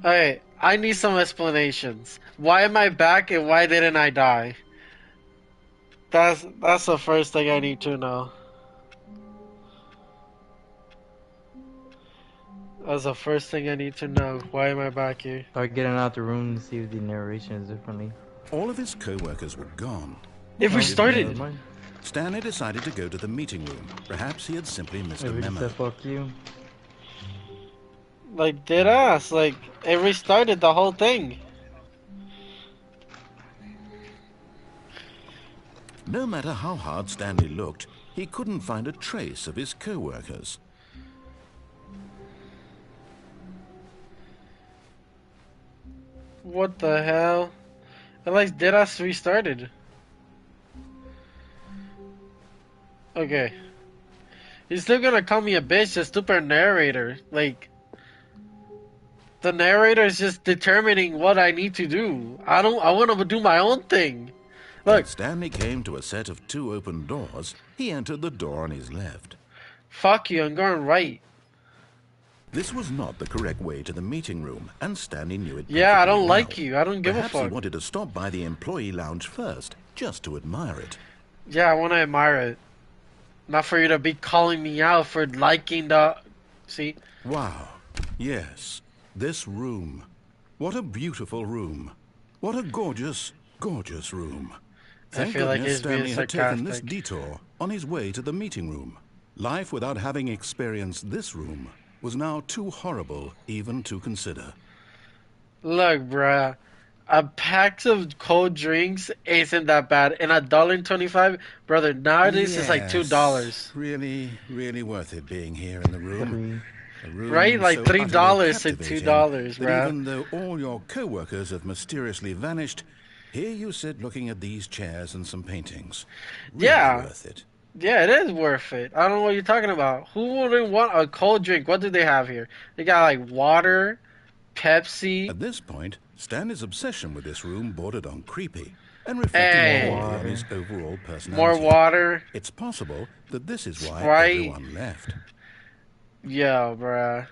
Alright, I need some explanations. Why am I back and why didn't I die? That's the first thing I need to know. That's the first thing I need to know. Why am I back here? Start getting out the room to see if the narration is differently. All of his co-workers were gone. It Oh, restarted. never mind. Stanley decided to go to the meeting room. Perhaps he had simply missed a Maybe just memo. said fuck you. Like, dead ass. Like, it restarted the whole thing. No matter how hard Stanley looked, he couldn't find a trace of his co-workers. What the hell? It like dead ass restarted. Okay. He's still gonna call me a bitch, the stupid narrator. Like, the narrator is just determining what I need to do. I want to do my own thing. When Look, Stanley came to a set of 2 open doors, he entered the door on his left. fuck you, I'm going right. This was not the correct way to the meeting room, and Stanley knew it Yeah, I perfectly don't well. like you. I don't give Perhaps a he fuck. wanted to stop by the employee lounge first, just to admire it. Yeah, I want to admire it. Not for you to be calling me out for liking the... See? Wow. Yes. This room. What a beautiful room. What a gorgeous, gorgeous room. Thank feel like goodness he's being Stanley had taken this sarcastic. detour on his way to the meeting room. Life without having experienced this room was now too horrible even to consider. Look, bruh. A pack of cold drinks isn't that bad. And $1.25, brother, nowadays it's like $2. Really, really worth it being here in the room. A room Right? Like so $3 utterly to captivating $2, that bruh. even though all your co-workers have mysteriously vanished, here you sit looking at these chairs and some paintings. Really Yeah. worth it. Yeah, it is worth it. I don't know what you're talking about. Who wouldn't want a cold drink? What do they have here? They got like water, Pepsi. At this point, Stanley's obsession with this room bordered on creepy and reflected Hey. poorly on his overall personality. More water. It's possible that this is why Sprite. everyone left. Yo, bruh.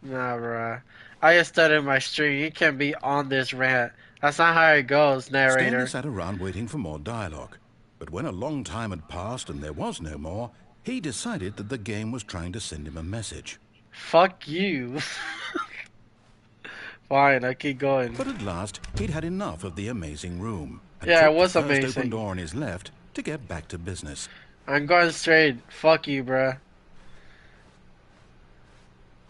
Nah, bruh. I just started my stream. You can't be on this rant. That's not how it goes, narrator. Stanley sat around waiting for more dialogue. But when a long time had passed and there was no more, he decided that the game was trying to send him a message. Fuck you. Fine, I keep going. But at last, he'd had enough of the amazing room. And Yeah, it took was the first amazing. open door on his left to get back to business. I'm going straight. Fuck you, bruh.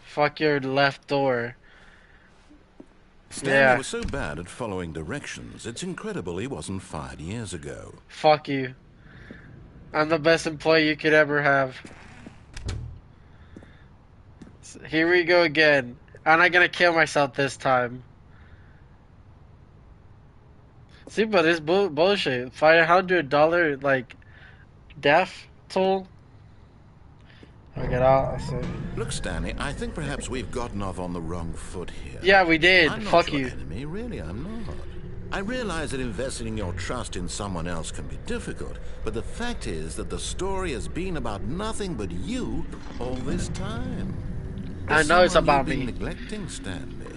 Fuck your left door. Stanley Yeah. was so bad at following directions, it's incredible he wasn't fired years ago. Fuck you. I'm the best employee you could ever have. Here we go again. I'm not gonna kill myself this time. See, but it's bullshit. $500 like death toll. I get out. Look, Stanley, I think perhaps we've gotten off on the wrong foot here. Yeah, we did. I'm not Fuck your you. enemy, really, I'm not. I realize that investing your trust in someone else can be difficult, but the fact is that the story has been about nothing but you all this time. I There's know it's someone about you've been me. neglecting, Stanley.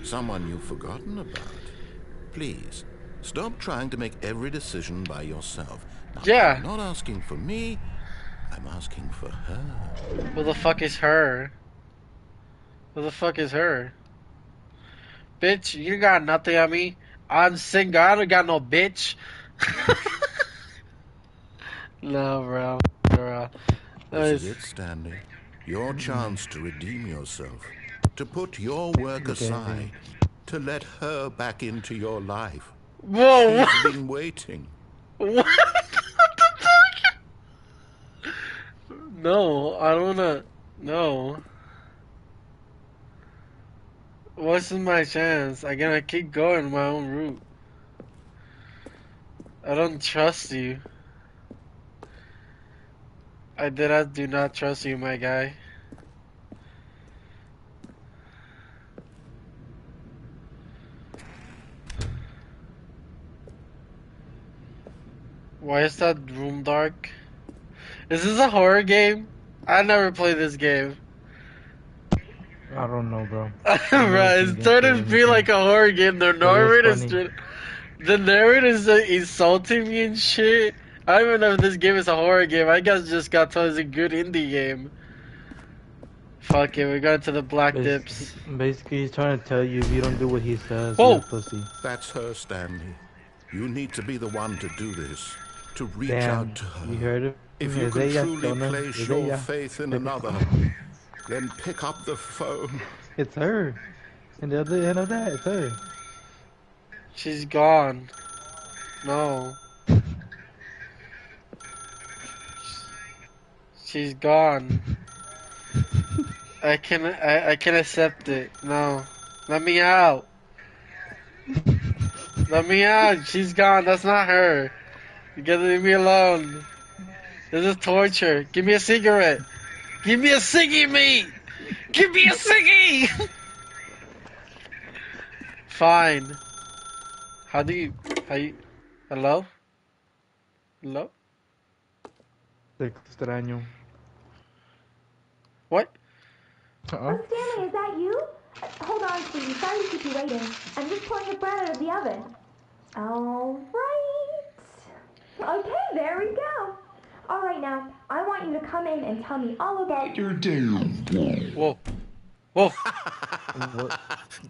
Someone you've forgotten about. Please, stop trying to make every decision by yourself. Now, Yeah. I'm not asking for me, I'm asking for her. Who the fuck is her? Who the fuck is her? Bitch, you got nothing on me. I'm single. I don't got no bitch. No, bro. Bro. This is it, Stanley. Your chance to redeem yourself. To put your work aside. To let her back into your life. Whoa. She's been waiting. What? What the fuck? No, I don't wanna. No. What's my chance? I gotta keep going my own route. I don't trust you. I do not trust you, my guy. Why is that room dark? Is this a horror game? I never played this game. I don't know, bro. I've never Bro, seen it's gameplay starting or to feel anything. like a horror game. But it was funny. The narrator's insulting me and shit. I don't even know if this game is a horror game. I guess just got told it's a good indie game. Fuck it, we got to the black dips. Basically, he's trying to tell you if you don't do what he says, you're a Whoa! pussy. That's her, Stanley. You need to be the one to do this, to reach out Damn, to you her. heard it? If you Es can ella, truly Jonah. place Es your ella. faith in another, then pick up the phone. It's her. And the other end of that, it's her. She's gone. No. She's gone. I can accept it. No. Let me out. Let me out. She's gone. That's not her. You gotta leave me alone. This is torture. Give me a cigarette. Give me a ciggy, mate. Give me a ciggy. Fine. How you, hello? Hello? Te extraño. What? Oh, Stanley, is that you? Hold on, sweetie. Sorry to keep you waiting. I'm just pulling the bread out of the oven. All right. Okay, there we go. All right, now, I want you to come in and tell me all about your day. Whoa. Whoa.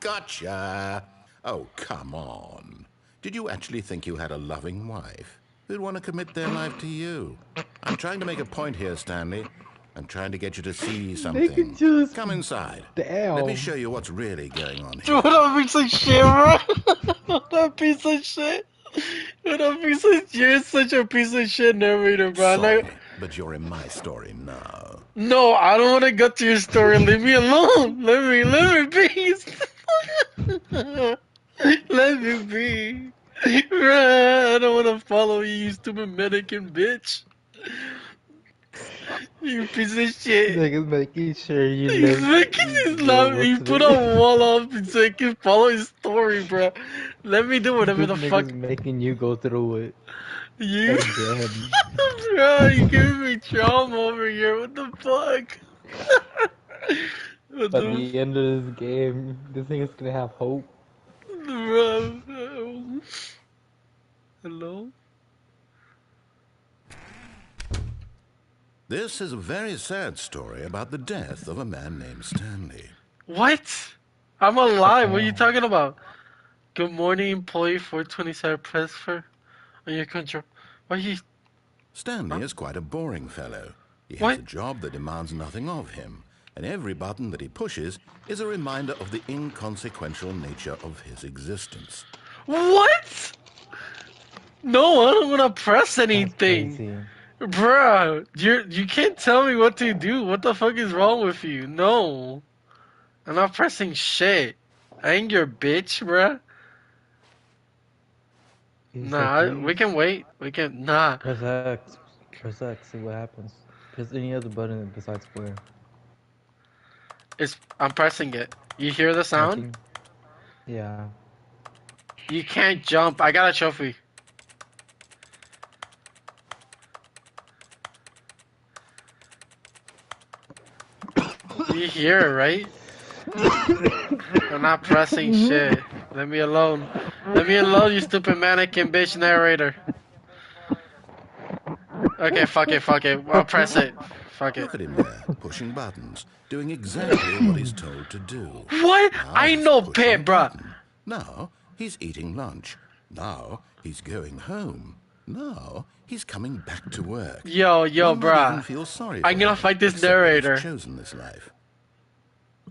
Gotcha. Oh, come on. Did you actually think you had a loving wife who'd want to commit their life to you? I'm trying to make a point here, Stanley. I'm trying to get you to see something. just... Come inside. Damn. Let me show you what's really going on here. Dude, what a piece of shit, bro. What a piece of shit. What a piece of You're such a piece of shit narrator, bro. Sorry, but you're in my story now. No, I don't want to go to your story. Leave me alone. Let me be. Let me be. I don't want to follow you, you stupid American bitch. You piece of shit. Niggas making sure you He's live. making his love. He put a wall up so he can follow his story, bro. Let me do whatever the This fuck. nigga's making you go through it. You, Again. bro, you giving me trauma over here. What the fuck? What At the the end of this game, this thing is gonna have hope. bro? Hello? This is a very sad story about the death of a man named Stanley. What? I'm alive. What are you talking about? Good morning, employee 427. Press for on your control. Why you? Stanley is quite a boring fellow. He has What? a job that demands nothing of him, and every button that he pushes is a reminder of the inconsequential nature of his existence. What? No, I don't want to press That's anything. crazy. Bruh, you can't tell me what to do. What the fuck is wrong with you? No. I'm not pressing shit. I ain't your bitch, bruh. Nah, we can wait. We can, nah. Press X. Press X, see what happens. Press any other button besides square. I'm pressing it. You hear the sound? Nothing. Yeah. You can't jump. I got a trophy. You hear it, right? I'm not pressing shit. Let me alone. Let me alone, you stupid mannequin bitch narrator. Okay, fuck it. I'll press it. Fuck it. Look at him there, pushing buttons, doing exactly what he's told to do. What? Now I he's know pushing Pit, a bruh. button. Now he's eating lunch. Now he's going home. Now he's coming back to work. Yo, One might even bruh. feel sorry I'm for gonna him, fight this except that he's narrator. chosen this life.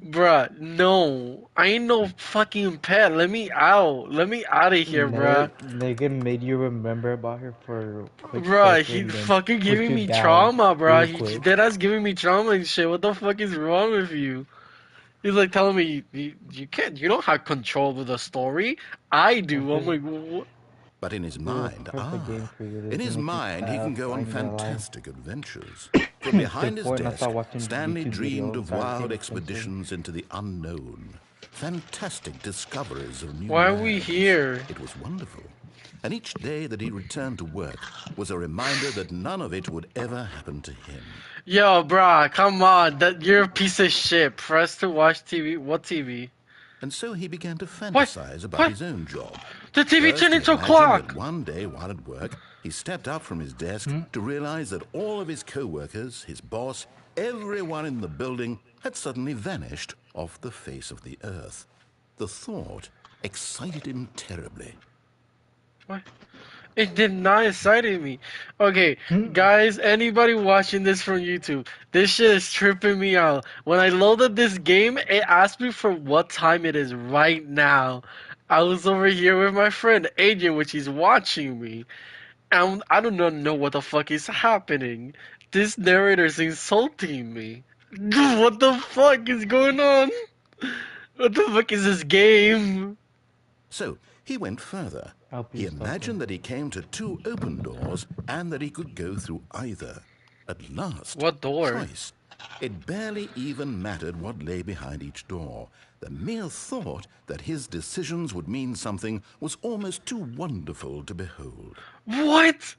Bruh, no. I ain't no fucking pet. Let me out. Let me out of here, bruh. Nigga made you remember about her for a quick Bruh, second, he's then fucking put giving you me down trauma, bruh. real He's quick. dead ass giving me trauma and shit. What the fuck is wrong with you? He's like telling me you don't have control of the story. I do. I'm like, what? But in his Who was mind, perfect game creator in to his make you mind, he can go on finding that life. fantastic adventures. From behind his Point, I desk, started watching Stanley YouTube dreamed videos, of started wild paying expeditions into the unknown, fantastic discoveries of new Why are lands. we here? It was wonderful. And each day that he returned to work was a reminder that none of it would ever happen to him. Yo, bruh, come on. That you're a piece of shit. Press to watch TV. What TV? And so he began to What? fantasize about What? his own job. The TV First, turned he into a imagined that clock. one day while at work, he stepped up from his desk to realize that all of his co-workers, his boss, everyone in the building had suddenly vanished off the face of the earth. The thought excited him terribly. What? It did not excite me. Okay, guys, anybody watching this from YouTube, this shit is tripping me out. When I loaded this game, it asked me for what time it is right now. I was over here with my friend Adrian, which is watching me, and I do not know what the fuck is happening. This narrator is insulting me. What the fuck is going on? What the fuck is this game? So he went further. He imagined that he came to 2 open doors and that he could go through either. At last, What door? choice. It barely even mattered what lay behind each door. The mere thought that his decisions would mean something was almost too wonderful to behold. What?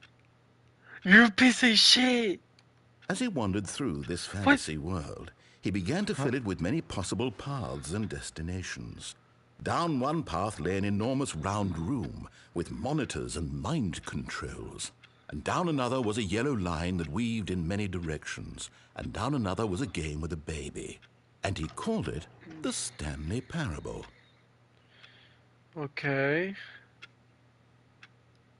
You're a piece of shit. As he wandered through this fantasy world, he began to fill it with many possible paths and destinations. Down one path lay an enormous round room with monitors and mind controls. And down another was a yellow line that weaved in many directions. And down another was a game with a baby. And he called it the Stanley Parable. Okay.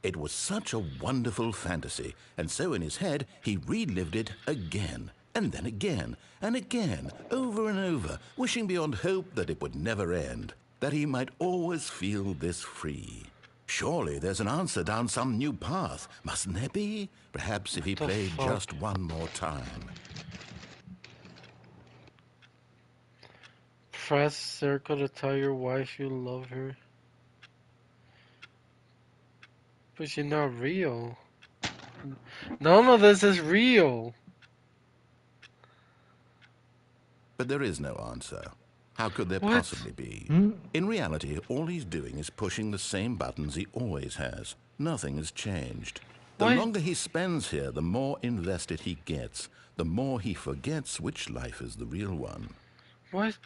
It was such a wonderful fantasy, and so in his head he relived it again, and then again, and again, over and over, wishing beyond hope that it would never end, that he might always feel this free. Surely there's an answer down some new path, mustn't there be? Perhaps if he played just one more time. Press circle to tell your wife you love her. But she's not real. None of this is real. But there is no answer. How could there What? possibly be? In reality, all he's doing is pushing the same buttons he always has. Nothing has changed. The What? longer he spends here, the more invested he gets. The more he forgets which life is the real one. What?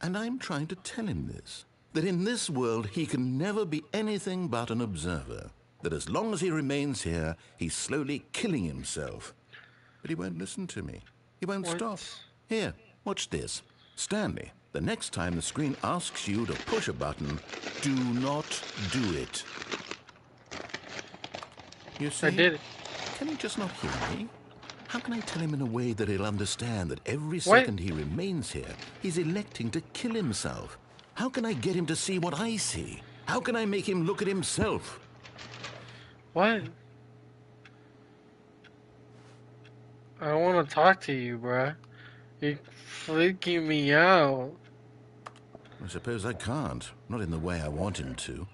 And I'm trying to tell him this. That in this world, he can never be anything but an observer. That as long as he remains here, he's slowly killing himself. But he won't listen to me. He won't What? stop. Here, watch this. Stanley, the next time the screen asks you to push a button, do not do it. You see? I did it. Can he just not hear me? How can I tell him in a way that he'll understand that every What? second he remains here, he's electing to kill himself? How can I get him to see what I see? How can I make him look at himself? What? I don't want to talk to you, bruh. You're freaking me out. I suppose I can't. Not in the way I want him to.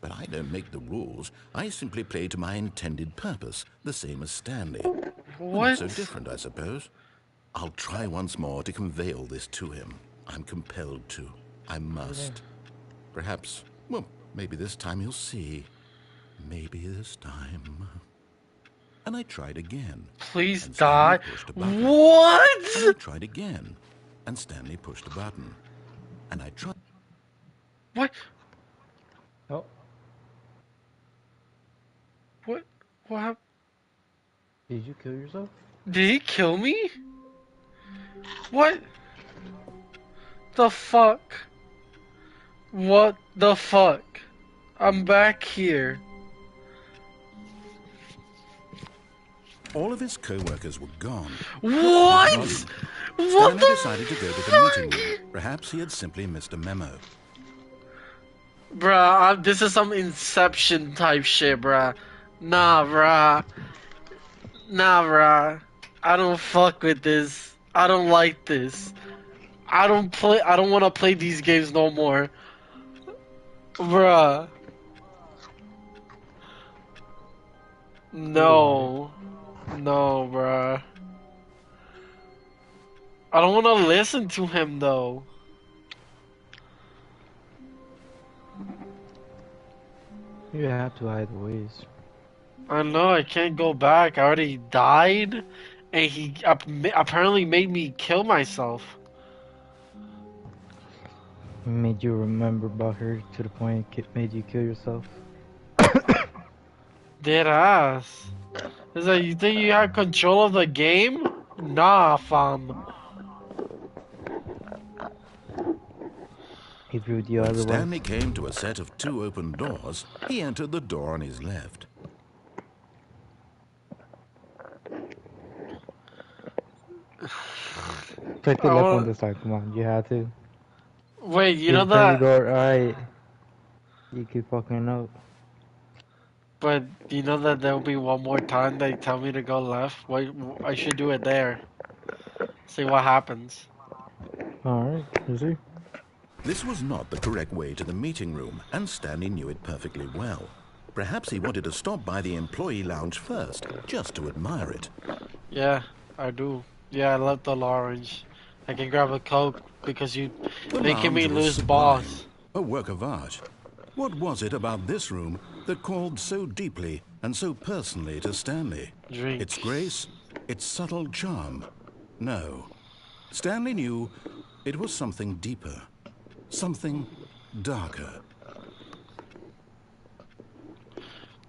But I don't make the rules. I simply play to my intended purpose, the same as Stanley. What? Not so different, I suppose. I'll try once more to convey all this to him. I'm compelled to. I must. Perhaps, well, maybe this time he'll see. Maybe this time. And I tried again. Please And die. Stanley pushed a button. And I What? tried again. And Stanley pushed a button. And I tried. What? Oh, What? What happened? did you kill yourself? Did he kill me? What? The fuck? What the fuck? I'm back here. All of his co-workers were gone. What? What Stanley the decided to go to the meeting room. Perhaps he had simply missed a memo. Bruh, this is some Inception type shit, bruh. Nah, bruh. Nah, bruh. I don't fuck with this. I don't like this. I don't want to play these games no more. Bruh. No. No, bruh. I don't want to listen to him, though. You have to either ways. I know I can't go back. I already died, and he apparently made me kill myself. Made you remember about her to the point it made you kill yourself. Dead ass. Is that you think you have control of the game? Nah, fam. He proved you When otherwise. Stanley came to a set of 2 open doors, he entered the door on his left. Take the I left one wanna... this time. Come on, you had to. Wait, you You know turn the that? door. Alright. You keep fucking up. But you know that there'll be one more time they tell me to go left. Wait, I should do it there. See what happens. Alright, you see? This was not the correct way to the meeting room, and Stanley knew it perfectly well. Perhaps he wanted to stop by the employee lounge first, just to admire it. Yeah, I do. Yeah, I love the orange. I can grab a Coke because you The making me lounge was lose sublime, balls. a work of art. What was it about this room that called so deeply and so personally to Stanley? Drink. Its grace, its subtle charm? No. Stanley knew it was something deeper, something darker.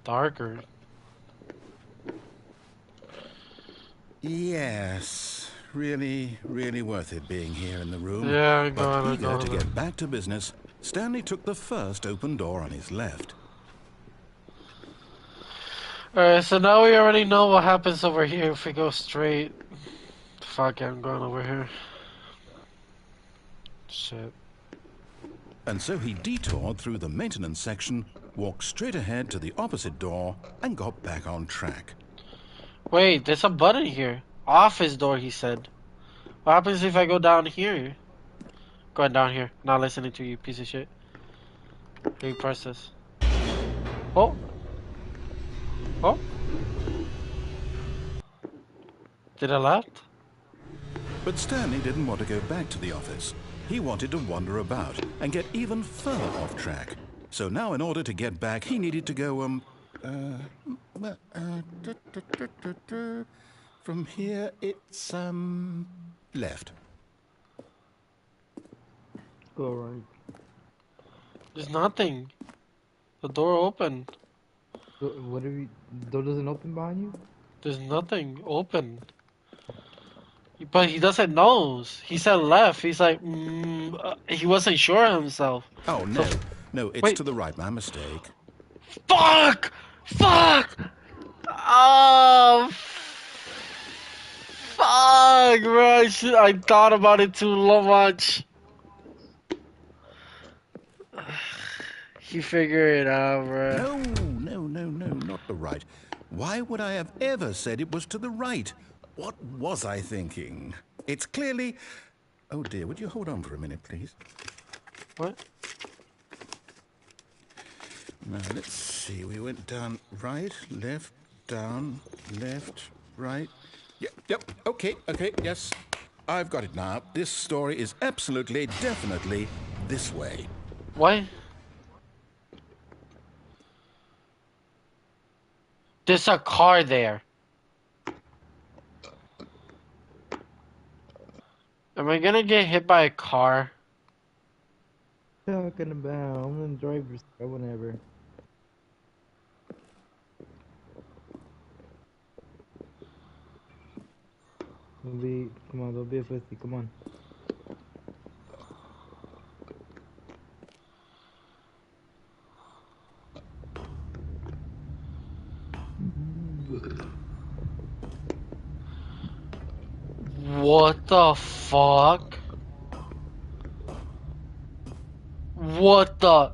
Darker. Yes, really, really worth it being here in the room. Yeah, I'm But going, eager to get back to business, Stanley took the first open door on his left. Alright, so now we already know what happens over here if we go straight. Fuck it, I'm going over here. Shit. And so he detoured through the maintenance section, walked straight ahead to the opposite door, and got back on track. Wait, there's a button here. Office door, he said. What happens if I go down here? Going down here. Not listening to you, piece of shit. Hey, press this. Oh. Oh. Did I left? But Stanley didn't want to go back to the office. He wanted to wander about and get even further off track. So now in order to get back, he needed to go, from here it's, left. Go right. There's nothing. The door opened. What if you... door doesn't open behind you? There's nothing open. But he doesn't know. He said left. He's like, he wasn't sure of himself. Oh, no. So, No, it's wait. to the right. My mistake. Fuck! Fuck! Oh, fuck, bro. I thought about it too much. You figure it out, bro. No, not the right. Why would I have ever said it was to the right? What was I thinking? It's clearly... Oh dear, would you hold on for a minute, please? What? Now, let's see. We went down right, left, down, left, right. Yep, okay, yes. I've got it now. This story is absolutely, definitely this way. What? There's a car there. Am I gonna get hit by a car? Talking about, I'm in the driver's seat whenever. Come on, don't be a pussy, come on. What the fuck? What the?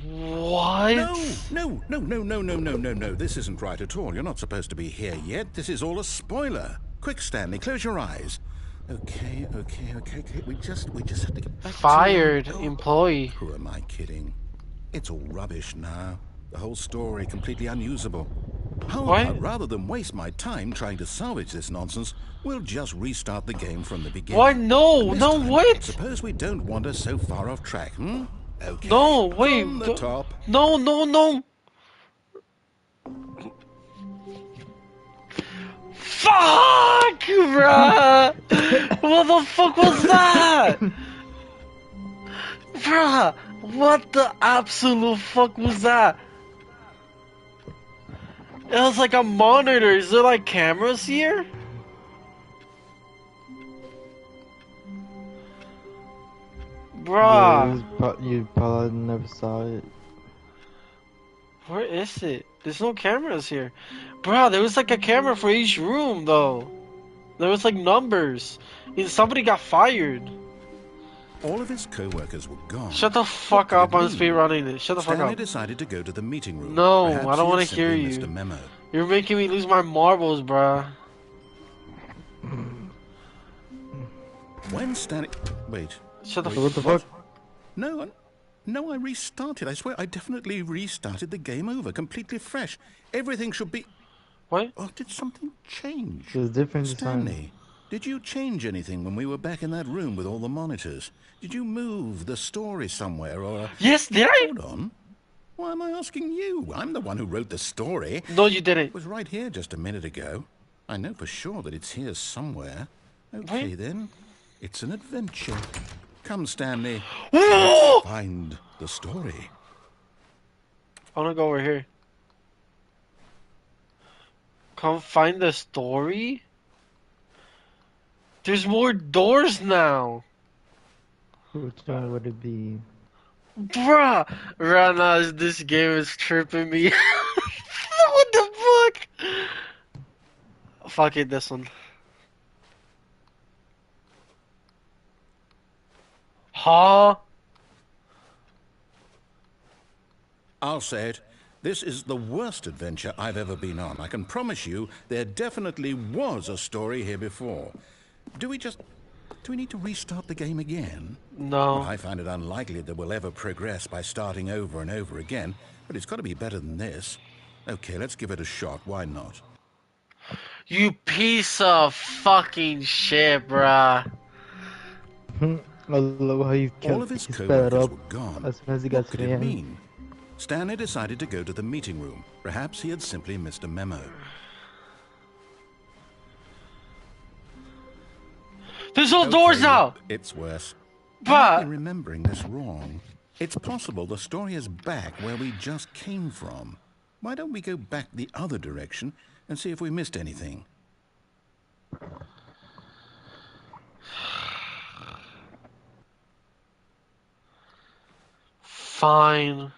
What? No. This isn't right at all. You're not supposed to be here yet. This is all a spoiler. Quick, Stanley, close your eyes. Okay. We just have to get back Fired to... employee. Who am I kidding? It's all rubbish now. The whole story completely unusable. How What? about, rather than waste my time trying to salvage this nonsense, we'll just restart the game from the beginning. Why? No, And this no, time, wait. suppose we don't wander so far off track, hmm? Okay. No, wait. From the top. No, no, no. Fuck, bruh. What the fuck was that? Bruh, what the absolute fuck was that? It was like a monitor. Is there like cameras here? Yeah, Bruh, you probably never saw it. where is it? There's no cameras here. Bruh, there was like a camera for each room though. There was like numbers. Somebody got fired. All of his co-workers were gone. Shut the What fuck could up, it I'm mean? speedrunning it. Shut the fuck Stanley up. decided to go to the meeting room. No, Perhaps I don't he want had to hear simply you. missed a memo. You're making me lose my marbles, bruh. When Stanley... Wait. Shut the Wait, What the fuck? No, I restarted. I swear, I definitely restarted the game over, completely fresh. Everything should be... What? Oh, did something change? It was different this time. Stanley, did you change anything when we were back in that room with all the monitors? Did you move the story somewhere, or... Yes, did I? Hold on. Why am I asking you? I'm the one who wrote the story. No, you didn't. It was right here just a minute ago. I know for sure that it's here somewhere. Okay, What? then. It's an adventure. Come, Stanley. Whoa! Find the story. I wanna go over here. Come find the story? There's more doors now. Which one would it be? Bruh! Right now, this game is tripping me. What the fuck? Fuck it, this one. Huh? I'll say it. This is the worst adventure I've ever been on. I can promise you there definitely was a story here before. Do we need to restart the game again? No. Well, I find it unlikely that we'll ever progress by starting over and over again, but it's got to be better than this. Okay, let's give it a shot. Why not? You piece of fucking shit, bruh. I love how you All of kept his he sped co-workers up were gone. as soon as he What got to could the it end. mean? Stanley decided to go to the meeting room. Perhaps he had simply missed a memo. There's no doors now! It's worse. But- I'm remembering this wrong. It's possible the story is back where we just came from. Why don't we go back the other direction and see if we missed anything? Fine.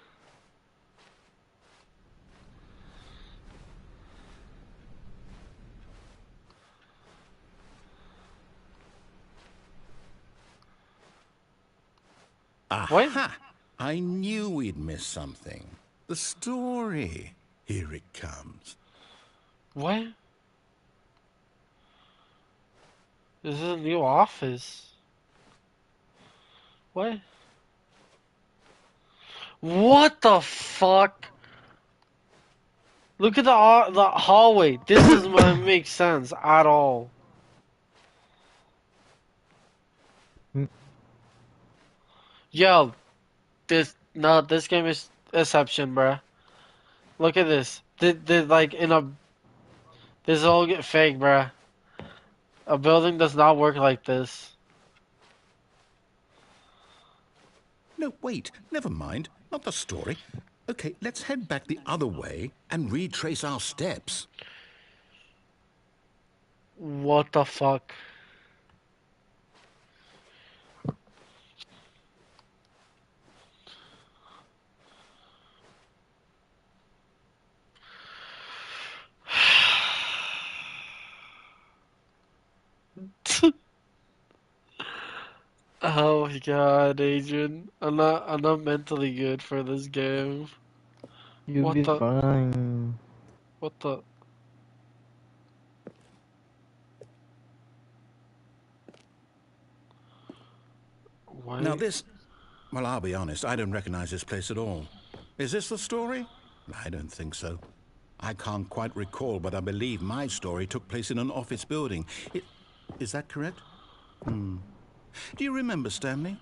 Aha! I knew we'd miss something. The story. Here it comes. What? This is a new office. What? What the fuck? Look at the hallway. This doesn't make sense at all. Yo, this game is exception, bruh. Look at this. Like in a this all get fake, bruh. A building does not work like this. No, wait. Never mind. Not the story. Okay, let's head back the other way and retrace our steps. What the fuck? Oh my god, Adrian. I'm not mentally good for this game. You'll What be the- fine. What the? What? Now this... Well, I'll be honest. I don't recognize this place at all. Is this the story? I don't think so. I can't quite recall, but I believe my story took place in an office building. Is that correct? Do you remember, Stanley?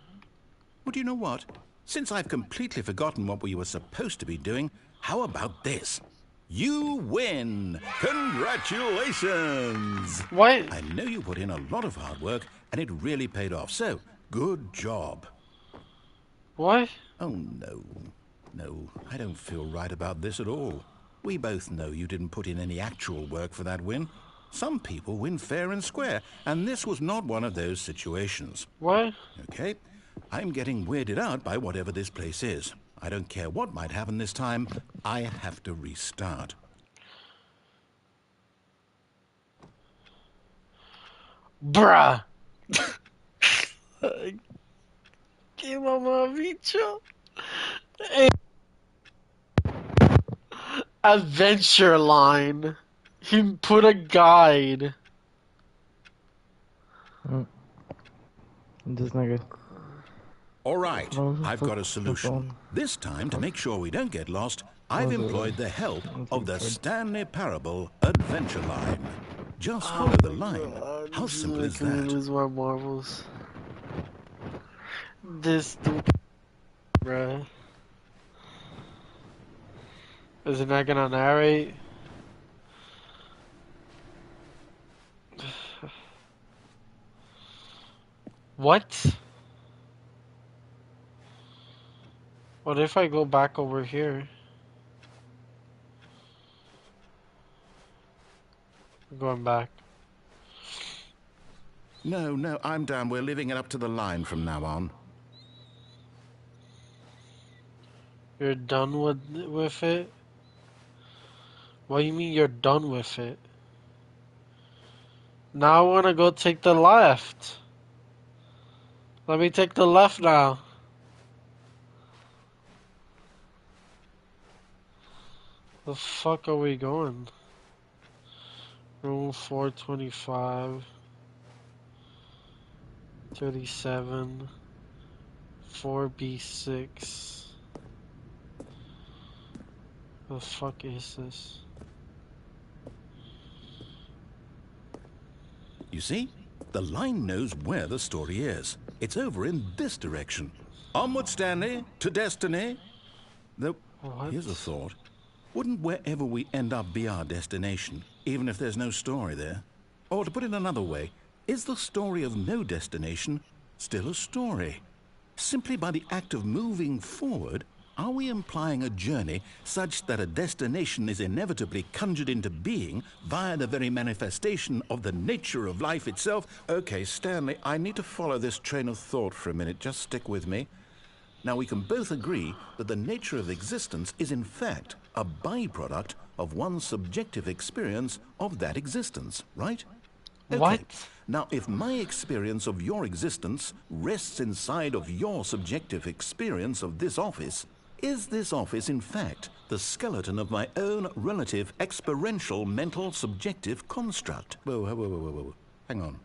Well, do you know what? Since I've completely forgotten what we were supposed to be doing, how about this? You win! Congratulations! What? I know you put in a lot of hard work, and it really paid off, so good job. What? Oh, no. No, I don't feel right about this at all. We both know you didn't put in any actual work for that win. Some people win fair and square, and this was not one of those situations. What? Okay, I'm getting weirded out by whatever this place is. I don't care what might happen this time. I have to restart. Bruh! Que mamá bicho! Hey. Adventure line. He put a guide. This nigga. All right, I've got a solution. This time, to make sure we don't get lost, I've employed the help of the Stanley Parable Adventure Line. Just follow the line. How simple is that? Lose my marbles. This stupid, bruh. Is it not gonna narrate? What? What if I go back over here? I'm going back. No, I'm down. We're leaving it up to the line from now on. You're done with it? What do you mean you're done with it? Now I wanna go take the left. Let me take the left now. The fuck are we going? Room 425, 37, 4B6. The fuck is this? You see? The line knows where the story is. It's over in this direction. Onward, Stanley, to destiny. Though, here's a thought. Wouldn't wherever we end up be our destination, even if there's no story there? Or to put it another way, is the story of no destination still a story? Simply by the act of moving forward, are we implying a journey such that a destination is inevitably conjured into being via the very manifestation of the nature of life itself? Okay, Stanley, I need to follow this train of thought for a minute. Just stick with me. Now, we can both agree that the nature of existence is in fact a byproduct of one's subjective experience of that existence, right? Okay. What? Now, if my experience of your existence rests inside of your subjective experience of this office, is this office, in fact, the skeleton of my own relative experiential mental subjective construct? Whoa. Hang on.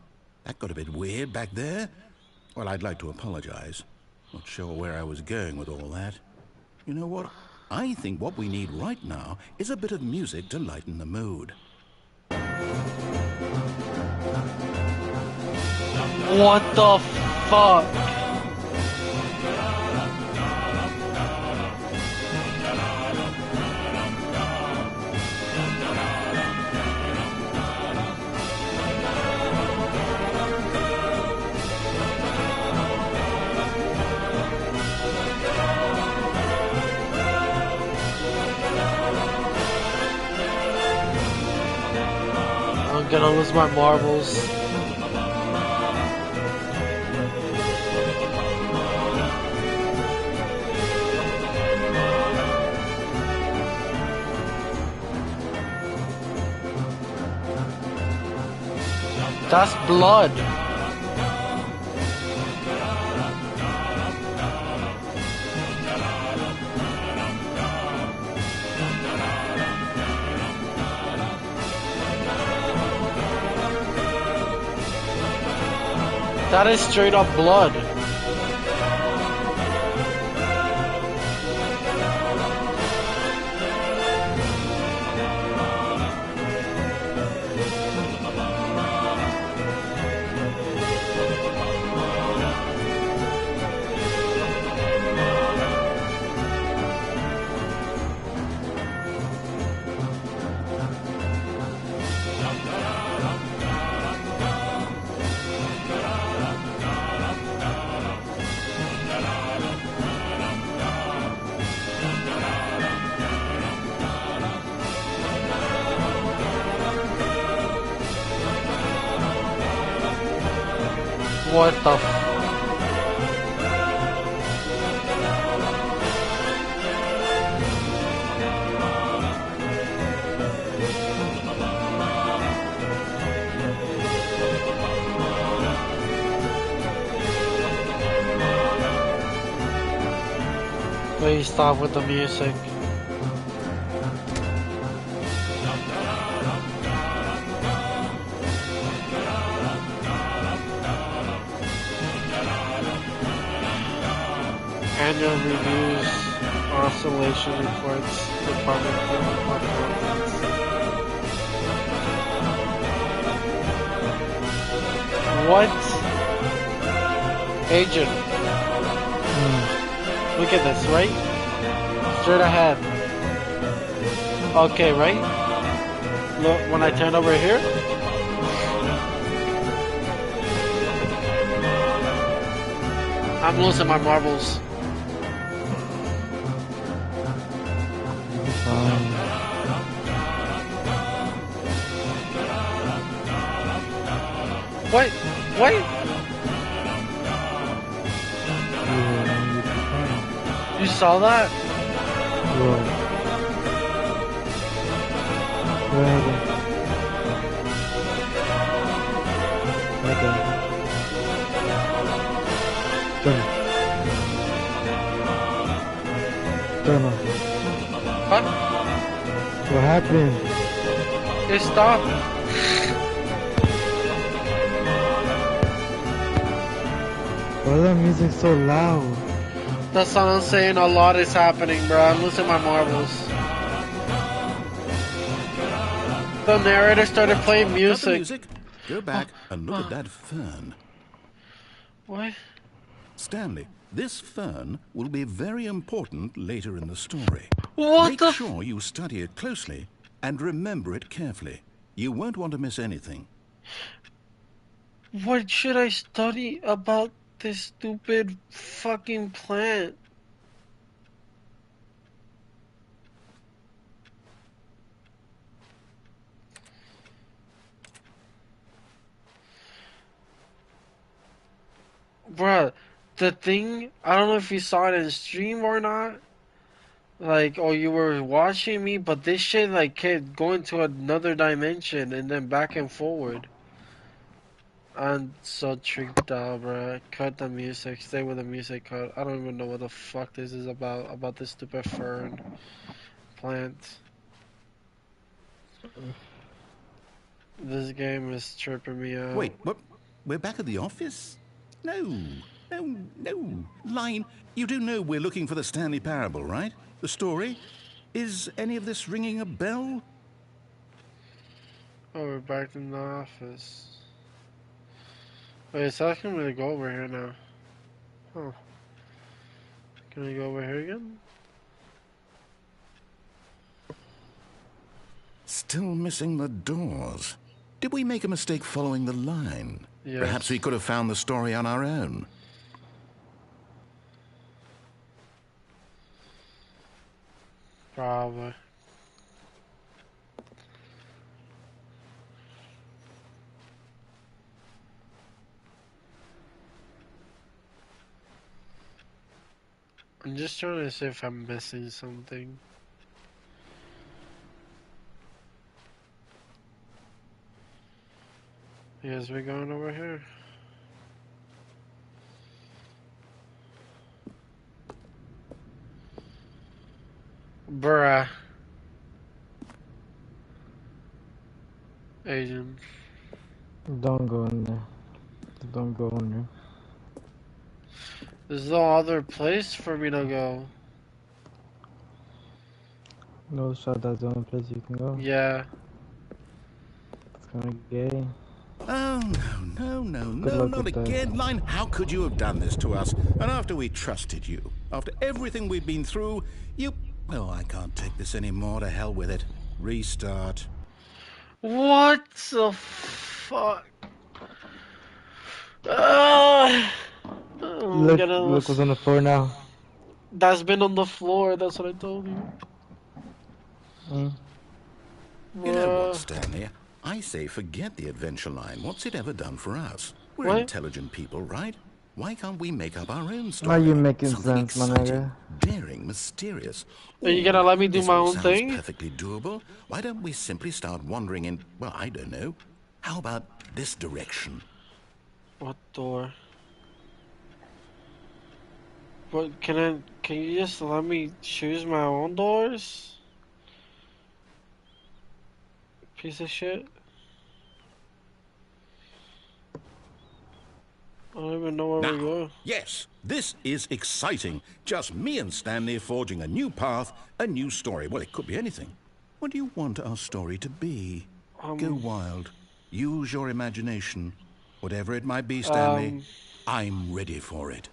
That got a bit weird back there. Well, I'd like to apologize. Not sure where I was going with all that. You know what? I think what we need right now is a bit of music to lighten the mood. What the fuck? I'm gonna lose my marbles. That's blood. That is straight up blood. What the Please stop with the music. Annual reviews, oscillation reports, department performance. What? Agent. Look at this, right? Straight ahead. Okay, right? Look, when I turn over here. I'm losing my marbles. What? What? You saw that? Whoa. What happened? Okay. Turn on. What? What happened? It stopped. Why is that music so loud? That's what I'm saying. A lot is happening, bro. I'm losing my marbles. The narrator started playing Cut the music. music. Go back and look at that fern. What? Stanley, this fern will be very important later in the story. What Make the? sure you study it closely and remember it carefully. You won't want to miss anything. What should I study about this stupid fucking plant? Bruh, the thing, I don't know if you saw it in stream or not, like, or you were watching me, but this shit, like, kept going to another dimension and then back and forward. I'm so tricked out, bruh. Cut the music, stay with the music cut. I don't even know what the fuck this is about this stupid fern plant. This game is tripping me out. Wait, what? We're back at the office? No. Line, you do know we're looking for the Stanley Parable, right? The story? Is any of this ringing a bell? Oh, we're back in the office. Wait, it's asking me to go over here now. Huh. Can I go over here again? Still missing the doors. Did we make a mistake following the line? Yes. Perhaps we could have found the story on our own. Probably. I'm just trying to see if I'm missing something. Yes, we're going over here. Bruh. Agent. Don't go in there. Don't go in there. There's no other place for me to go. No shot, that's the only place you can go. Yeah. It's kinda gay. Oh, no, Good luck not with that. again. Line, how could you have done this to us? And after we trusted you, after everything we've been through, you... Oh, I can't take this anymore. To hell with it. Restart. What the fuck? I'm gonna Look what's on the floor now. That's been on the floor, that's what I told you. You know what, Stanley? I say forget the adventure line. What's it ever done for us? We're What? intelligent people, right? Why can't we make up our own Are story? you making Something sense, my exciting, nigga? daring, mysterious. Are you gonna Ooh, let me do this my all own sounds thing? perfectly doable. Why don't we simply start wandering in, well, I don't know. How about this direction? What door? What can you just let me choose my own doors? Piece of shit. I don't even know where we Now, go. yes, this is exciting. Just me and Stanley forging a new path, a new story. Well, it could be anything. What do you want our story to be? Go wild. Use your imagination. Whatever it might be, Stanley, Um, I'm ready for it.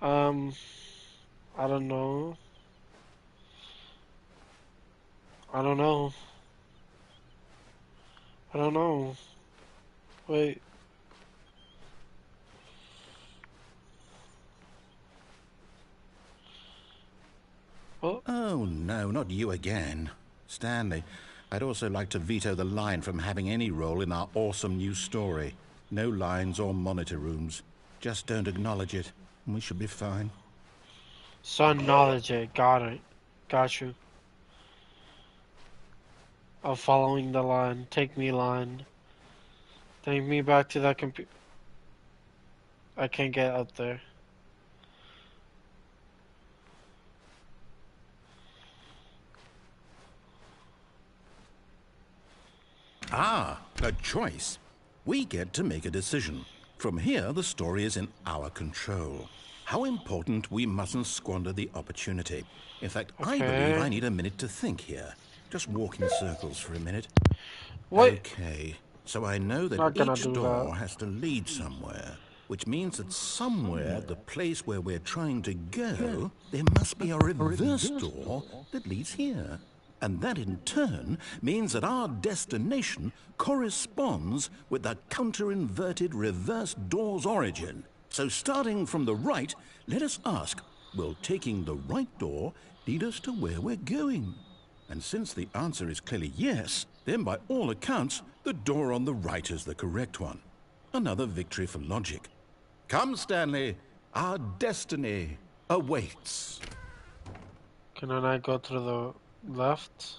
um, I don't know. I don't know. I don't know. Wait. Oh, Oh, no, not you again. Stanley, I'd also like to veto the line from having any role in our awesome new story. No lines or monitor rooms. Just don't acknowledge it, and we should be fine. so acknowledge it. Got it. Got you. I'm following the line. Take me line. Take me back to that computer. I can't get up there. Ah, a choice. We get to make a decision. From here, the story is in our control. How important we mustn't squander the opportunity. In fact, I believe Okay. I need a minute to think here. Just walk in circles for a minute. What? Okay, so I know that Not gonna each do that. door has to lead somewhere, which means that somewhere, the place where we're trying to go, there must be a reverse door that leads here. And that in turn means that our destination corresponds with the counter-inverted reverse door's origin. So starting from the right, let us ask, will taking the right door lead us to where we're going? And since the answer is clearly yes, then by all accounts, the door on the right is the correct one. Another victory for logic. Come, Stanley, our destiny awaits. Can I not go through the left?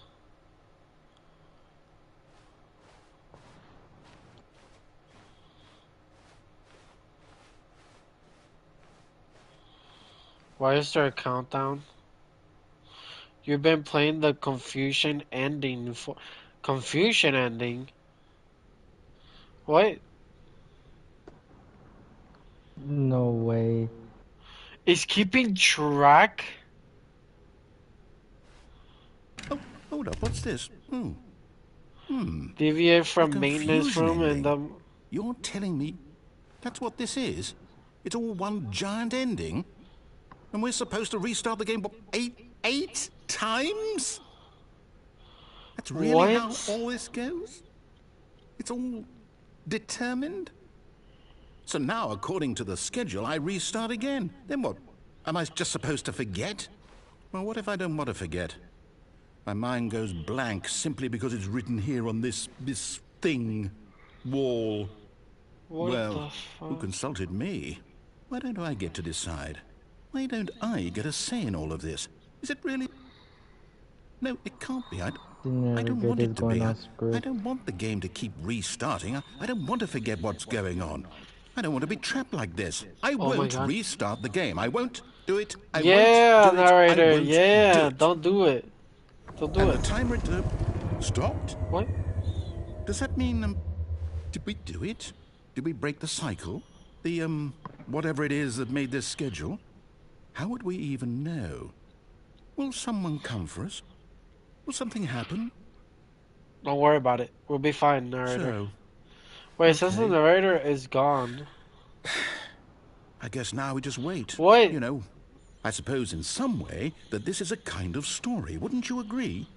Why is there a countdown? You've been playing the confusion ending for confusion ending. What? No way. Is keeping track? Oh, hold up, what's this? Deviate A from maintenance confusion room and ending. You're telling me that's what this is? It's all one giant ending? And we're supposed to restart the game, what, eight times? That's really how what? all this goes? It's all determined? So now, according to the schedule, I restart again. Then what? Am I just supposed to forget? Well, what if I don't want to forget? My mind goes blank simply because it's written here on this thing, wall. What Well, the who fuck? consulted me? Why don't I get to decide? Why don't I get a say in all of this? Is it really? No, it can't be. The I don't want navigator is it to going be. off I script. don't want the game to keep restarting. I don't want to forget what's going on. I don't want to be trapped like this. I Oh my won't god. restart the game. I won't do it. I won't Yeah, do it. I narrator. won't do Yeah, it. don't do it. Don't do And the it. timer stopped? What? Does that mean, did we do it? Did we break the cycle? The, whatever it is that made this schedule? How would we even know? Will someone come for us? Will something happen? Don't worry about it. We'll be fine, narrator. So, Wait, since the okay. narrator is gone. I guess now we just wait. What? You know, I suppose in some way that this is a kind of story. Wouldn't you agree?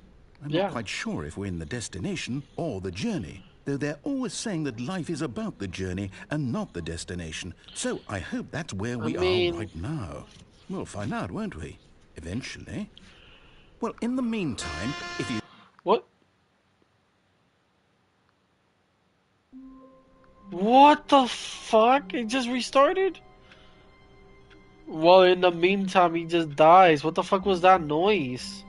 I'm not Yeah. quite sure if we're in the destination or the journey, though they're always saying that life is about the journey and not the destination. So I hope that's where I we are mean, right now. We'll find out, won't we? Eventually. Well, in the meantime, if you... what? What the fuck? It just restarted? Well, in the meantime, he just dies. What the fuck was that noise?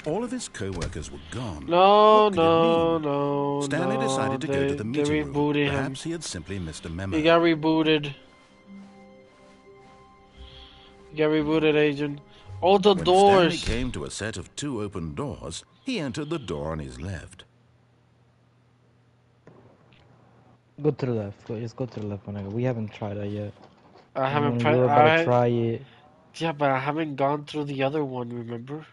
All of his co-workers were gone. No, What could it no, mean? no, Stanley no. decided to go to the They meeting room. rebooted him. Perhaps he had simply missed a He memo. got rebooted. He got rebooted, agent. Oh, the When Stanley doors. came to a set of 2 open doors, he entered the door on his left. Go to the left. Just go to the left, my nigga. We haven't tried that yet. I And haven't when we pre- were about to I try it, Yeah, but I haven't gone through the other one, remember?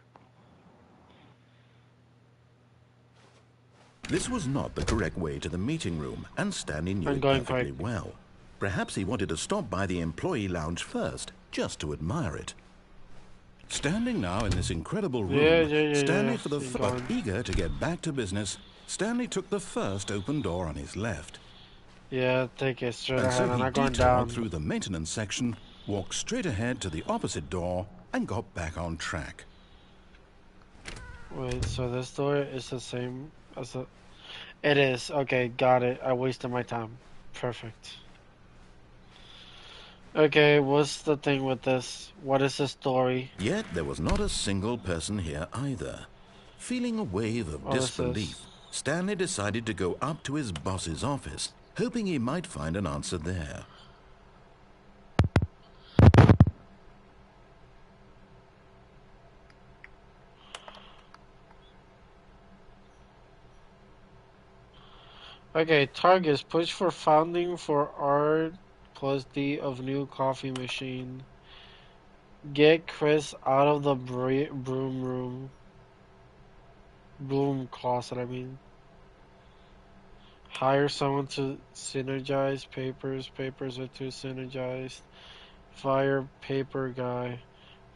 This was not the correct way to the meeting room, and Stanley knew I'm it going perfectly quick. well. Perhaps he wanted to stop by the employee lounge first, just to admire it. Standing now in this incredible room, Stanley for the but eager to get back to business, Stanley took the first open door on his left. Yeah, take it straight And ahead. so I'm he not going detoured down. through the maintenance section, walked straight ahead to the opposite door, and got back on track. Wait, so this door is the same as the... It is. Okay, got it. I wasted my time. Perfect. Okay, what's the thing with this? What is the story? Yet there was not a single person here either. Feeling a wave of What is disbelief, this? Stanley decided to go up to his boss's office, hoping he might find an answer there. Okay, targets. Push for founding for R plus D of new coffee machine. Get Chris out of the broom room. Broom closet, I mean. Hire someone to synergize papers. Papers are too synergized. Fire paper guy.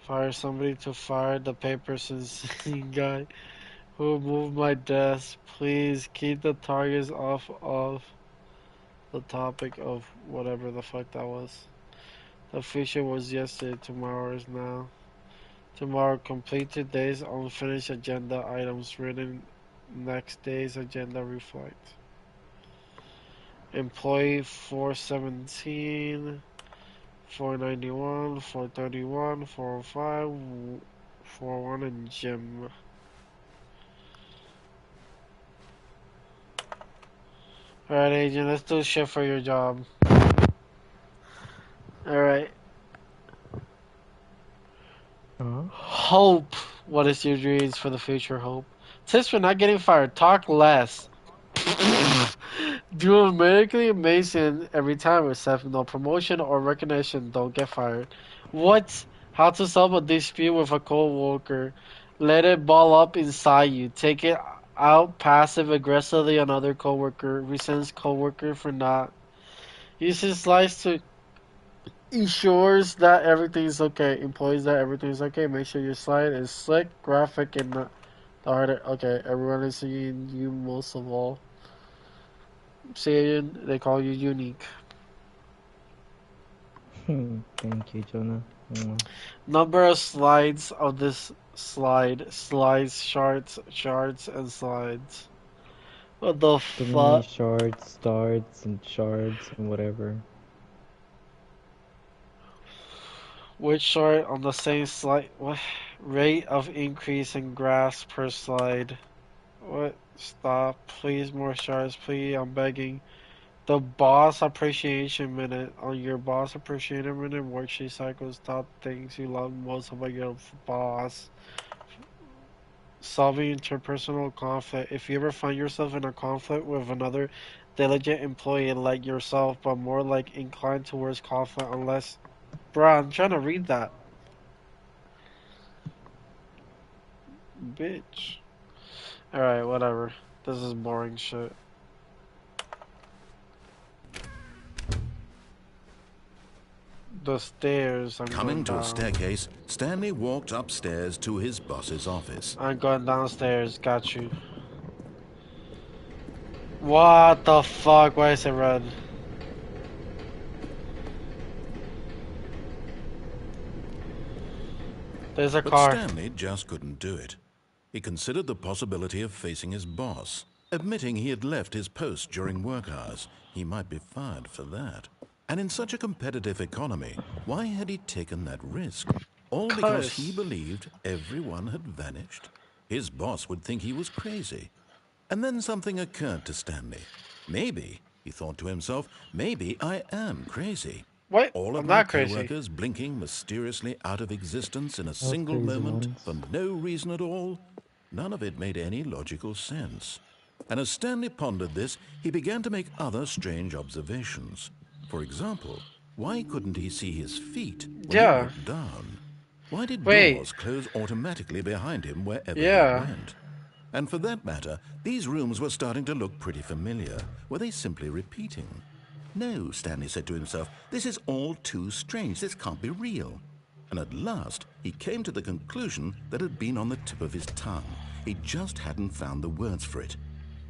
Fire somebody to fire the paper sensing guy who moved my desk. Please keep the targets off of the topic of whatever the fuck that was. The future was yesterday, tomorrow is now. Tomorrow, complete today's unfinished agenda items written next day's agenda reflect. Employee 417, 491, 431, 405, 41, and Jim. Alright, agent, let's do shit for your job. Alright. Hope. What is your dreams for the future, Hope? Tips for not getting fired. Talk less. Do medically amazing every time except no promotion or recognition. Don't get fired. What? How to solve a dispute with a coworker. Let it ball up inside you. Take it out passive aggressively on other coworker. Resents coworker for not. Using slides to ensures that everything's okay. Employees that everything's okay. Make sure your slide is slick, graphic, and not the harder. Okay, everyone is seeing you most of all. Saying they call you unique. Thank you, Jonah. Number of slides of this slide. Slides, charts, and slides. What the Too many fuck? shards, starts, and shards, and whatever. Which chart on the same slide? What? Rate of increase in graphs per slide. What? Stop. Please, more charts. Please, I'm begging. The boss appreciation minute. On your boss appreciation minute, worksheet cycles, top things you love most about your boss. Solving interpersonal conflict. If you ever find yourself in a conflict with another diligent employee like yourself, but more like inclined towards conflict, unless. Bruh, I'm trying to read that. Bitch. Alright, whatever. This is boring shit. The stairs. I'm Coming going to a down. staircase, Stanley walked upstairs to his boss's office. I'm going downstairs. Got you. What the fuck? Why is it red? There's a But car. Stanley just couldn't do it. He considered the possibility of facing his boss. Admitting he had left his post during work hours, he might be fired for that. And in such a competitive economy, why had he taken that risk? All because he Cause believed everyone had vanished? His boss would think he was crazy. And then something occurred to Stanley. Maybe, he thought to himself, maybe I am crazy. what? All of I'm my not crazy. co-workers blinking mysteriously out of existence in a Those single crazy moment ones. for no reason at all? None of it made any logical sense. And as Stanley pondered this, he began to make other strange observations. For example, why couldn't he see his feet when he Yeah. looked down? Why did Wait. doors close automatically behind him wherever Yeah. he went? And for that matter, these rooms were starting to look pretty familiar. Were they simply repeating? No, Stanley said to himself, this is all too strange. This can't be real. And at last, he came to the conclusion that had been on the tip of his tongue. He just hadn't found the words for it.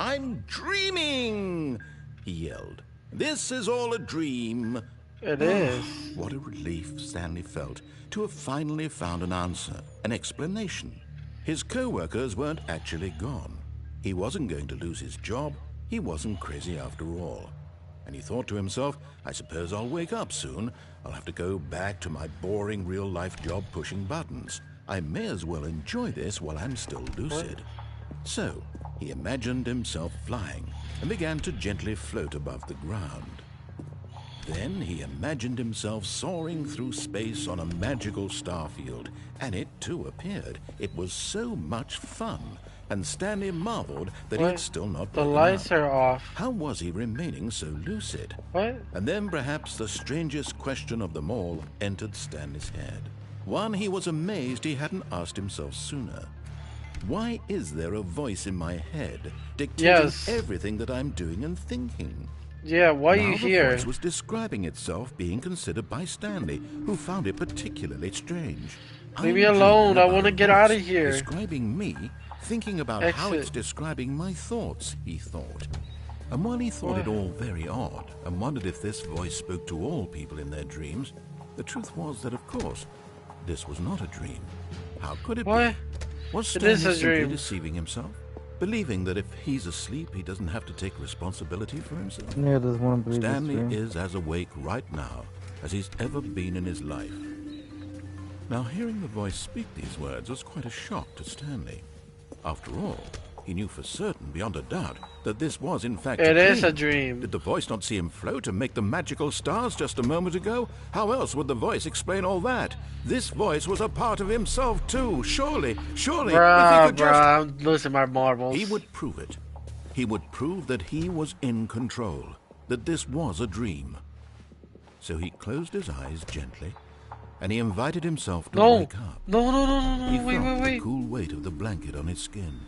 I'm dreaming, he yelled. This is all a dream. It is. What a relief Stanley felt to have finally found an answer, an explanation. His co-workers weren't actually gone. He wasn't going to lose his job. He wasn't crazy after all. And he thought to himself, I suppose I'll wake up soon. I'll have to go back to my boring real-life job pushing buttons. I may as well enjoy this while I'm still lucid. So, he imagined himself flying and began to gently float above the ground. Then he imagined himself soaring through space on a magical starfield, and it too appeared. It was so much fun, and Stanley marveled that he had still not The woken lights up. are off. How was he remaining so lucid? What? And then perhaps the strangest question of them all entered Stanley's head. One he was amazed he hadn't asked himself sooner. Why is there a voice in my head dictating Yes. everything that I'm doing and thinking? Yeah, why are Now you the here? voice was describing itself being considered by Stanley, who found it particularly strange. Leave me I'm alone, dreaming I about wanna a get voice outta here. Describing me, thinking about how Exit. it's describing my thoughts, he thought. And while he thought it all very odd, and wondered if this voice spoke to all people in their dreams, the truth was that, of course, this was not a dream. How could it What? be? Was It Stanley is a simply dream. deceiving himself? Believing that if he's asleep, he doesn't have to take responsibility for himself? Yeah, doesn't want to believe Stanley it's is as awake right now as he's ever been in his life. Now, hearing the voice speak these words was quite a shock to Stanley. After all, he knew for certain, beyond a doubt, that this was in fact It a is dream. a dream. Did the voice not see him float and make the magical stars just a moment ago? How else would the voice explain all that? This voice was a part of himself too, surely, surely, if he Bruh, could just... bruh, I'm losing my marbles. He would prove it. He would prove that he was in control, that this was a dream. So he closed his eyes gently, and he invited himself to No. wake up. No, no, no, no, He no, wait, felt wait, the wait. cool weight of the blanket on his skin,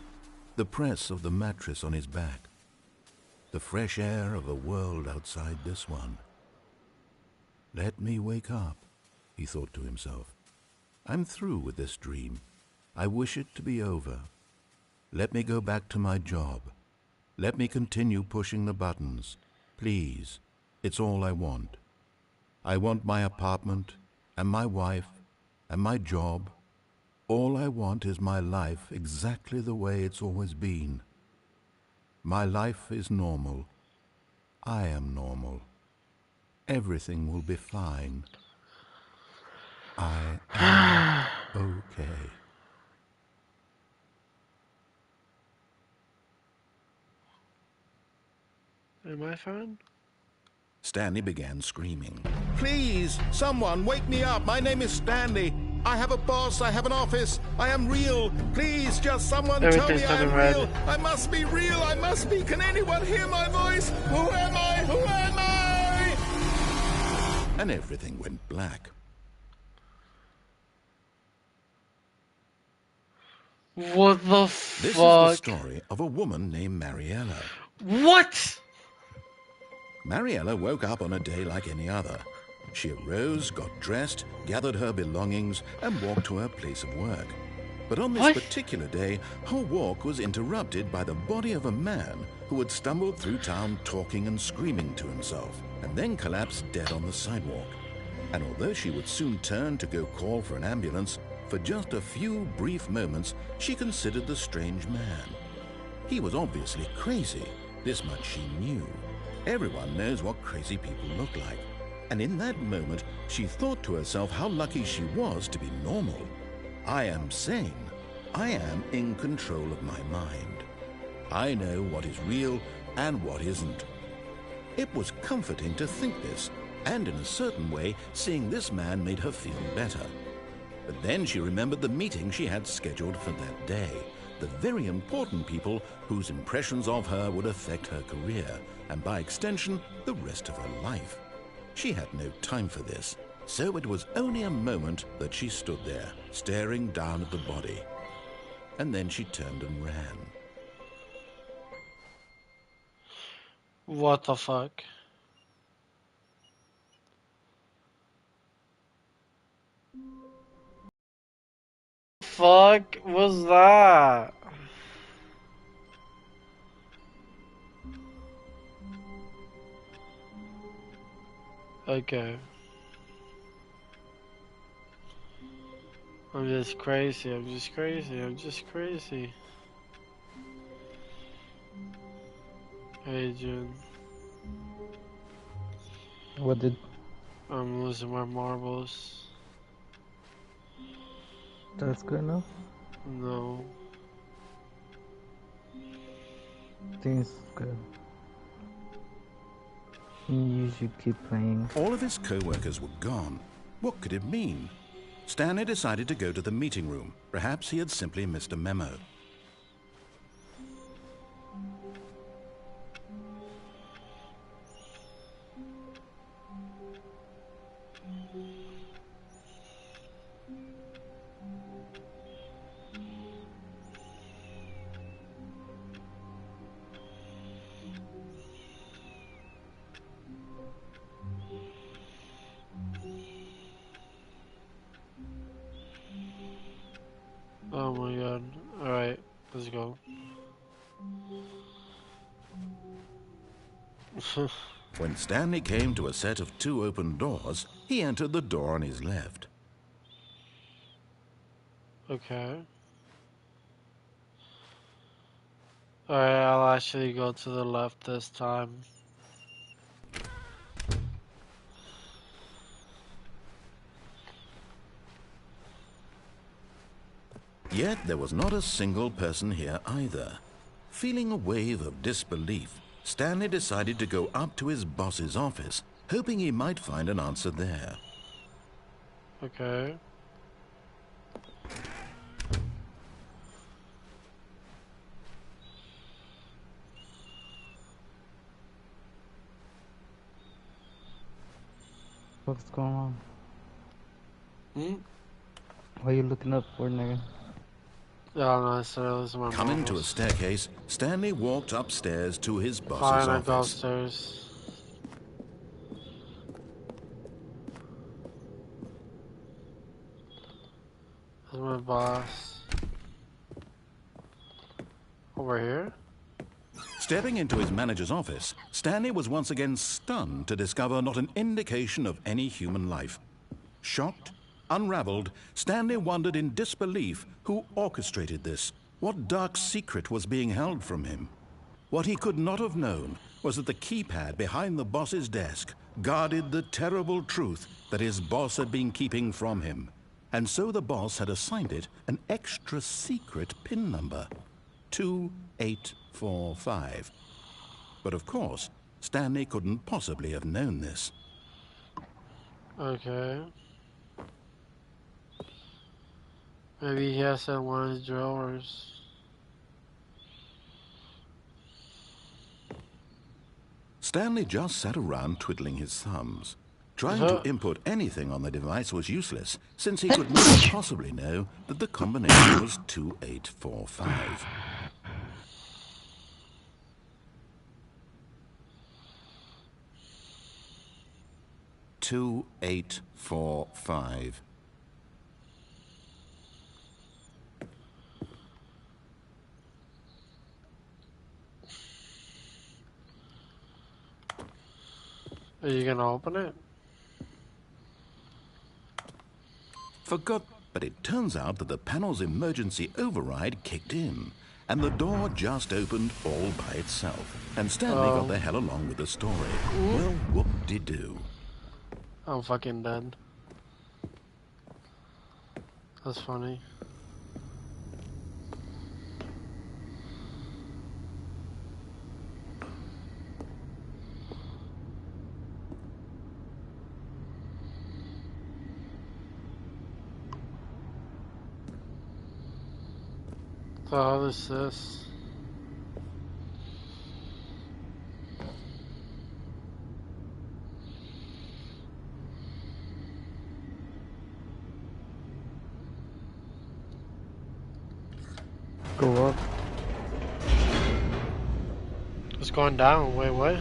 the press of the mattress on his back, the fresh air of a world outside this one. Let me wake up, he thought to himself. I'm through with this dream. I wish it to be over. Let me go back to my job. Let me continue pushing the buttons. Please, it's all I want. I want my apartment, and my wife, and my job. All I want is my life exactly the way it's always been. My life is normal. I am normal. Everything will be fine. I am okay. Am I fine? Stanley began screaming. Please, someone, wake me up. My name is Stanley. I have a boss. I have an office. I am real. Please, just someone tell Everything's me I am turning red. real. I must be real. I must be. Can anyone hear my voice? Who am I? Who am I? And everything went black. What the This is fuck? the story of a woman named Mariella. What? Mariella woke up on a day like any other. She arose, got dressed, gathered her belongings, and walked to her place of work. But on this What? particular day, her walk was interrupted by the body of a man who had stumbled through town talking and screaming to himself, and then collapsed dead on the sidewalk. And although she would soon turn to go call for an ambulance, for just a few brief moments she considered the strange man. He was obviously crazy. This much she knew. Everyone knows what crazy people look like. And in that moment, she thought to herself how lucky she was to be normal. I am sane. I am in control of my mind. I know what is real and what isn't. It was comforting to think this, and in a certain way, seeing this man made her feel better. But then she remembered the meeting she had scheduled for that day. The very important people whose impressions of her would affect her career, and by extension, the rest of her life. She had no time for this, so it was only a moment that she stood there, staring down at the body. And then she turned and ran. What the fuck? Fuck was that? Okay. I'm just crazy, I'm just crazy, I'm just crazy. Hey June, What did? I'm losing my marbles. That's good enough. No. Things good. You should keep playing. All of his co-workers were gone. What could it mean? Stanley decided to go to the meeting room. Perhaps he had simply missed a memo. Oh my god. Alright, let's go. When Stanley came to a set of 2 open doors, he entered the door on his left. Okay. Alright, I'll actually go to the left this time. Yet there was not a single person here either. Feeling a wave of disbelief, Stanley decided to go up to his boss's office, hoping he might find an answer there. Okay. What's going on? Hmm? What are you looking up for, nigga? Yeah, no, so those are my Coming to a marbles. staircase, Stanley walked upstairs to his boss's Fine, I go office. upstairs. That's my boss. Over here? Stepping into his manager's office, Stanley was once again stunned to discover not an indication of any human life. Shocked, unraveled, Stanley wondered in disbelief who orchestrated this. What dark secret was being held from him? What he could not have known was that the keypad behind the boss's desk guarded the terrible truth that his boss had been keeping from him. And so the boss had assigned it an extra secret PIN number, 2845. But of course, Stanley couldn't possibly have known this. Okay. Maybe he has it in one of his drawers. Stanley just sat around twiddling his thumbs. Trying to input anything on the device was useless, since he could not possibly know that the combination was 2845. Two, 8, 4, 5. Are you gonna open it? But it turns out that the panel's emergency override kicked in, and the door just opened all by itself. And Stanley got the hell along with the story. Well, whoop-de-doo. I'm fucking dead. That's funny. So how is this? Go up. It's going down. Wait, what?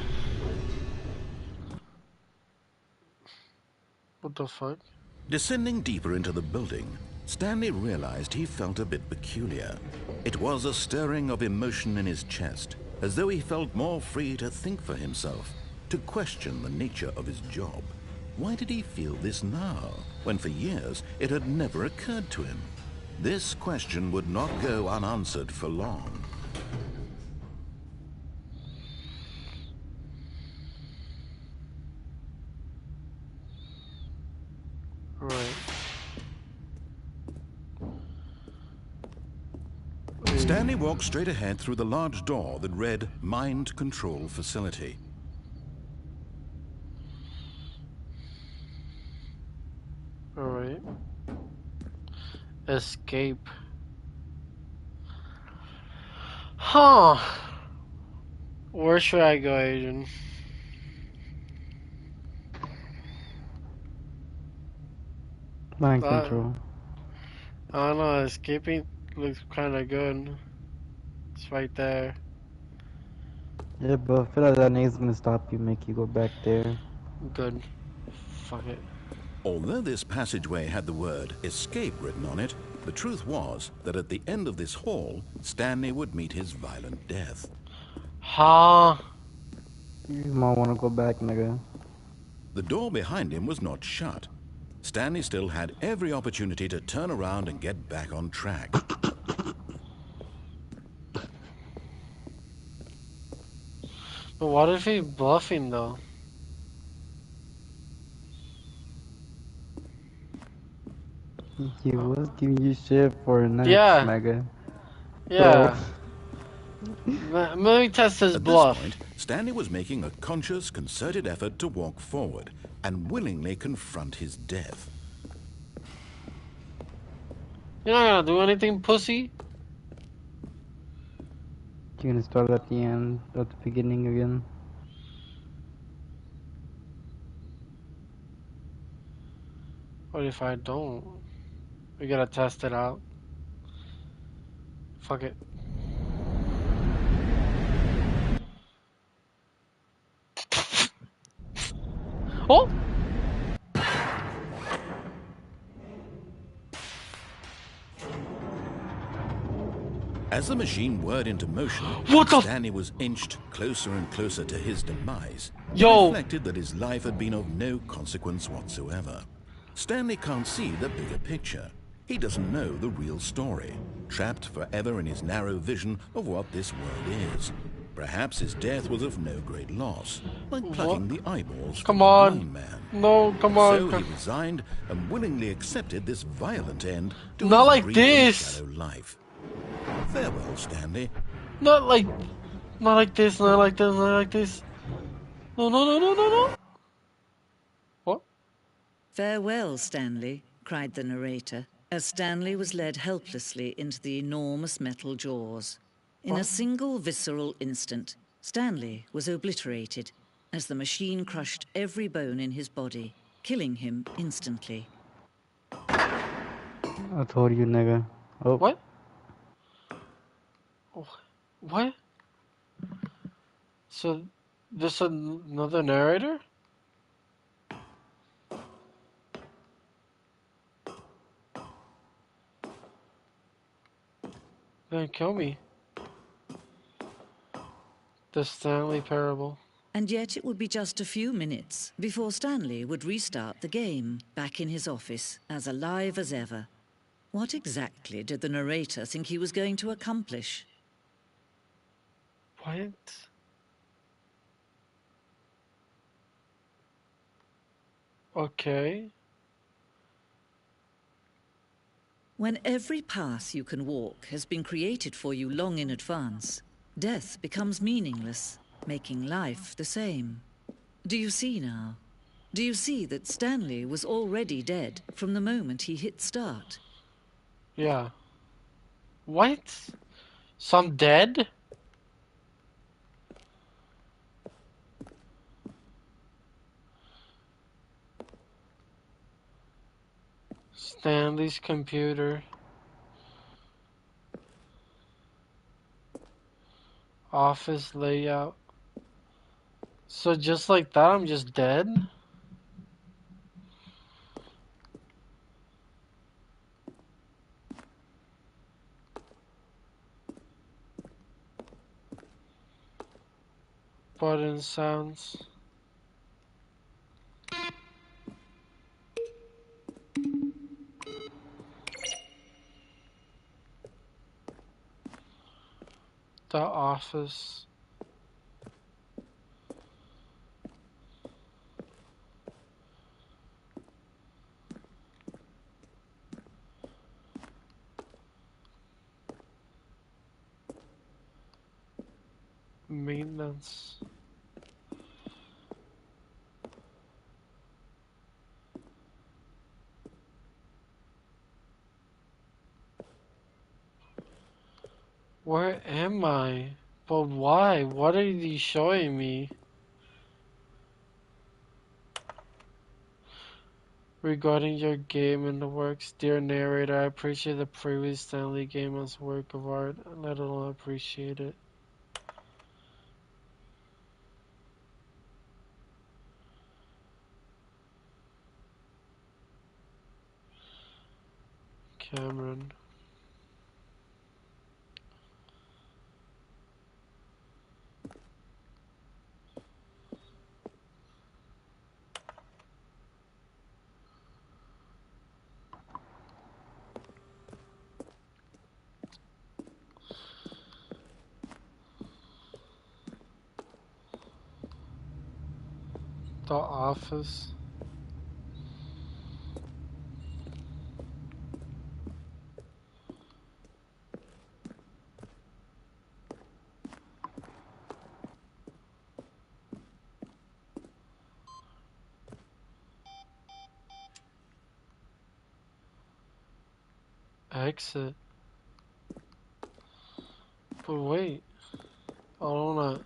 What the fuck? Descending deeper into the building, Stanley realized he felt a bit peculiar. It was a stirring of emotion in his chest, as though he felt more free to think for himself, to question the nature of his job. Why did he feel this now, when for years it had never occurred to him? This question would not go unanswered for long. Right. Stanley walked straight ahead through the large door that read Mind Control Facility. Alright. Escape. Huh. Where should I go, Agent? Mind control. I don't know, escaping looks kinda good. It's right there. Yeah, but I feel like that name's gonna stop you, make you go back there. Good. Fuck it. Although this passageway had the word escape written on it, the truth was that at the end of this hall, Stanley would meet his violent death. Huh? You might wanna go back, nigga. The door behind him was not shut. Stanley still had every opportunity to turn around and get back on track. But what if he's bluffing though? He was giving you shit for next, Yeah. nigga. Yeah. Let me test his At bluff. this point, Stanley was making a conscious, concerted effort to walk forward and willingly confront his death. You're not gonna do anything, pussy? You're gonna start at the end, at the beginning again. What if I don't? We gotta test it out. Fuck it. Oh! As the machine whirred into motion, What the Stanley was inched closer and closer to his demise. Yo. He reflected that his life had been of no consequence whatsoever. Stanley can't see the bigger picture. He doesn't know the real story, trapped forever in his narrow vision of what this world is. Perhaps his death was of no great loss, like plucking the eyeballs from Come a on. blind man. No, come on. So he resigned and willingly accepted this violent end to Not his like brief and this. shallow life. Farewell, Stanley. Not like this, not like this, not like this. No, no, no, no, no, no. What? "Farewell, Stanley," cried the narrator, as Stanley was led helplessly into the enormous metal jaws. In a single visceral instant, Stanley was obliterated as the machine crushed every bone in his body, killing him instantly. I told you, nigga. Oh. What? Oh, what? So, this another narrator? Gonna kill me. The Stanley Parable. And yet it would be just a few minutes before Stanley would restart the game, back in his office, as alive as ever. What exactly did the narrator think he was going to accomplish? What? Okay. When every path you can walk has been created for you long in advance, death becomes meaningless, making life the same. Do you see now? Do you see that Stanley was already dead from the moment he hit start? Yeah. What? So I'm dead? Stanley's computer. Office layout. So just like that, I'm just dead? Button sounds. The office. Maintenance. Where am I? But why? What are you showing me? Regarding your game in the works, dear narrator, I appreciate the previous Stanley game as a work of art, let alone appreciate it. Cameron. The office. Exit. But wait, I don't wanna.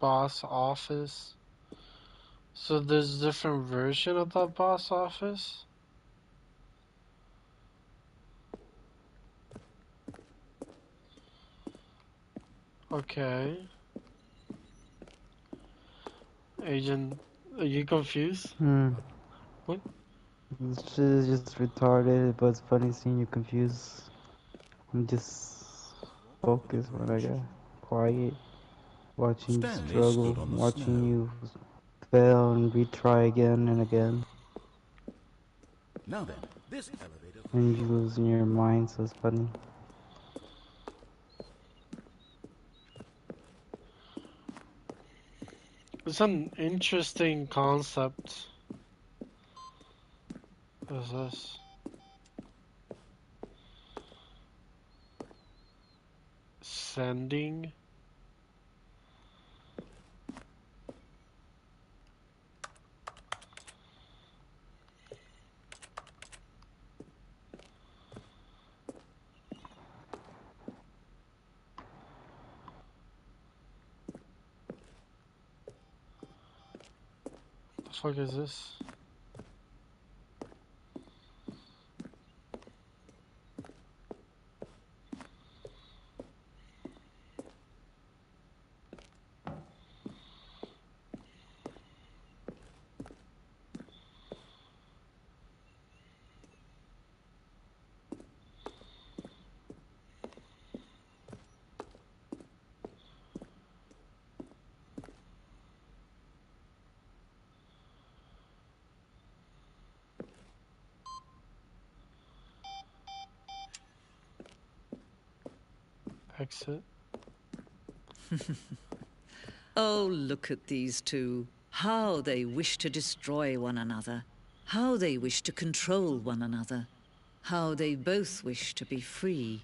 Boss office. So there's a different version of that boss office? Okay. Agent, are you confused? Hmm. What? This shit is just retarded, but it's funny seeing you confused. I'm just focused when I get quiet, watching you Stanley stood struggle, on the watching snow. you fail and retry again and again, Now then, this elevator... and you losing your mind, so it's funny. It's an interesting concept. What is this? Sending? The fuck is this? Exit. Oh, look at these two. How they wish to destroy one another. How they wish to control one another. How they both wish to be free.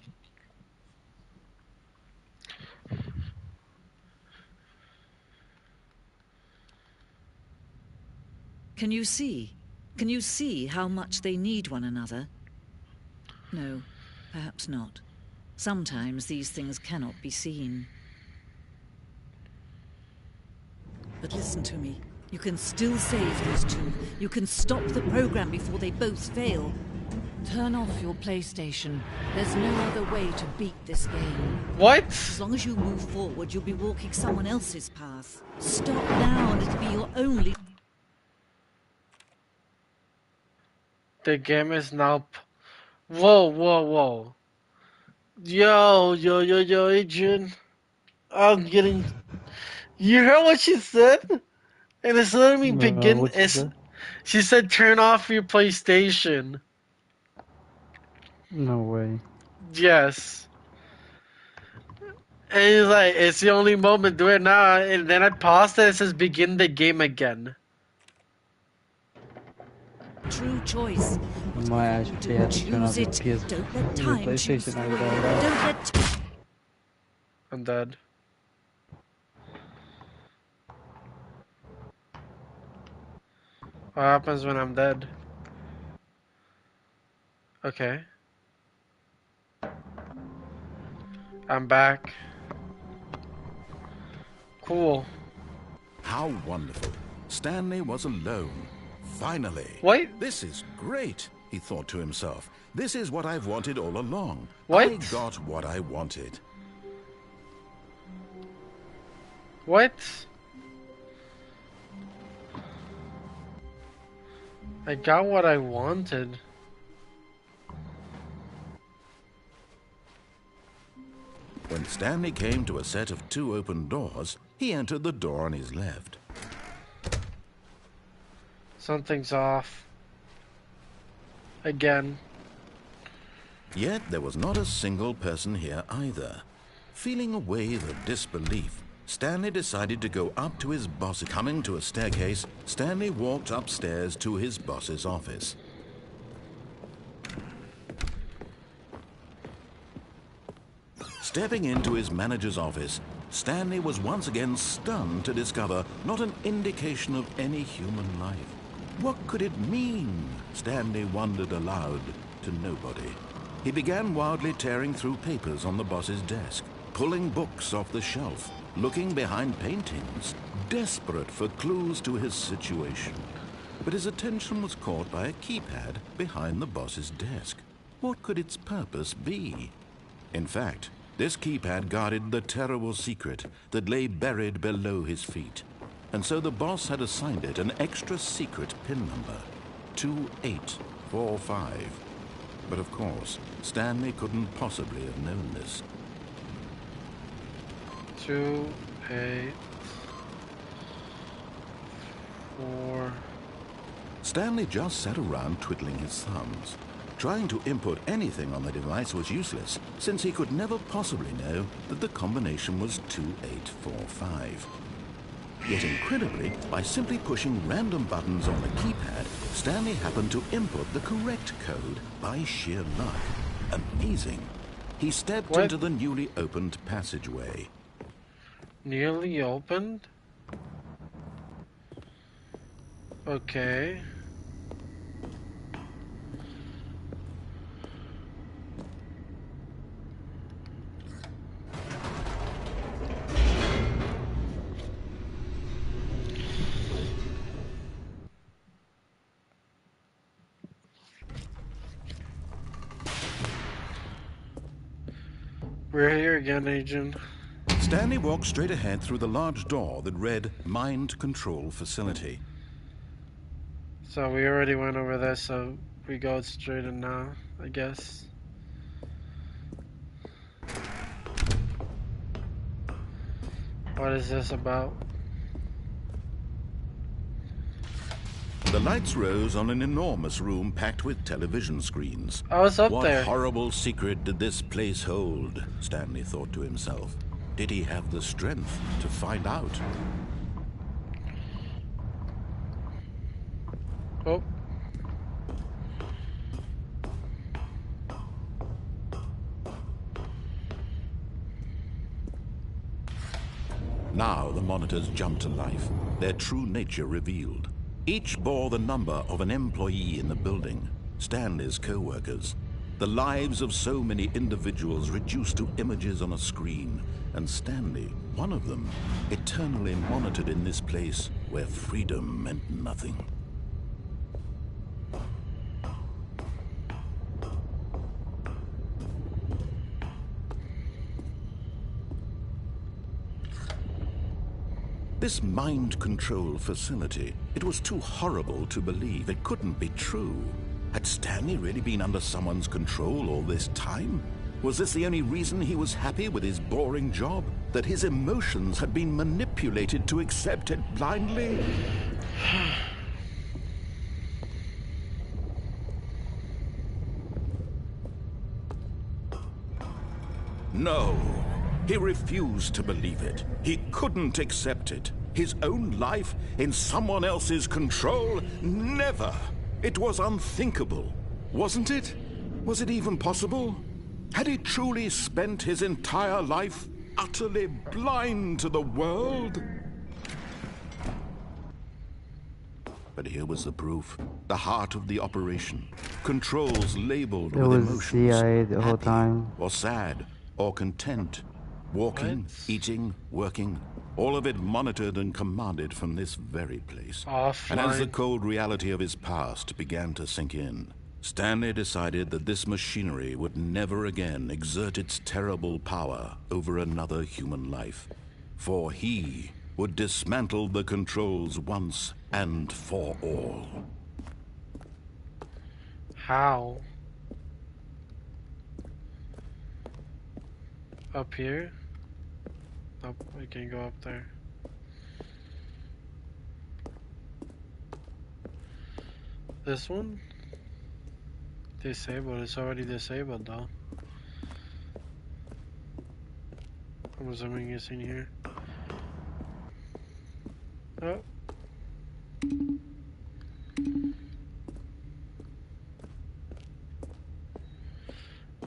Can you see? Can you see how much they need one another? No, perhaps not. Sometimes these things cannot be seen. But listen to me. You can still save those two. You can stop the program before they both fail. Turn off your PlayStation. There's no other way to beat this game. What? As long as you move forward, you'll be walking someone else's path. Stop now and it'll be your only... The game is now. Whoa, whoa, whoa. Yo, Adrian. I'm getting. You heard what she said? And it's letting me begin. What you said? She said, turn off your PlayStation. No way. Yes. And he's like, it's the only moment, do it now. And then I paused it, it says, begin the game again. True choice. I might actually have to turn off the PS, Don't let the time choose PlayStation for out you. of that. Don't let... I'm dead. What happens when I'm dead? Okay. I'm back. Cool. How wonderful. Stanley was alone. Finally. What? This is great, he thought to himself. This is what I've wanted all along. What? I got what I wanted. What? I got what I wanted. When Stanley came to a set of 2 open doors, he entered the door on his left. Something's off. Again. Yet there was not a single person here either. Feeling a wave of disbelief, Stanley decided to go up to his boss. Coming to a staircase, Stanley walked upstairs to his boss's office. Stepping into his manager's office, Stanley was once again stunned to discover not an indication of any human life. What could it mean? Stanley wondered aloud to nobody. He began wildly tearing through papers on the boss's desk, pulling books off the shelf, looking behind paintings, desperate for clues to his situation. But his attention was caught by a keypad behind the boss's desk. What could its purpose be? In fact, this keypad guarded the terrible secret that lay buried below his feet. And so the boss had assigned it an extra secret PIN number, 2845. But of course, Stanley couldn't possibly have known this. 2, 8, 4. Stanley just sat around twiddling his thumbs. Trying to input anything on the device was useless, since he could never possibly know that the combination was 2845. Yet incredibly, by simply pushing random buttons on the keypad, Stanley happened to input the correct code by sheer luck. Amazing. He stepped into the newly opened passageway. Nearly opened? Okay. We're here again, Agent. Stanley walked straight ahead through the large door that read Mind Control Facility. So we already went over this, so we go straight in now, I guess. What is this about? The lights rose on an enormous room packed with television screens. I was up What there. horrible secret did this place hold? Stanley thought to himself. Did he have the strength to find out? Oh. Now the monitors jumped to life, their true nature revealed. Each bore the number of an employee in the building, Stanley's co-workers. The lives of so many individuals reduced to images on a screen, and Stanley, one of them, eternally monitored in this place where freedom meant nothing. This mind control facility, it was too horrible to believe. It couldn't be true. Had Stanley really been under someone's control all this time? Was this the only reason he was happy with his boring job? That his emotions had been manipulated to accept it blindly? No. He refused to believe it. He couldn't accept it. His own life in someone else's control? Never! It was unthinkable. Wasn't it? Was it even possible? Had he truly spent his entire life utterly blind to the world? But here was the proof. The heart of the operation. Controls labeled with emotions. CIA the whole Happy, time. or sad, or content. Walking, eating, working, all of it monitored and commanded from this very place. Offline. And as the cold reality of his past began to sink in, Stanley decided that this machinery would never again exert its terrible power over another human life. For he would dismantle the controls once and for all. How? Up here? Nope, we can go up there. This one? Disabled. It's already disabled though. I'm assuming it's in here. Oh.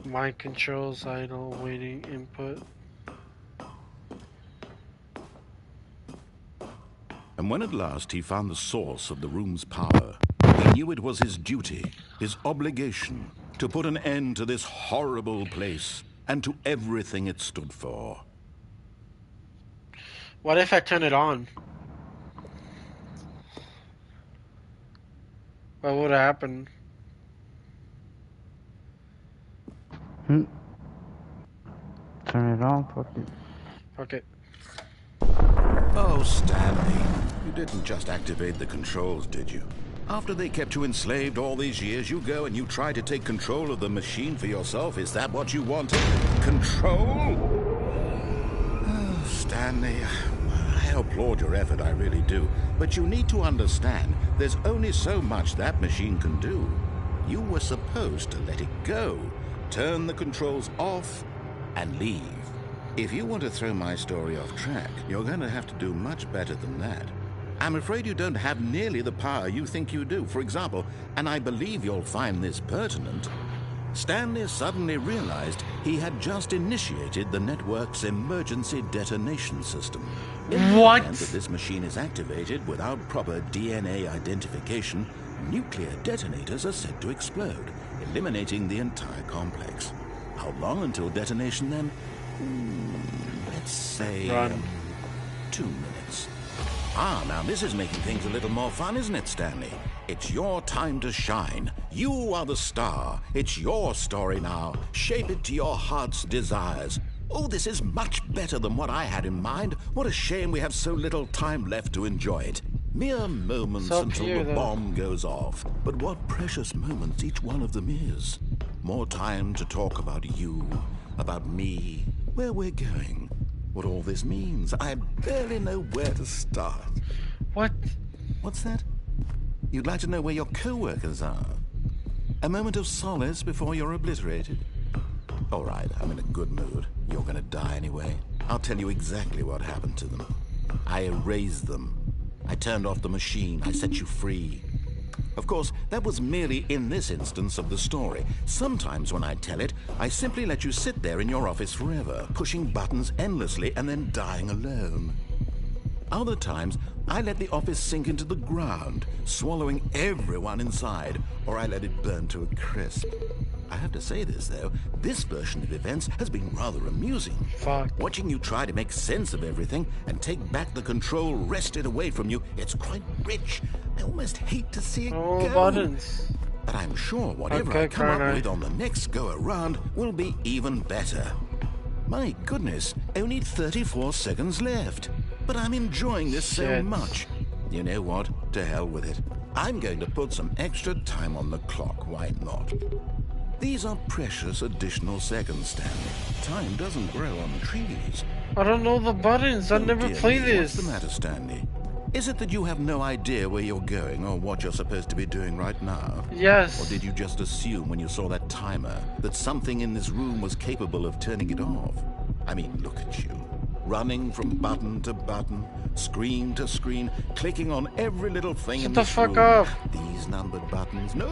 Mind controls, idle, waiting, input. And when at last he found the source of the room's power, he knew it was his duty, his obligation, to put an end to this horrible place and to everything it stood for. What if I turn it on? What would happen? Turn it on, fuck it. Okay. Oh, Stanley, you didn't just activate the controls, did you? After they kept you enslaved all these years, you go and you try to take control of the machine for yourself. Is that what you wanted? Control? Oh, Stanley, I applaud your effort, I really do. But you need to understand, there's only so much that machine can do. You were supposed to let it go, turn the controls off, and leave. If you want to throw my story off track, you're going to have to do much better than that. I'm afraid you don't have nearly the power you think you do. For example, and I believe you'll find this pertinent, Stanley suddenly realized he had just initiated the network's emergency detonation system. In the What? event that this machine is activated without proper DNA identification, nuclear detonators are said to explode, eliminating the entire complex. How long until detonation then? Let's say 2 minutes. Ah, now this is making things a little more fun, isn't it, Stanley? It's your time to shine. You are the star. It's your story now. Shape it to your heart's desires. Oh, this is much better than what I had in mind. What a shame we have so little time left to enjoy it. Mere moments So until clear, the though. bomb goes off. But what precious moments each one of them is. More time to talk about you, about me, where we're going, what all this means. I barely know where to start. What? What's that? You'd like to know where your co-workers are. A moment of solace before you're obliterated. All right, I'm in a good mood. You're gonna die anyway. I'll tell you exactly what happened to them. I erased them. I turned off the machine. I set you free. Of course, that was merely in this instance of the story. Sometimes when I tell it, I simply let you sit there in your office forever, pushing buttons endlessly and then dying alone. Other times, I let the office sink into the ground, swallowing everyone inside, or I let it burn to a crisp. I have to say this, though, this version of events has been rather amusing. Fuck. Watching you try to make sense of everything and take back the control wrested away from you, it's quite rich. I almost hate to see it go. Buttons. But I'm sure whatever I come up with on the next go-around will be even better. My goodness, only 34 seconds left. But I'm enjoying this so much. You know what? To hell with it. I'm going to put some extra time on the clock. Why not? These are precious additional seconds, Stanley. Time doesn't grow on trees. I don't know the buttons. I never played this. What's the matter, Stanley? Is it that you have no idea where you're going or what you're supposed to be doing right now? Yes. Or did you just assume when you saw that timer that something in this room was capable of turning it off? I mean, look at you. Running from button to button, screen to screen, clicking on every little thing in this room. Shut the fuck up. These numbered buttons. No,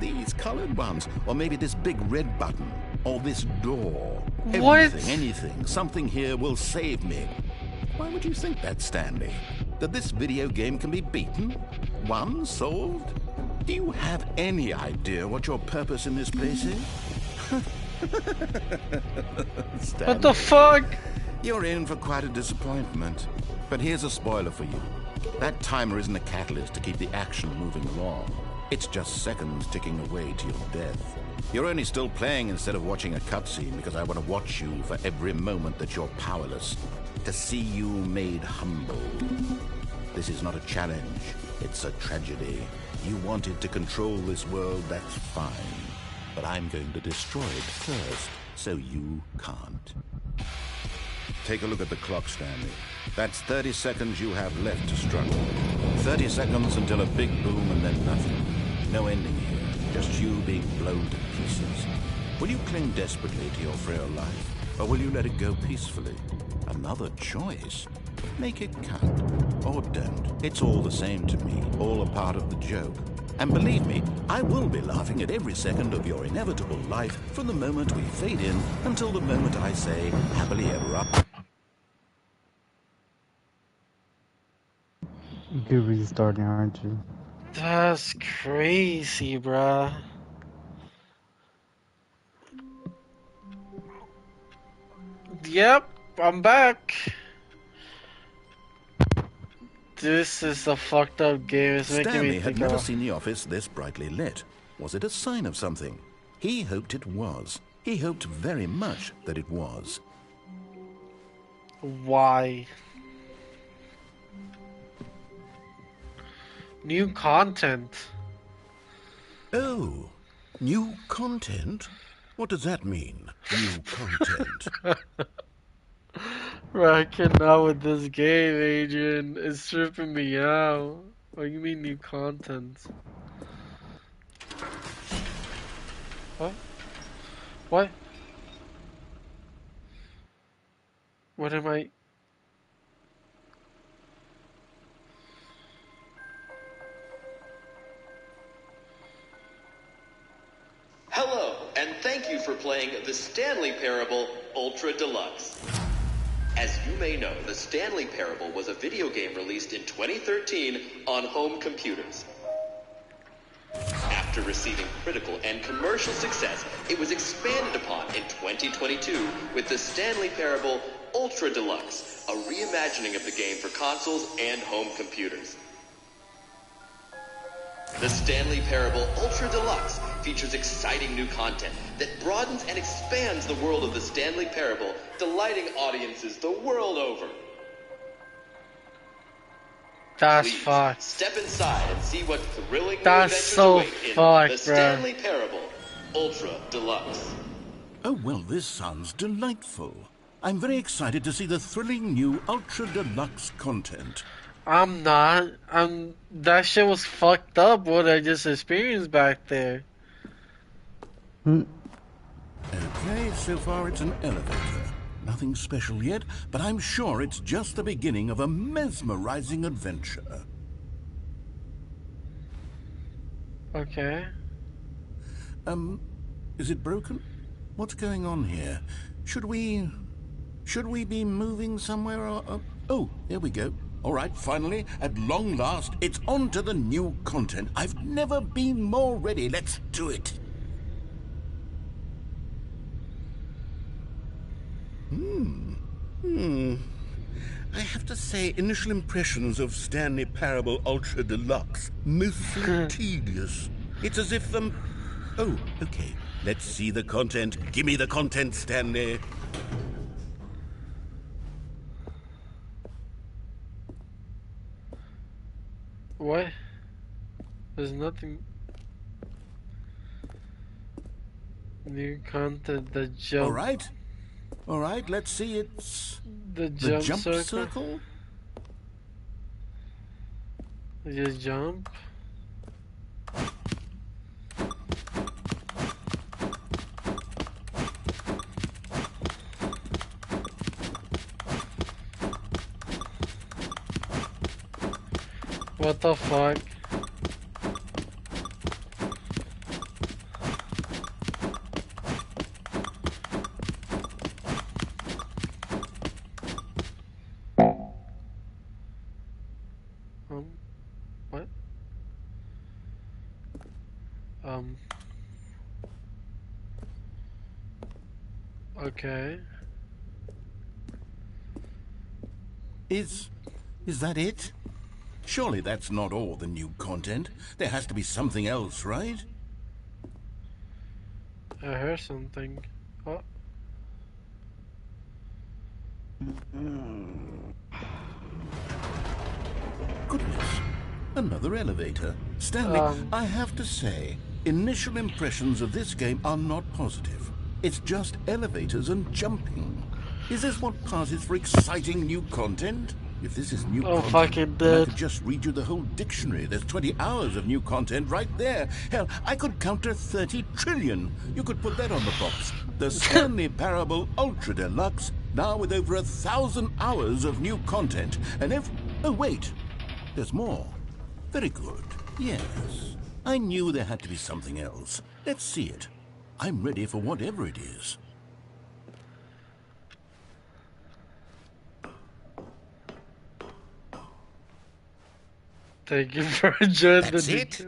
these colored ones. Or maybe this big red button. Or this door. What? Everything, anything. Something here will save me. Why would you think that, Stanley? That this video game can be beaten? Won? Solved? Do you have any idea what your purpose in this place is? What the fuck? You're in for quite a disappointment. But here's a spoiler for you. That timer isn't a catalyst to keep the action moving along. It's just seconds ticking away to your death. You're only still playing instead of watching a cutscene because I want to watch you for every moment that you're powerless. To see you made humble. This is not a challenge. It's a tragedy. You wanted to control this world, that's fine. But I'm going to destroy it first, so you can't. Take a look at the clock, Stanley. That's 30 seconds you have left to struggle. 30 seconds until a big boom and then nothing. No ending here, just you being blown to pieces. Will you cling desperately to your frail life, or will you let it go peacefully? Another choice. Make it count, or don't. It's all the same to me, all a part of the joke. And believe me, I will be laughing at every second of your inevitable life from the moment we fade in until the moment I say, happily ever up. You're restarting, aren't you? That's crazy, bruh. Yep, I'm back. This is a fucked up game. It's making Stanley me had think never of... seen the office this brightly lit. Was it a sign of something? He hoped it was. He hoped very much that it was. Why? New content. Oh, new content? What does that mean, new content? Bro, I cannot with this game, Adrian. It's tripping me out. What do you mean new content? What? What? What am I... Hello, and thank you for playing the Stanley Parable Ultra Deluxe. As you may know, the Stanley Parable was a video game released in 2013 on home computers. After receiving critical and commercial success, it was expanded upon in 2022 with the Stanley Parable Ultra Deluxe, a reimagining of the game for consoles and home computers. The Stanley Parable Ultra Deluxe features exciting new content that broadens and expands the world of the Stanley Parable, delighting audiences the world over. That's Please, fucked. step inside and see what thrilling new That's adventures so await in fucked, the bruh. Stanley Parable Ultra Deluxe. Oh, well, this sounds delightful. I'm very excited to see the thrilling new Ultra Deluxe content. I'm not. That shit was fucked up. What I just experienced back there. Okay, so far it's an elevator. Nothing special yet, but I'm sure it's just the beginning of a mesmerizing adventure. Okay. Is it broken? What's going on here? Should we be moving somewhere or... Oh, here we go. All right, finally, at long last, it's on to the new content. I've never been more ready. Let's do it. I have to say, initial impressions of Stanley Parable Ultra Deluxe, mostly tedious. It's as if them... Oh, okay. Let's see the content. Give me the content, Stanley. What? There's nothing. New content. The jump. All right. Let's see. It's The the jump, jump circle. Just jump. What the fuck? What? Okay. Is that it? Surely that's not all the new content. There has to be something else, right? I heard something. Oh. Goodness. Another elevator. Stanley, I have to say, initial impressions of this game are not positive. It's just elevators and jumping. Is this what passes for exciting new content? If this is new content, fucking then I dead. could just read you the whole dictionary. There's 20 hours of new content right there. Hell, I could counter 30 trillion. You could put that on the box. The Stanley Parable Ultra Deluxe, now with over 1,000 hours of new content. And if... Oh, wait. There's more. Very good. Yes. I knew there had to be something else. Let's see it. I'm ready for whatever it is. Thank you for joining That's the... it?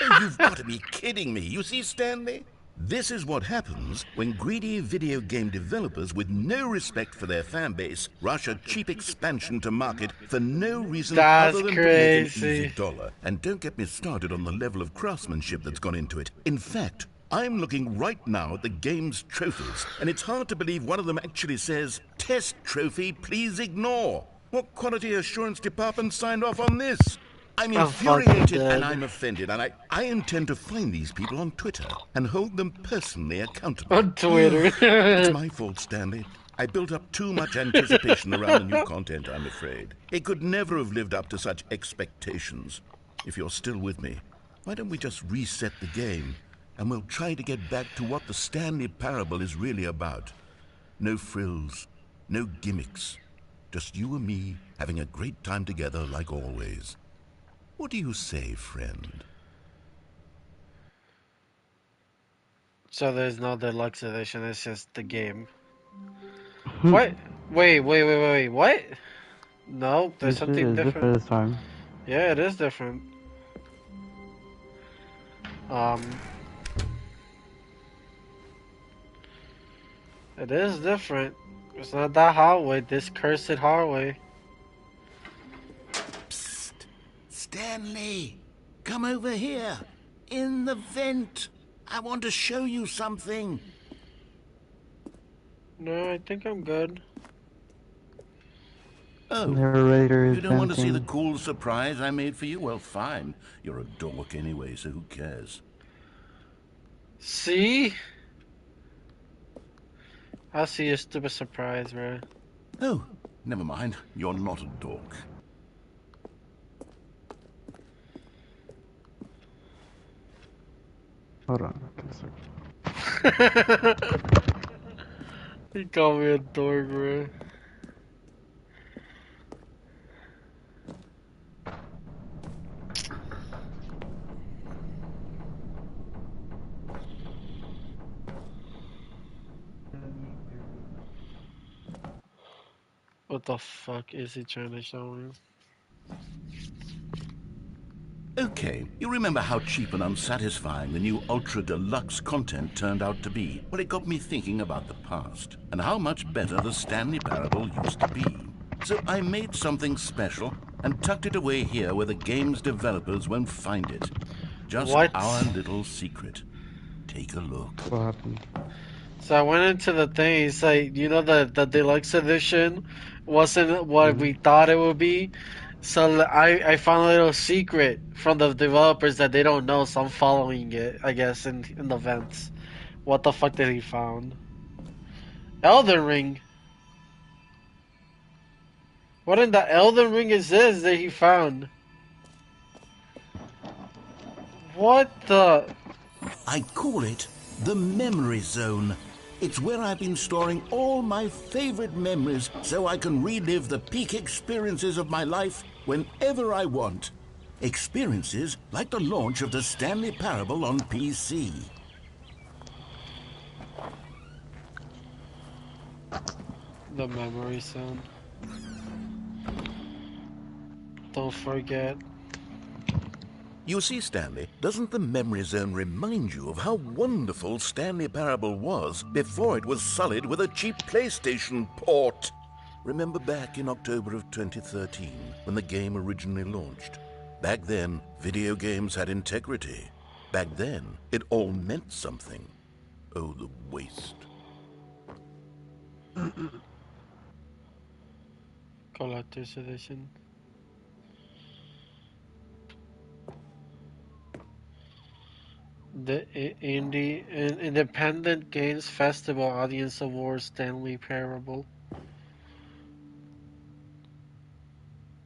Oh, you've got to be kidding me. You see, Stanley? This is what happens when greedy video game developers with no respect for their fan base rush a cheap expansion to market for no reason That's other than to make an crazy. easy dollar. And don't get me started on the level of craftsmanship that's gone into it. In fact, I'm looking right now at the game's trophies, and it's hard to believe one of them actually says, "Test trophy, please ignore." What quality assurance department signed off on this? I'm I'm fucking infuriated dead. and I'm offended, and I intend to find these people on Twitter and hold them personally accountable. On Twitter. It's my fault, Stanley. I built up too much anticipation around the new content, I'm afraid. It could never have lived up to such expectations. If you're still with me, why don't we just reset the game, and we'll try to get back to what the Stanley Parable is really about. No frills, no gimmicks. Just you and me having a great time together like always. What do you say, friend? So there's no deluxe edition, it's just the game. What? Wait. What? No, there's This shit something is different. this time. Yeah, it is different. It is different. It's not that hallway, this cursed hallway. Psst. Stanley, come over here. In the vent. I want to show you something. No, I think I'm good. Oh, Narrator is you don't want to see the venting. cool surprise I made for you? Well, fine. You're a dork anyway, so who cares? See? I'll see a stupid surprise, bro. Oh, never mind. You're not a dork. Hold on. Give me a second. He called me a dork, bro. What the fuck is he trying to show me? Okay, you remember how cheap and unsatisfying the new Ultra Deluxe content turned out to be? Well, it got me thinking about the past and how much better the Stanley Parable used to be. So I made something special and tucked it away here where the game's developers won't find it. Just What? our little secret. Take a look. What happened? So I went into the thing. It's like, you know, the deluxe edition wasn't what we Mm-hmm. thought it would be. So I found a little secret from the developers that they don't know. So I'm following it, I guess, in the vents. What the fuck did he found? Elden Ring. What in the Elden Ring is this that he found? What the? I call it the Memory Zone. It's where I've been storing all my favorite memories so I can relive the peak experiences of my life whenever I want. Experiences like the launch of the Stanley Parable on PC. The memory zone. Don't forget. You see, Stanley, doesn't the Memory Zone remind you of how wonderful Stanley Parable was before it was sullied with a cheap PlayStation port? Remember back in October of 2013, when the game originally launched? Back then, video games had integrity. Back then, it all meant something. Oh, the waste. Collector's edition. The Independent Games Festival Audience Awards Stanley Parable.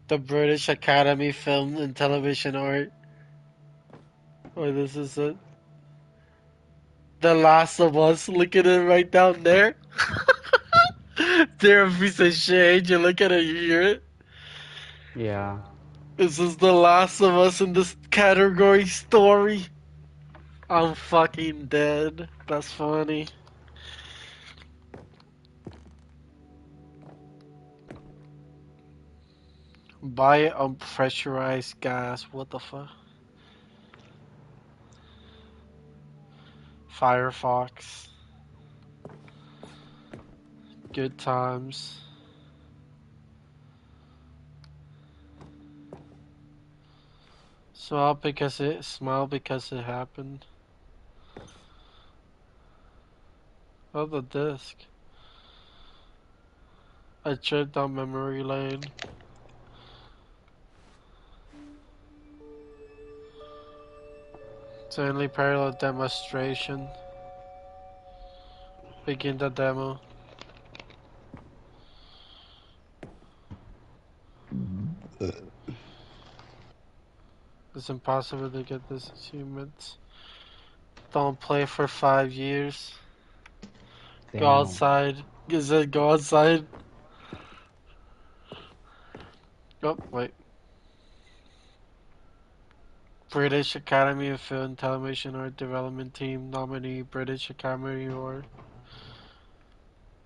The British Academy Film and Television Art. Oh, this is it. The Last of Us. Look at it right down there. They're a piece of shit. You look at it, you hear it. Yeah. This is The Last of Us in this category story. I'm fucking dead. That's funny. Buy unpressurized gas. What the fuck? Firefox. Good times. Smile because it happened. Oh, the disc. I tripped on memory lane. Stanley Parallel demonstration. Begin the demo. It's impossible to get this achievement. Don't play for 5 years. Go Damn. outside. Is it go outside? Oh, wait. British Academy of Film and Television Art Development Team nominee, British Academy Award.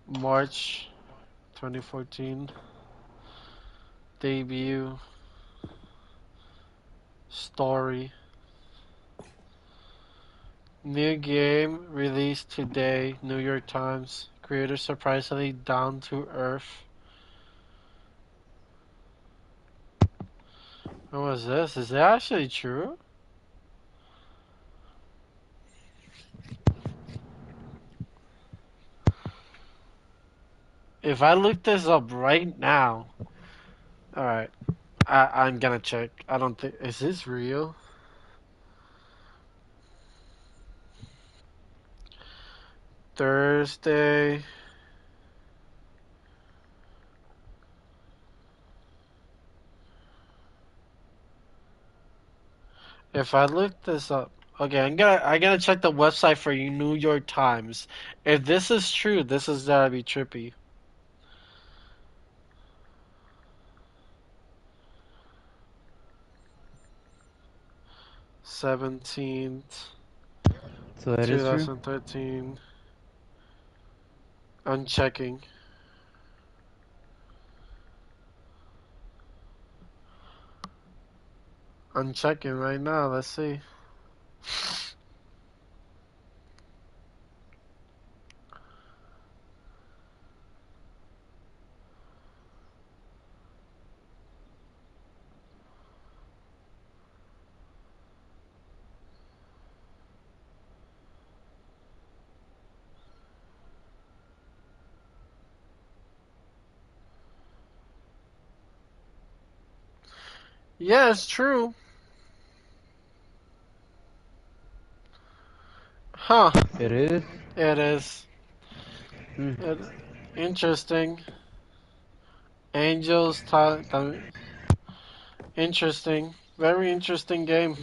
March 2014. Debut. Story. New game released today, New York Times. Creator surprisingly down to earth. What was this? Is that actually true? If I look this up right now, alright, I'm gonna check. I don't think, is this real? Thursday. If I look this up, Okay, I gotta check the website for you, New York Times. If this is true, this is gotta be trippy. 17th, So that is true? 2013. I'm checking. I'm checking right now. Let's see. Yeah, it's true. Huh. It is? It is. Hmm. It, interesting. Angels. Interesting. Very interesting game.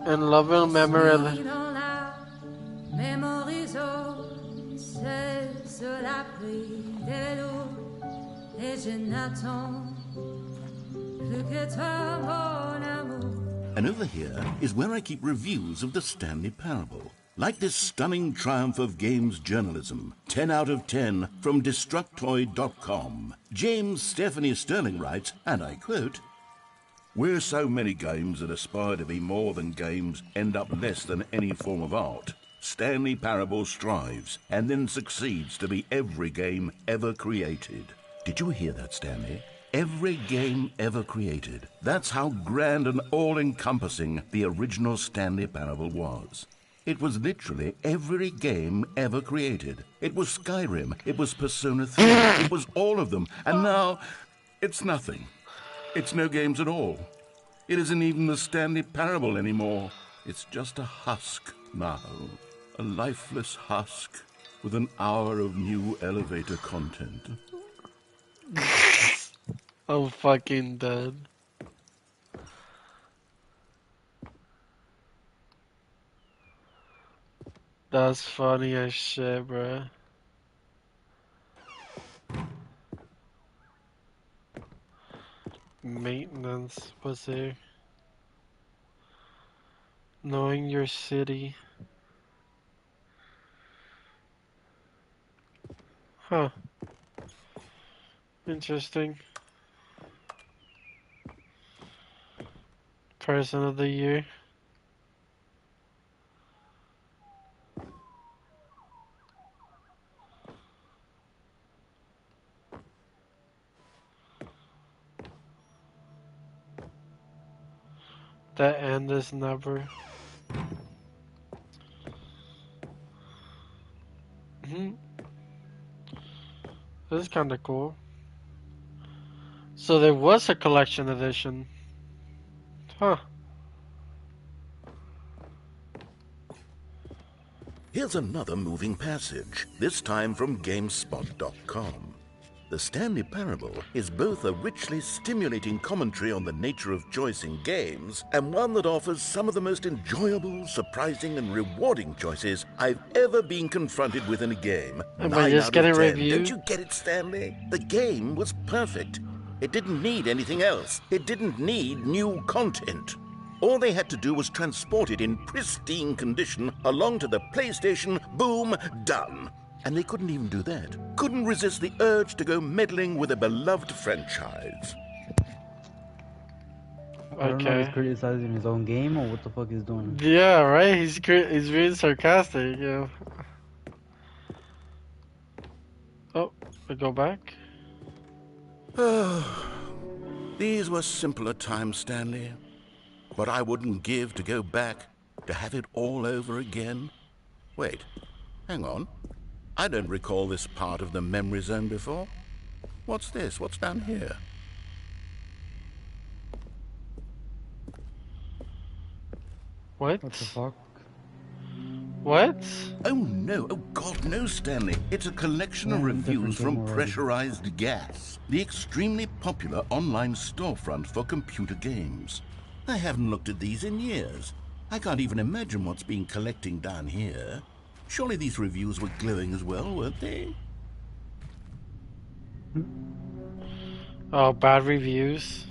And Lovell Memory. Dans la mémorisation, c'est la pluie de l'eau, et je n'attends plus que toi, mon amour. And over here is where I keep reviews of the Stanley Parable. Like this stunning triumph of games journalism, 10 out of 10 from Destructoid.com. James Stephanie Sterling writes, and I quote, "Where so many games that aspire to be more than games end up less than any form of art, Stanley Parable strives and then succeeds to be every game ever created." Did you hear that, Stanley? Every game ever created. That's how grand and all-encompassing the original Stanley Parable was. It was literally every game ever created. It was Skyrim, it was Persona 3, it was all of them, and now it's nothing. It's no games at all. It isn't even the Stanley Parable anymore. It's just a husk now. A lifeless husk with an hour of new elevator content. I'm fucking dead. That's funny as shit, bruh. Maintenance was there. Knowing your city. Huh. Interesting. Person of the year. The end is never. Hmm. This is kinda cool. So there was a collection edition. Huh. Here's another moving passage, this time from GameSpot.com. The Stanley Parable is both a richly stimulating commentary on the nature of choice in games and one that offers some of the most enjoyable, surprising, and rewarding choices I've ever been confronted with in a game. Am I 9 just out getting of 10. reviewed? Don't you get it, Stanley? The game was perfect. It didn't need anything else. It didn't need new content. All they had to do was transport it in pristine condition along to the PlayStation, boom, done. And they couldn't even do that. Couldn't resist the urge to go meddling with a beloved franchise. I don't know if he's Okay. criticizing his own game or what the fuck he's doing. Yeah, right? He's being sarcastic, yeah. Oh, we go back. These were simpler times, Stanley. But I wouldn't give to go back, to have it all over again. Wait, hang on. I don't recall this part of the memory zone before. What's this? What's down here? What? What the fuck? What? Oh no, oh god no, Stanley. It's a collection of reviews from Pressurized Gas, the extremely popular online storefront for computer games. I haven't looked at these in years. I can't even imagine what's been collecting down here. Surely these reviews were glowing as well, weren't they? Oh, bad reviews.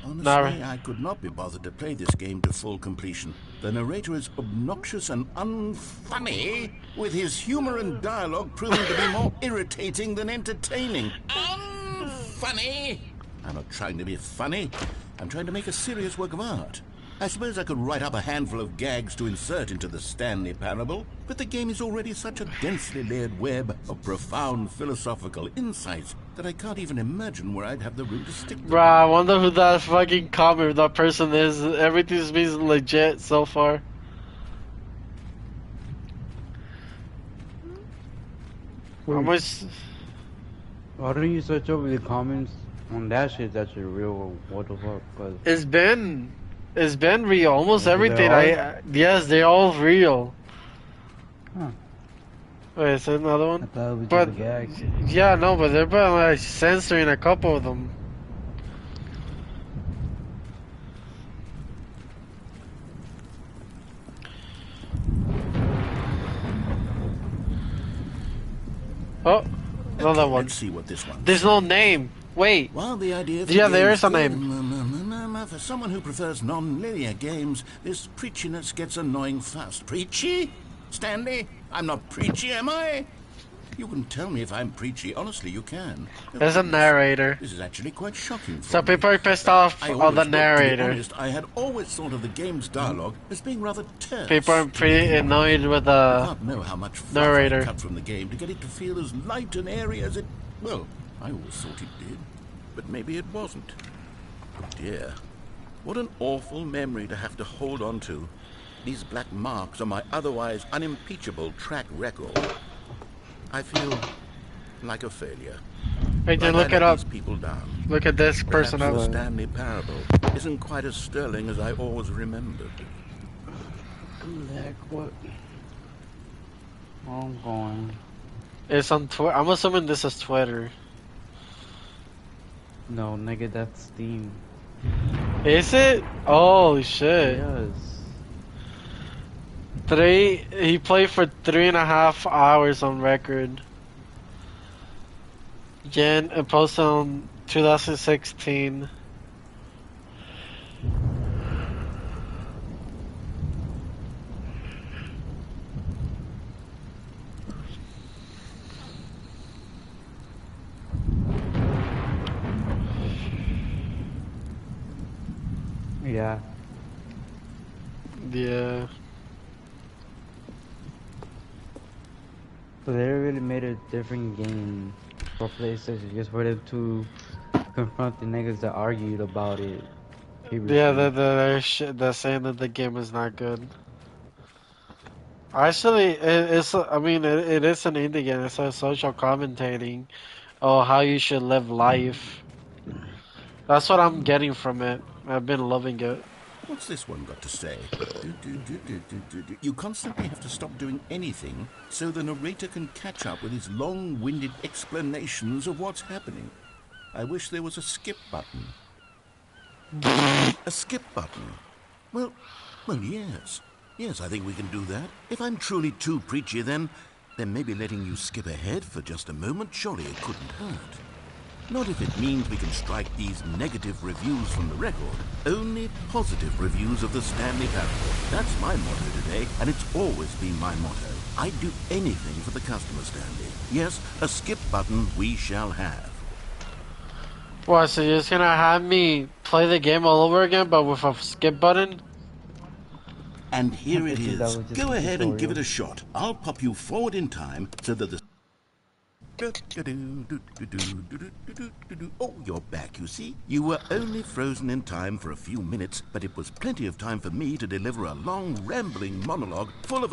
Honestly, I could not be bothered to play this game to full completion. The narrator is obnoxious and unfunny, with his humor and dialogue proving to be more irritating than entertaining. Unfunny! I'm not trying to be funny. I'm trying to make a serious work of art. I suppose I could write up a handful of gags to insert into the Stanley Parable, but the game is already such a densely layered web of profound philosophical insights that I can't even imagine where I'd have the room to stick them. Bruh, I wonder who that fucking comment, that person is. Everything's been legit so far. How much? Why don't you search over the comments on that shit? That's real. What the fuck? Cause It's been real. Almost they everything. are? Yes, they're all real. Huh. Wait, is there another I one? thought it was But just a gag. yeah, no, but they're been like censoring a couple of them. Oh, another one. Let's see what this one. There's no name. Wait. Well, the idea Yeah, there is a name. For someone who prefers non-linear games, this preachiness gets annoying fast. Preachy? Stanley? I'm not preachy, am I? You can tell me if I'm preachy. Honestly, you can. There's a narrator. This is actually quite shocking for So me. people are pissed off I on always, the To be narrator. honest, I had always thought of the game's dialogue as being rather terse. People are pretty annoyed with I the can't know how much fluff narrator. I cut from the game to get it to feel as light and airy as it... Well, I always thought it did. But maybe it wasn't. Oh dear. What an awful memory to have to hold on to. These black marks on my otherwise unimpeachable track record. I feel like a failure. Hey, then Like look I it let up. these people down. Look at this Perhaps person the up. Stanley Parable isn't quite as sterling as I always remembered. Heck, what? I'm going. It's on Twitter. I'm assuming this is Twitter. No, nigga, that's Steam. Is it? Oh shit. Yes. He played for 3.5 hours on record. Again, it posted on 2016. Yeah. Yeah. So they really made a different game for PlayStation just for them to confront the niggas that argued about it. Yeah, they're saying that the game is not good. Actually, I mean, it is an indie game. It's a social commentating on how you should live life. That's what I'm getting from it. I've been loving it. What's this one got to say? You constantly have to stop doing anything so the narrator can catch up with his long-winded explanations of what's happening. I wish there was a skip button. A skip button? Well, yes. Yes, I think we can do that. If I'm truly too preachy, then maybe letting you skip ahead for just a moment, surely it couldn't hurt. Not if it means we can strike these negative reviews from the record. Only positive reviews of the Stanley Parable. That's my motto today, and it's always been my motto. I'd do anything for the customer, Stanley. Yes, a skip button we shall have. What, so you're just gonna have me play the game all over again, but with a skip button? And here it is. That was just Go a ahead and give it tutorial. a shot. I'll pop you forward in time so that the... Oh, you're back, you see. You were only frozen in time for a few minutes, but it was plenty of time for me to deliver a long, rambling monologue full of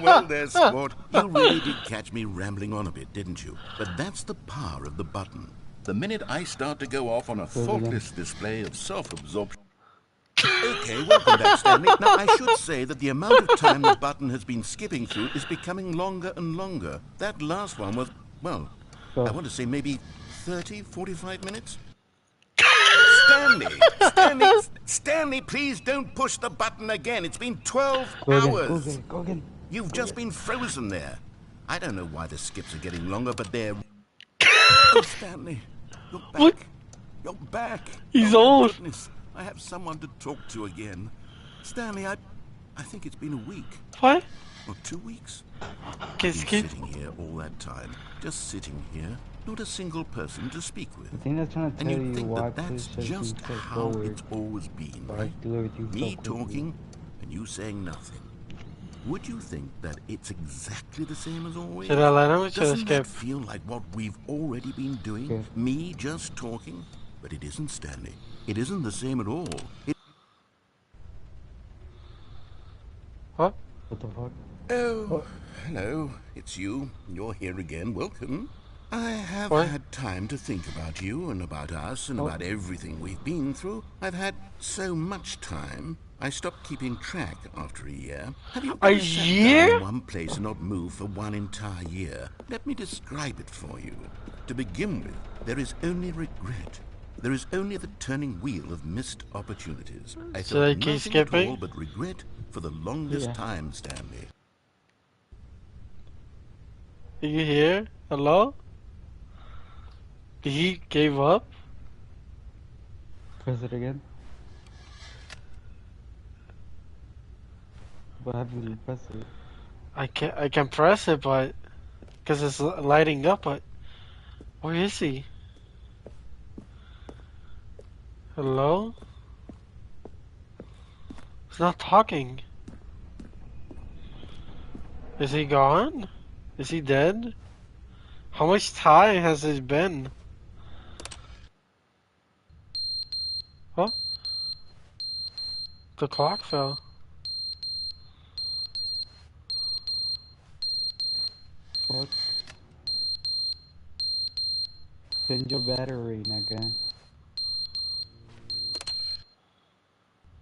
Well, there, sport. You really did catch me rambling on a bit, didn't you? But that's the power of the button. The minute I start to go off on a thoughtless display of self-absorption... Okay, welcome back, Stanley. Now, I should say that the amount of time the button has been skipping through is becoming longer and longer. That last one was, well, I want to say maybe 30, 45 minutes? Stanley, please don't push the button again. It's been 12 hours. Go again. You've just been frozen there. I don't know why the skips are getting longer, but they're... Oh, Stanley, you're back. What? You're back. He's oh, old. Goodness. I have someone to talk to again. Stanley, I think it's been a week. What? Or 2 weeks. Kiss, Been sitting here all that time. Just sitting here. Not a single person to speak with. The thing that's trying to And tell you you think why that that's push just everything so how forward. it's always been, Why right? do everything Me so quickly. talking and you saying nothing. Would you think that it's exactly the same as always? Should I let him or should I Doesn't that skip? feel like what we've already been doing? Okay. Me just talking? But it isn't, Stanley. It isn't the same at all. What? What the fuck? Oh, hello. It's you. You're here again. Welcome. I have What? had time to think about you and about us and about everything we've been through. I've had so much time. I stopped keeping track after a year. Have you A ever sat down year? in one place and not moved for one entire year? Let me describe it for you. To begin with, there is only regret. There is only the turning wheel of missed opportunities. I Should I felt keep nothing at skipping? all but regret for the longest Yeah. time, Stanley. Are you here? Hello? He gave up? Press it again. What happens when you press it? I can press it, but because it's lighting up. But where is he? Hello? He's not talking. Is he gone? Is he dead? How much time has it been? What? The clock fell. Fuck. Change your battery, nigga.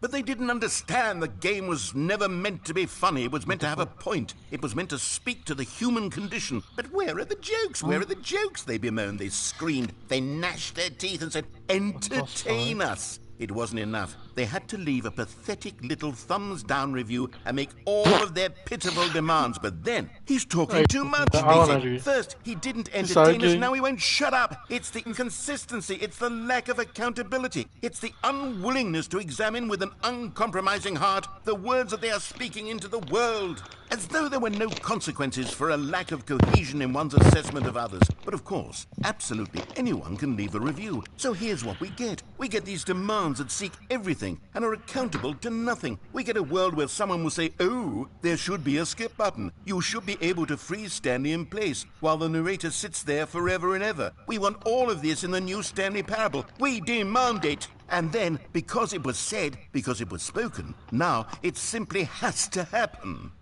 But they didn't understand the game was never meant to be funny. It was meant to have a point. It was meant to speak to the human condition. But where are the jokes? Where are the jokes? They bemoaned, they screamed, they gnashed their teeth and said, entertain us. It wasn't enough. They had to leave a pathetic little thumbs-down review and make all of their pitiful demands. But then, he's talking too much. I They wanna said, do- first, he didn't It's entertain us, arguing. now he won't shut up. It's the inconsistency. It's the lack of accountability. It's the unwillingness to examine with an uncompromising heart the words that they are speaking into the world. As though there were no consequences for a lack of cohesion in one's assessment of others. But of course, absolutely anyone can leave a review. So here's what we get. We get these demands that seek everything and are accountable to nothing. We get a world where someone will say, oh, there should be a skip button. You should be able to freeze Stanley in place while the narrator sits there forever and ever. We want all of this in the new Stanley parable. We demand it. And then, because it was said, because it was spoken, now it simply has to happen.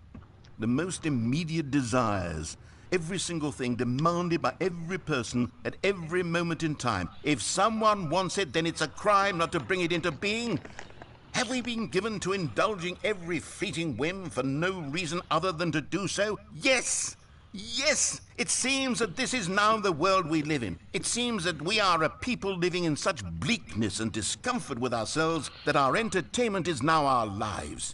The most immediate desires, every single thing demanded by every person at every moment in time. If someone wants it, then it's a crime not to bring it into being. Have we been given to indulging every fleeting whim for no reason other than to do so? Yes! Yes! It seems that this is now the world we live in. It seems that we are a people living in such bleakness and discomfort with ourselves that our entertainment is now our lives.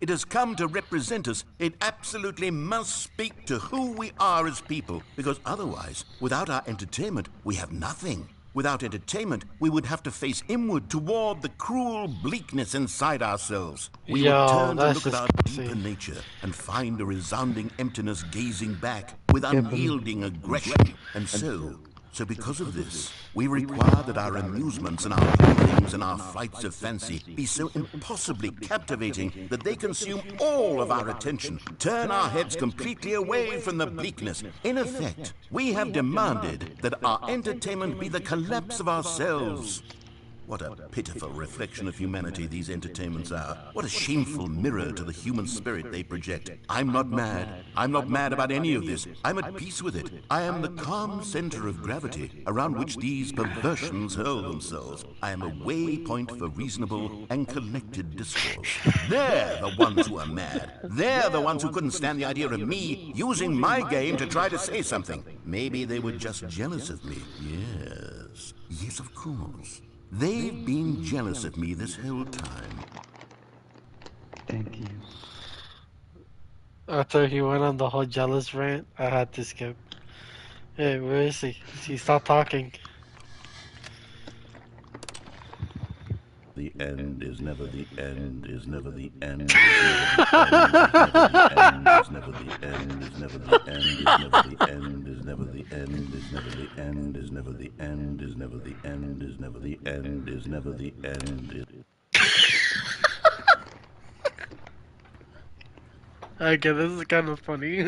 It has come to represent us. It absolutely must speak to who we are as people, because otherwise, without our entertainment, we have nothing. Without entertainment, we would have to face inward toward the cruel bleakness inside ourselves. We Yo, would turn to that's look at our just deeper crazy. nature and find a resounding emptiness gazing back with unyielding aggression. And so because of this, we require that our amusements and our playthings and our flights of fancy be so impossibly captivating that they consume all of our attention, turn our heads completely away from the bleakness. In effect, we have demanded that our entertainment be the collapse of ourselves. What a pitiful reflection of humanity these entertainments are. What a shameful mirror to the human spirit they project. I'm not mad. I'm not mad about any of this. I'm at peace with it. I am the calm center of gravity around which these perversions hurl themselves. I am a waypoint for reasonable and collected discourse. They're the ones who are mad. They're the ones who couldn't stand the idea of me using my game to try to say something. Maybe they were just jealous of me. Yes. Yes, of course. They've been jealous of me this whole time. Thank you. After he went on the whole jealous rant, I had to skip. Hey, where is he? He stopped talking. The end is never the end, is never the end, is never the end, is never the end, is never the end, is never the end, is never the end, is never the end, is never the end, is never the end, is never the end. Okay, this is kind of funny.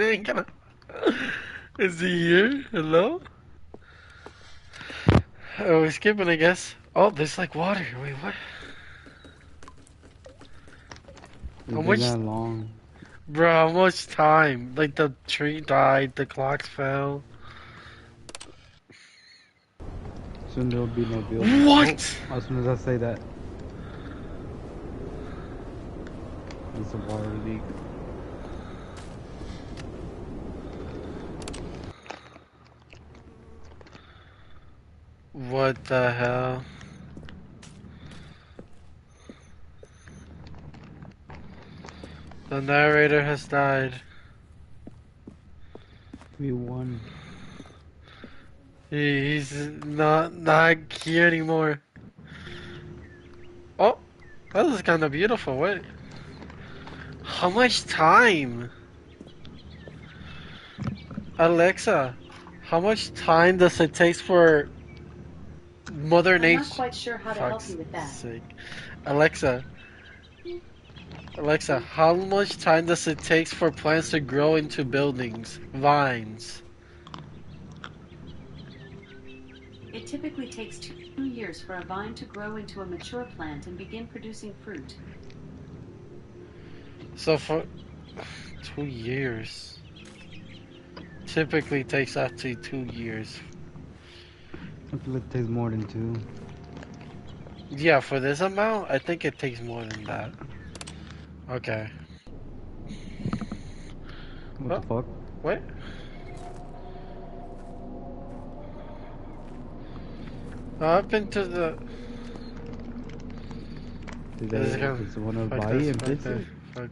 Is he here? Hello? Oh, we're skipping, I guess. Oh, there's like water. Wait, what? It's How been much? that long. Bro, how much time? Like the tree died, the clocks fell. Soon there'll be no building. What? Oh, as soon as I say that. It's a water leak. What the hell? The narrator has died. We won. He's not here anymore. Oh, that is kind of beautiful. Wait, how much time? Alexa, how much time does it take for Mother Nature? I'm not quite sure how to help you with that. Sake. Alexa, how much time does it take for plants to grow into buildings, vines? It typically takes 2 years for a vine to grow into a mature plant and begin producing fruit. So for 2 years. Typically takes up to 2 years. I feel it takes more than 2. Yeah, for this amount, I think it takes more than that. Okay. What the fuck? What? Up into the... Did This is they gonna- just want to fuck buy this, it and fuck fix this, it? fuck.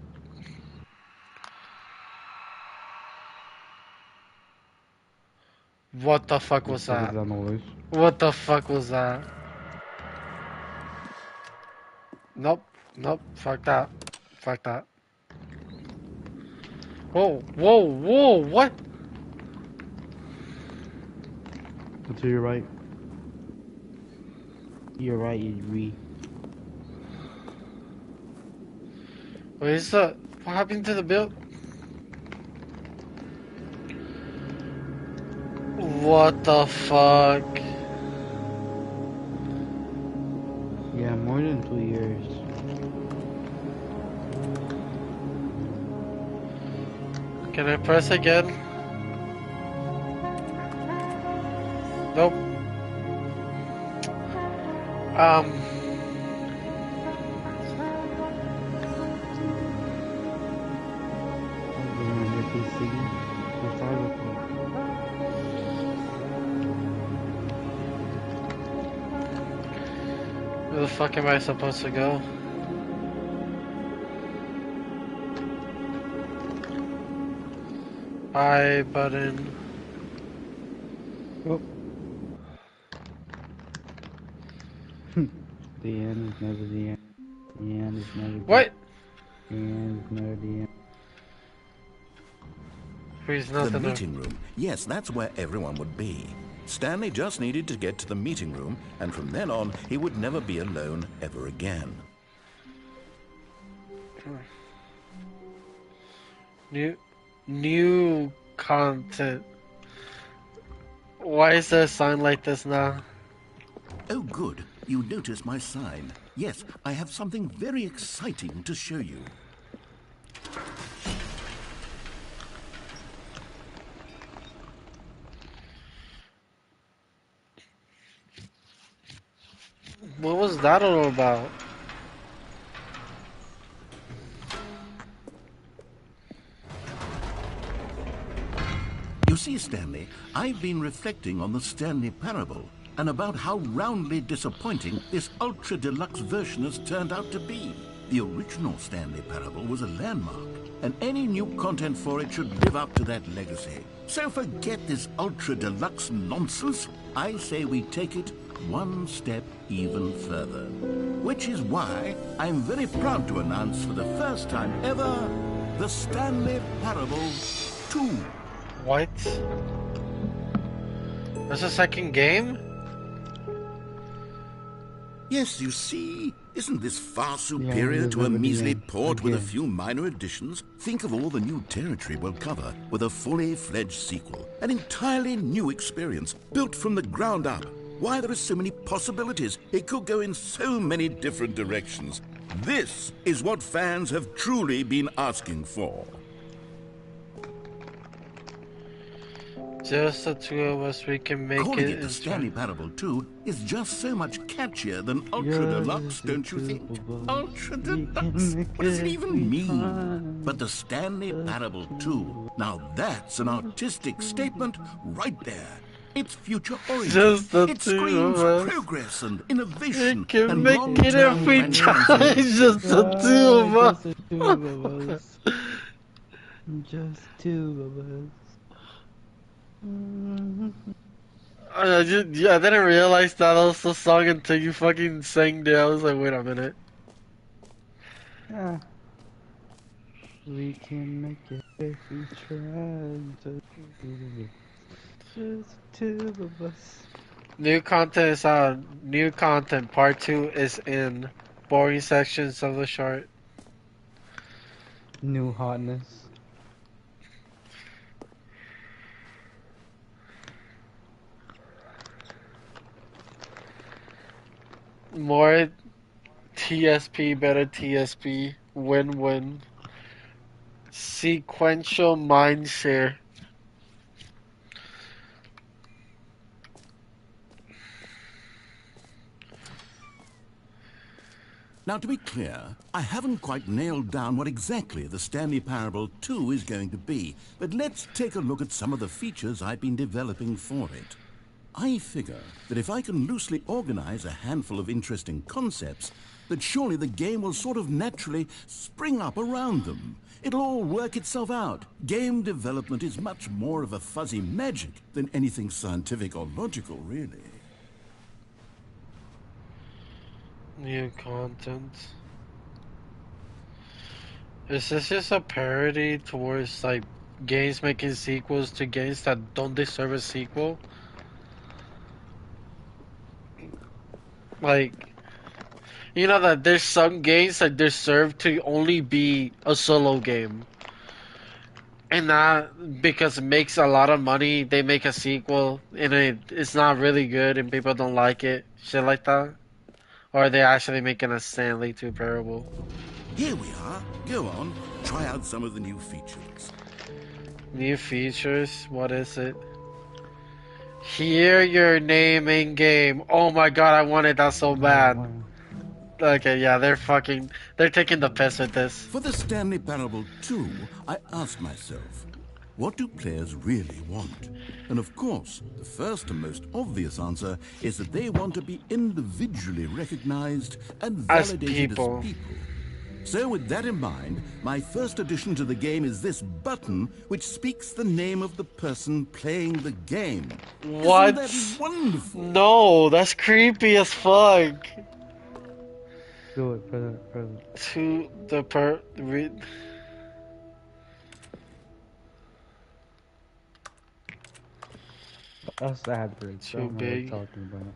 What the fuck was What the fuck that? is that noise? What the fuck was that? Nope. Nope. Fuck that. Fuck that. Whoa. Whoa. Whoa. What? To your right. You're right, you re. What is that? What happened to the build? What the fuck? Yeah, more than 2 years. Can I press again? Nope. Where the fuck am I supposed to go? I button. Oh. The end is never the end. The end is never the What? The end is never the end. There's The nothing there. meeting room. Yes, that's where everyone would be. Stanley just needed to get to the meeting room, and from then on, he would never be alone ever again. New content. Why is there a sign like this now? Oh, good. you notice my sign. Yes, I have something very exciting to show you. What was that all about? You see, Stanley, I've been reflecting on the Stanley Parable and about how roundly disappointing this ultra deluxe version has turned out to be. The original Stanley Parable was a landmark, and any new content for it should live up to that legacy. So forget this ultra deluxe nonsense. I say we take it one step even further. Which is why I'm very proud to announce for the first time ever, the Stanley Parable 2. What? There's a second game? Yes, you see, isn't this far superior to a measly port with a few minor additions? Think of all the new territory we'll cover with a fully fledged sequel. An entirely new experience, built from the ground up. Why, there are so many possibilities. It could go in so many different directions. This is what fans have truly been asking for. Just the two of us, we can make Calling it. it the Stanley Parable 2 is just so much catchier than Ultra Deluxe, don't you think? Ultra Deluxe? What does it even mean? But the Stanley Parable 2, now that's an artistic statement right there. It's future-oriented. It screams progress and innovation. We can and make it if we try. Just the two of us. Just two of us. I didn't realize that was the song until you fucking sang there. I was like, wait a minute. Yeah. We can make it if we try. Just two of us. New content is on. New content part 2 is in. Boring sections of the chart. New hotness. More TSP, better TSP, win-win. Sequential mindshare. Now, to be clear, I haven't quite nailed down what exactly the Stanley Parable 2 is going to be, but let's take a look at some of the features I've been developing for it. I figure that if I can loosely organize a handful of interesting concepts, that surely the game will sort of naturally spring up around them. It'll all work itself out. Game development is much more of a fuzzy magic than anything scientific or logical, really. New content. Is this just a parody towards like games making sequels to games that don't deserve a sequel? Like, you know that there's some games that deserve to only be a solo game. And not because it makes a lot of money, they make a sequel and it's not really good and people don't like it. Shit like that. Or are they actually making a Stanley 2 parable? Here we are. Go on, try out some of the new features. New features? What is it? Hear your name in game. Oh my god, I wanted that so bad. Okay, yeah, they're taking the piss with this. For the Stanley Parable 2, I asked myself, what do players really want? And of course, the first and most obvious answer is that they want to be individually recognized and validated as people. So with that in mind, my first addition to the game is this button which speaks the name of the person playing the game. What? Isn't that wonderful? No, that's creepy as fuck. Do it, present. To the That's the ad bridge. Too big. Talking about.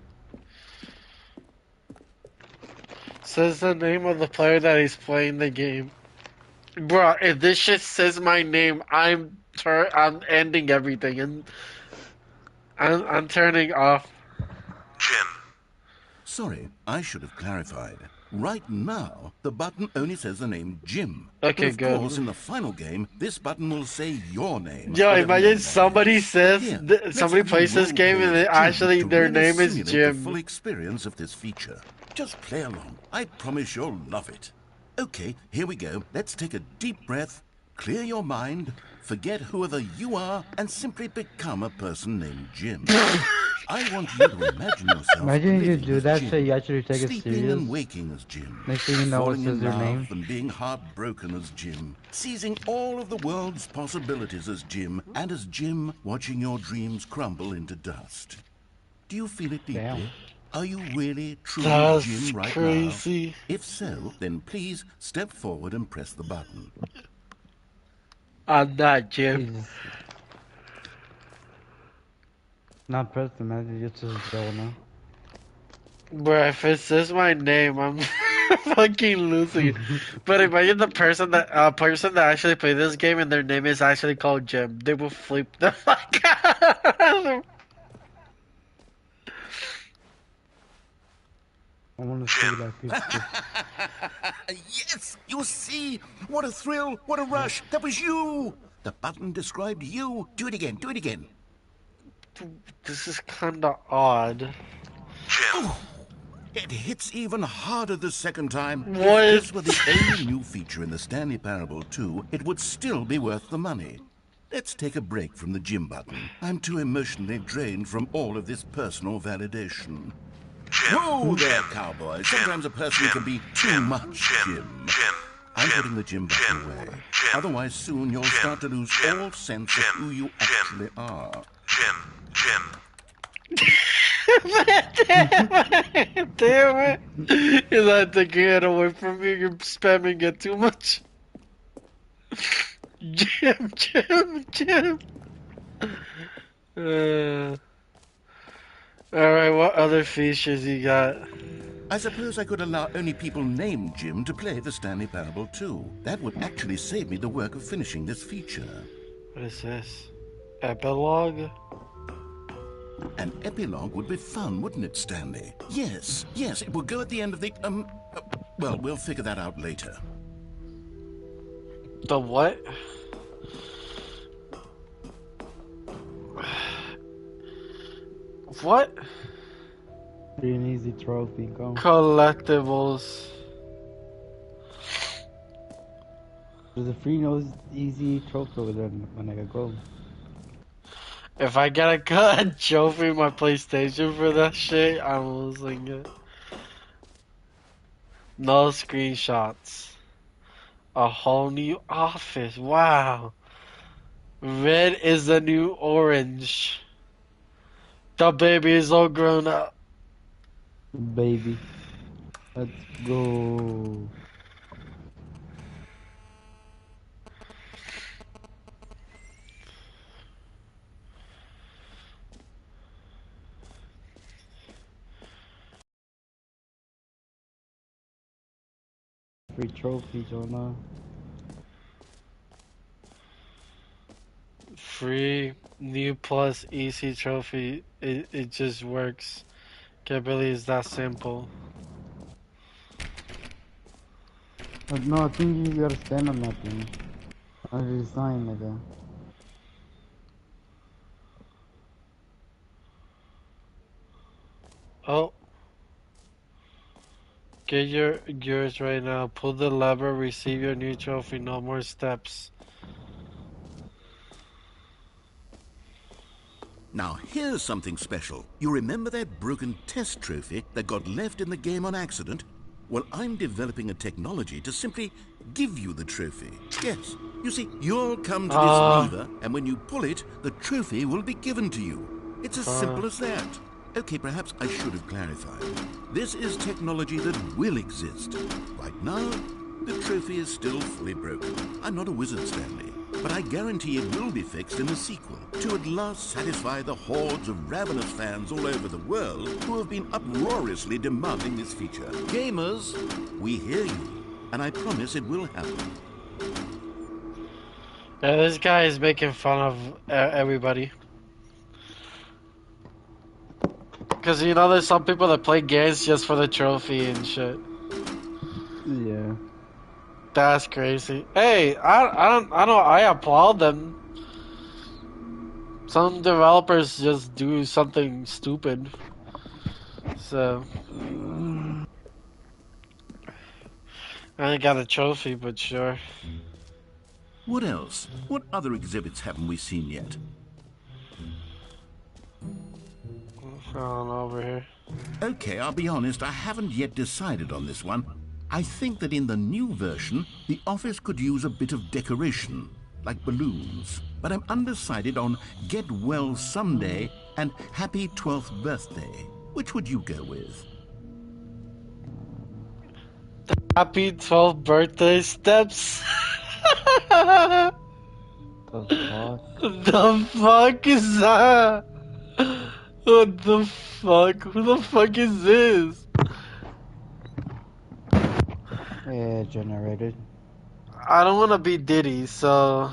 Says the name of the player that is playing the game. Bruh, if this shit says my name, I'm ending everything and I'm turning off. Jin, Sorry, I should have clarified. Right now, the button only says the name Jim. But Okay, of course, good. in the final game, this button will say your name. Yo, whatever imagine name that somebody is. says Here, let's somebody have you plays this role game play and as they Jim actually to their really name is simulate the full Jim. experience of this feature. Just play along. I promise you'll love it. Okay, here we go. Let's take a deep breath, clear your mind, forget whoever you are, and simply become a person named Jim. I want you to imagine yourself Imagine you living do as that Jim, shit, you actually take it sleeping and serious. waking as Jim, Next thing you know, it falling says in your love name. and being heartbroken as Jim, seizing all of the world's possibilities as Jim, and as Jim, watching your dreams crumble into dust. Do you feel it deeply? Damn. Are you really, truly That's Jim right crazy. now? If so, then please step forward and press the button. I'm not Jim. Jesus. Not person, man. You just go now. Bro, if it says my name, I'm fucking losing it. But imagine the person that actually played this game and their name is actually called Jim. They will flip the fuck out. I want to see that picture. Yes, you see? What a thrill, what a rush. That was you. The button described you. Do it again, do it again. This is kinda odd. Oh, it hits even harder the second time. What? If this were the only new feature in the Stanley Parable 2, it would still be worth the money. Let's take a break from the Jim button. I'm too emotionally drained from all of this personal validation. Whoa there, cowboy. Sometimes a person can be too much Jim. I'm putting the Jim button away. Otherwise, soon you'll start to lose all sense of who you actually are. Damn it! You're not taking it away from me. You're spamming it too much. Jim. Alright, what other features you got? I suppose I could allow only people named Jim to play the Stanley Parable 2. That would actually save me the work of finishing this feature. What is this? Epilogue? An epilogue would be fun, wouldn't it, Stanley? Yes, it will go at the end of the, well, we'll figure that out later. The what? What? Free and easy trophy, go. Collectibles. There's a free and easy trophy over there when I go. If I get a good trophy in my PlayStation for that shit, I'm losing it. No screenshots. A whole new office. Wow. Red is the new orange. The baby is all grown up. Baby. Let's go. Free trophy, Jonah. Free new plus easy trophy. It just works. Can't believe it's that simple. No, I think you gotta stand on that thing. I resign like that. Oh. Get yours right now. Pull the lever, receive your new trophy. No more steps. Now, here's something special. You remember that broken test trophy that got left in the game on accident? Well, I'm developing a technology to simply give you the trophy. Yes, you see, you'll come to this lever, and when you pull it, the trophy will be given to you. It's as simple as that. Okay, perhaps I should have clarified. This is technology that will exist. Right now, the trophy is still fully broken. I'm not a wizard, Stanley, but I guarantee it will be fixed in the sequel to at last satisfy the hordes of ravenous fans all over the world who have been uproariously demanding this feature. Gamers, we hear you, and I promise it will happen. Yeah, this guy is making fun of everybody. Cause you know there's some people that play games just for the trophy and shit. Yeah. That's crazy. Hey, I applaud them. Some developers just do something stupid. So I ain't got a trophy, but sure. What else? What other exhibits haven't we seen yet? I don't know over here. Okay, I'll be honest, I haven't yet decided on this one. I think that in the new version, the office could use a bit of decoration, like balloons. But I'm undecided on Get Well Someday and Happy 12th Birthday. Which would you go with? Happy 12th birthday steps. The fuck? The fuck is that? What the fuck? Who the fuck is this? Yeah, generated. I don't want to be Diddy, so...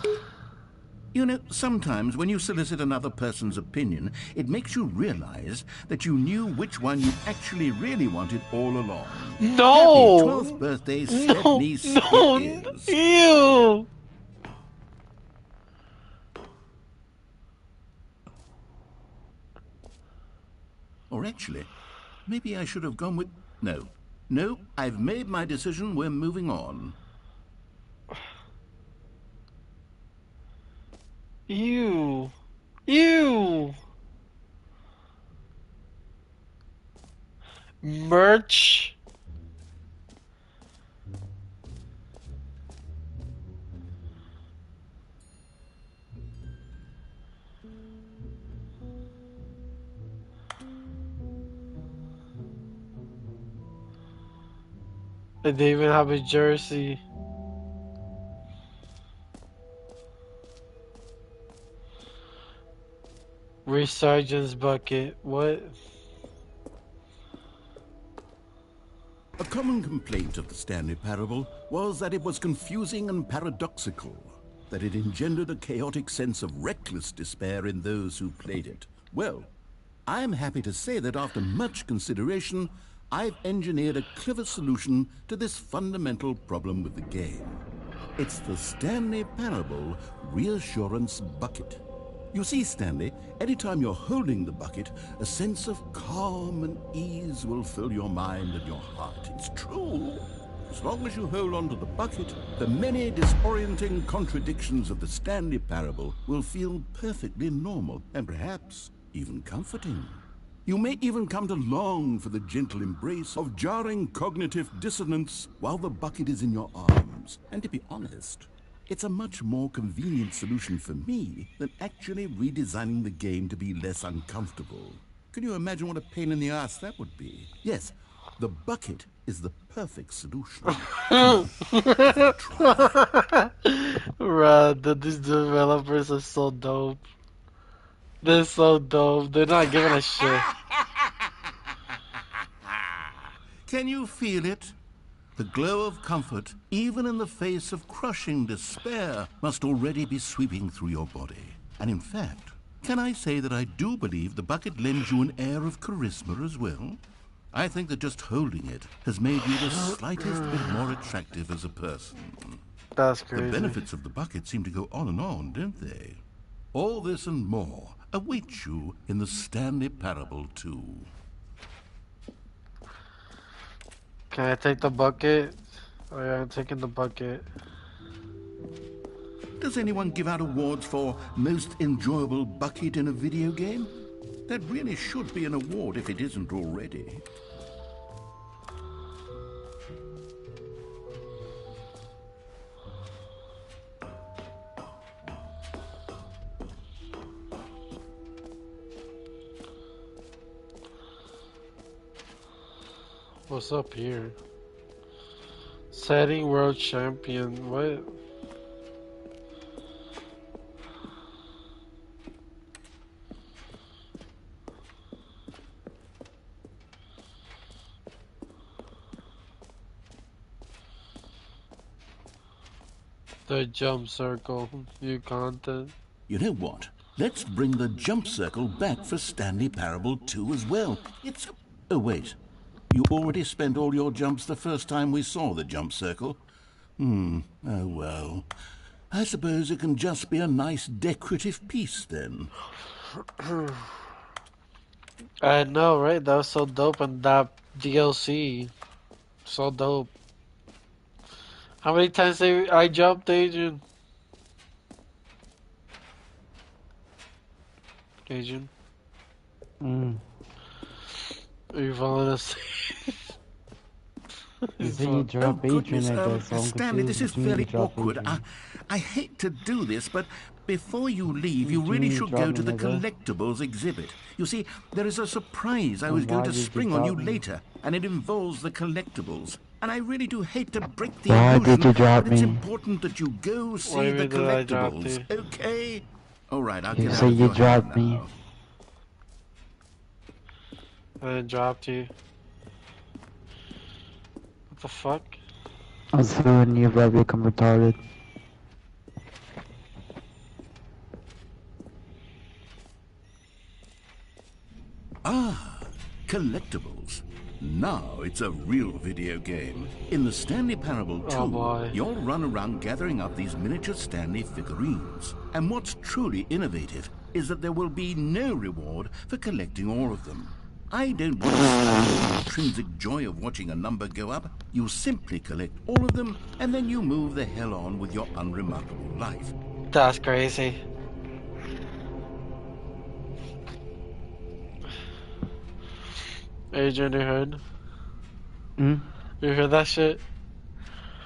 You know, sometimes when you solicit another person's opinion, it makes you realize that you knew which one you actually really wanted all along. No! Happy 12th birthday, step No! niece, No! it is. Ew! Or actually, maybe I should have gone with... No. No, I've made my decision. We're moving on. Ew! Ew! Merch? And they even have a jersey. Resurgence bucket. What? A common complaint of the Stanley Parable was that it was confusing and paradoxical, that it engendered a chaotic sense of reckless despair in those who played it. Well, I am happy to say that after much consideration, I've engineered a clever solution to this fundamental problem with the game. It's the Stanley Parable Reassurance Bucket. You see, Stanley, anytime you're holding the bucket, a sense of calm and ease will fill your mind and your heart. It's true. As long as you hold on to the bucket, the many disorienting contradictions of the Stanley Parable will feel perfectly normal and perhaps even comforting. You may even come to long for the gentle embrace of jarring cognitive dissonance while the bucket is in your arms. And to be honest, it's a much more convenient solution for me than actually redesigning the game to be less uncomfortable. Can you imagine what a pain in the ass that would be? Yes, the bucket is the perfect solution. Bruh, these developers are so dope. They're so dope. They're not giving a shit. Can you feel it? The glow of comfort, even in the face of crushing despair, must already be sweeping through your body. And in fact, can I say that I do believe the bucket lends you an air of charisma as well? I think that just holding it has made you the slightest bit more attractive as a person. That's crazy. The benefits of the bucket seem to go on and on, don't they? All this and more await you in the Stanley Parable 2. Can I take the bucket? Oh yeah, I'm taking the bucket. Does anyone give out awards for most enjoyable bucket in a video game? That really should be an award if it isn't already. What's up here? Setting world champion. What? The jump circle. New content. You know what? let's bring the jump circle back for Stanley Parable 2 as well. It's... Oh, wait. You already spent all your jumps the first time we saw the jump circle. Oh, well. I suppose it can just be a nice decorative piece, then. I know, right? That was so dope, and that DLC, so dope. How many times I jumped, Adrian? Adrian? Are you falling asleep? You say you drop Adrian, I guess. So I'm Stanley, this is confused. What do you mean very you drop awkward. Adrian? I hate to do this, but before you leave, you What do really mean should drop go me, to the nigga? collectibles exhibit. You see, there is a surprise I was Then going why to did you spring on you drop me? later, and it involves the collectibles. And I really do hate to break the Why illusion, did you drop but it's me? important that you go What do see you the mean that I dropped collectibles, you? okay? All right, I'll You get say out of you your hair dropped me. now. I dropped you. What the fuck? I was hearing you about become retarded. Ah, collectibles. Now it's a real video game. In the Stanley Parable 2, Oh boy. you'll run around gathering up these miniature Stanley figurines. And what's truly innovative is that there will be no reward for collecting all of them. I don't want to stifle the intrinsic joy of watching a number go up. You simply collect all of them, and then you move the hell on with your unremarkable life. That's crazy. Adrian, you heard? Hmm? You heard that shit?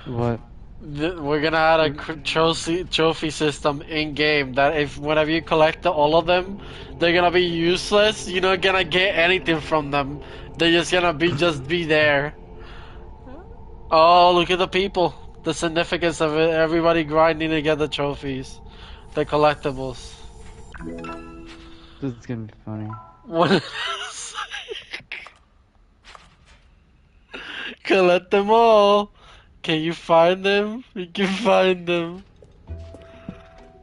What? We're gonna add a trophy system in game that if whenever you collect all of them, they're gonna be useless. You're not gonna get anything from them. They're just gonna be there. Oh, look at the people. The significance of it. Everybody grinding to get the trophies, the collectibles. This is gonna be funny. What? Collect them all. Can you find them? You can find them.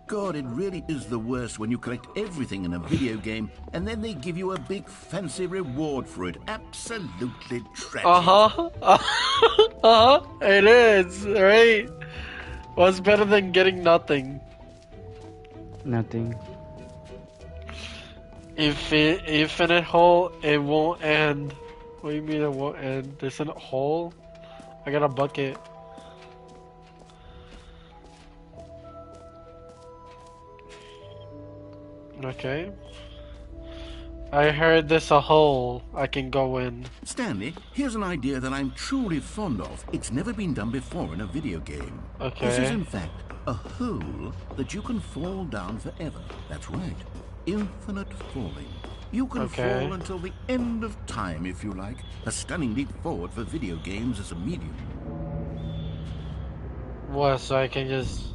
God, it really is the worst when you collect everything in a video game and then they give you a big fancy reward for it. Absolutely tragic. It is, right? What's better than getting nothing? Nothing. Infinite hole, it won't end. What do you mean it won't end? There's a hole? I got a bucket. Okay. I heard there's a hole I can go in. Stanley, here's an idea that I'm truly fond of. It's never been done before in a video game. Okay. This is in fact a hole that you can fall down forever. That's right. Infinite falling. You can fall until the end of time if you like. A stunning leap forward for video games as a medium. What, so I can just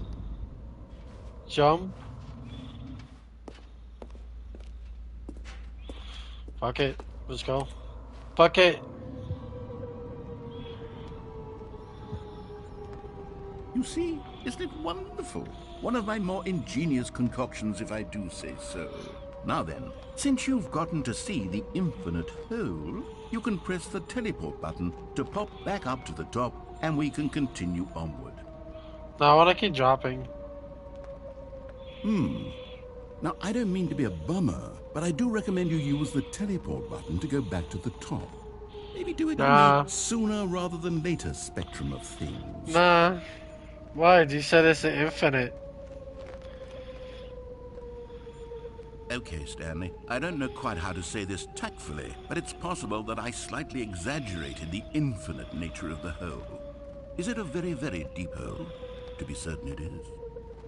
jump? Fuck it. Let's go. Fuck it. You see, isn't it wonderful? One of my more ingenious concoctions, if I do say so. Now then, since you've gotten to see the infinite hole, you can press the teleport button to pop back up to the top, and we can continue onward. No, I wanna keep dropping. Now, I don't mean to be a bummer, but I do recommend you use the teleport button to go back to the top. Maybe do it on the sooner rather than later spectrum of things. Nah. Why? You said it's infinite. Okay, Stanley, I don't know quite how to say this tactfully, but it's possible that I slightly exaggerated the infinite nature of the hole. Is it a very, very deep hole? To be certain it is.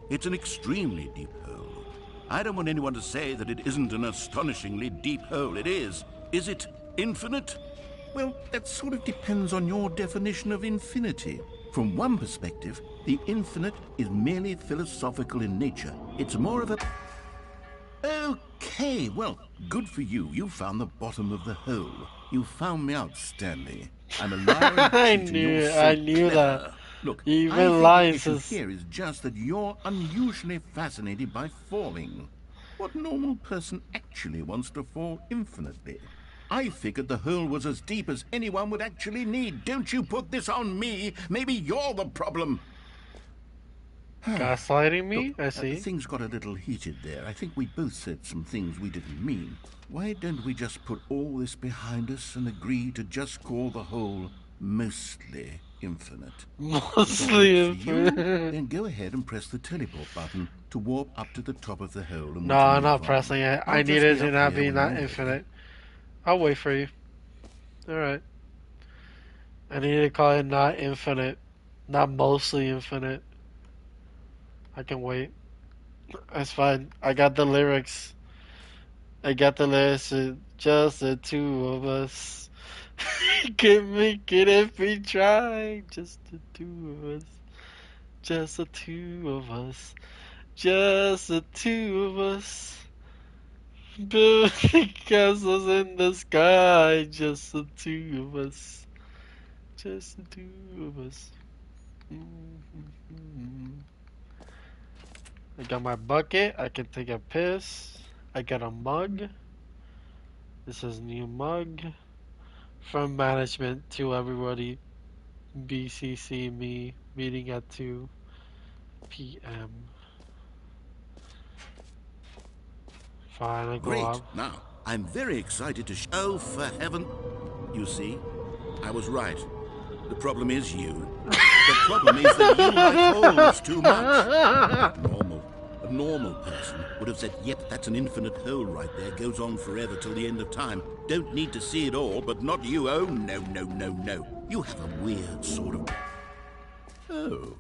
It's an extremely deep hole. I don't want anyone to say that it isn't an astonishingly deep hole. It is. Is it infinite? Well, that sort of depends on your definition of infinity. From one perspective, the infinite is merely philosophical in nature. It's more of a... Okay, well, good for you. You found the bottom of the hole. You found me out, Stanley. I'm a liar. I knew that. Look, You've I been think lying the issue since... here is just that you're unusually fascinated by falling. What normal person actually wants to fall infinitely? I figured the hole was as deep as anyone would actually need. Don't you put this on me. Maybe you're the problem. Gaslighting me? Look, I see. things got a little heated there. I think we both said some things we didn't mean. Why don't we just put all this behind us and agree to just call the hole mostly infinite? Mostly infinite. Then go ahead and press the teleport button to warp up to the top of the hole. And No, I'm not pressing it. I need it to not be not infinite. I'll wait for you. Alright. I need to call it not infinite. Not mostly infinite. I can wait. That's fine. I got the lyrics. I got the lyrics. Just the two of us. Can make it if we try. Just the two of us. Just the two of us. Just the two of us. Building castles in the sky. Just the two of us. Just the two of us. I got my bucket. I can take a piss. I got a mug. This is new mug. From management to everybody. BCC me. Meeting at 2 p.m. Fine, I go Great. up. Now, I'm very excited to Oh, for heaven. You see, I was right. The problem is you. The problem is that you like holes too much. A normal person would have said, yep, that's an infinite hole right there. Goes on forever till the end of time. Don't need to see it all, but not you. Oh, no, no, no, no. You have a weird sort of... Oh.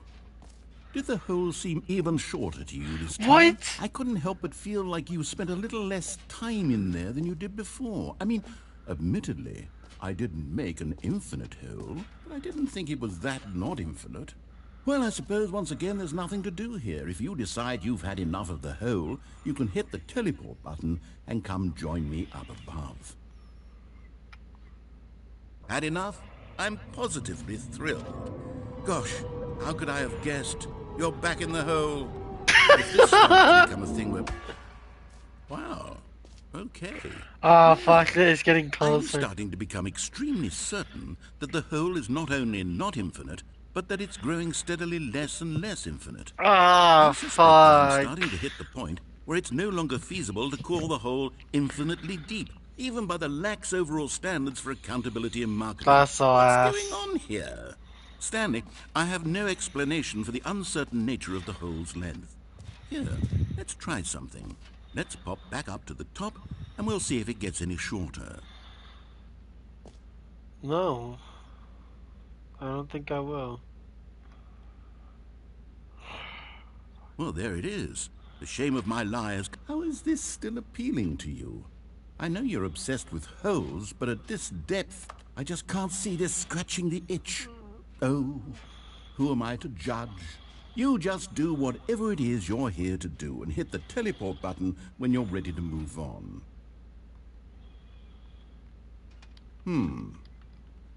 Did the hole seem even shorter to you this time? What? I couldn't help but feel like you spent a little less time in there than you did before. I mean, admittedly, I didn't make an infinite hole, but I didn't think it was that not infinite. Well, I suppose once again there's nothing to do here. If you decide you've had enough of the hole, you can hit the teleport button and come join me up above. Had enough? I'm positively thrilled. Gosh, how could I have guessed? You're back in the hole. If this starts to become a thing where... Wow. Okay. Ah, fuck, it's getting I'm closer. starting to become extremely certain that the hole is not only not infinite, but that it's growing steadily less and less infinite. Ah, I suspect that I'm fuck. starting to hit the point where it's no longer feasible to call the hole infinitely deep, even by the lax overall standards for accountability and marketing. That's so What's ass. going on here? Stanley, I have no explanation for the uncertain nature of the hole's length. Here, let's try something. Let's pop back up to the top, and we'll see if it gets any shorter. No. I don't think I will. Well, there it is. The shame of my lies. How is this still appealing to you? I know you're obsessed with holes, but at this depth, I just can't see this scratching the itch. Oh, who am I to judge? You just do whatever it is you're here to do and hit the teleport button when you're ready to move on.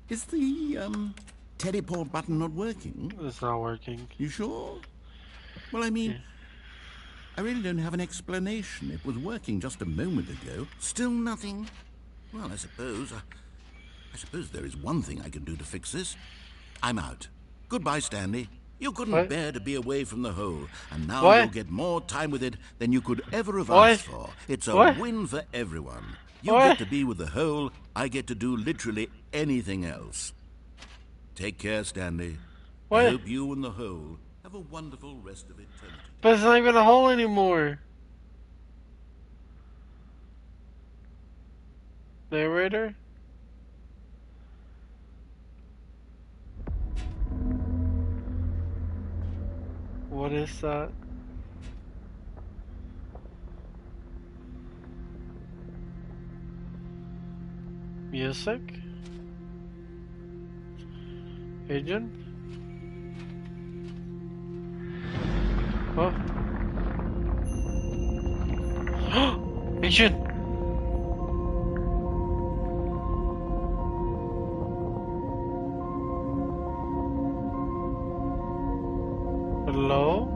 Is the, teleport button not working? It's not working. You sure? Well, I mean, I really don't have an explanation. It was working just a moment ago. Still nothing? Well, I suppose there is one thing I can do to fix this. I'm out. Goodbye, Stanley. You couldn't bear to be away from the hole, and now you'll get more time with it than you could ever have asked for. It's a win for everyone. You get to be with the hole, I get to do literally anything else. Take care, Stanley. I hope you and the hole have a wonderful rest of eternity. But it's not even a hole anymore. Narrator? What is that? Music? Agent? Huh? Agent! Hello?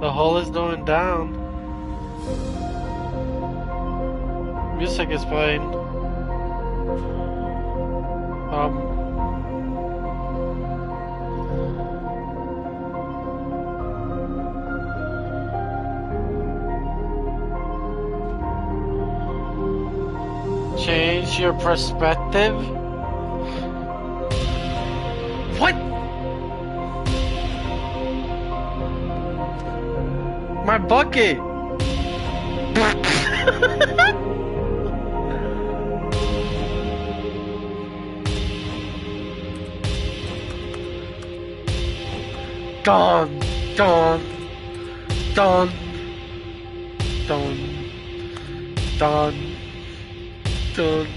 The hole is going down. Music is playing. Change your perspective? What? My bucket! Gone! Gone! Done! Done! Done! Done!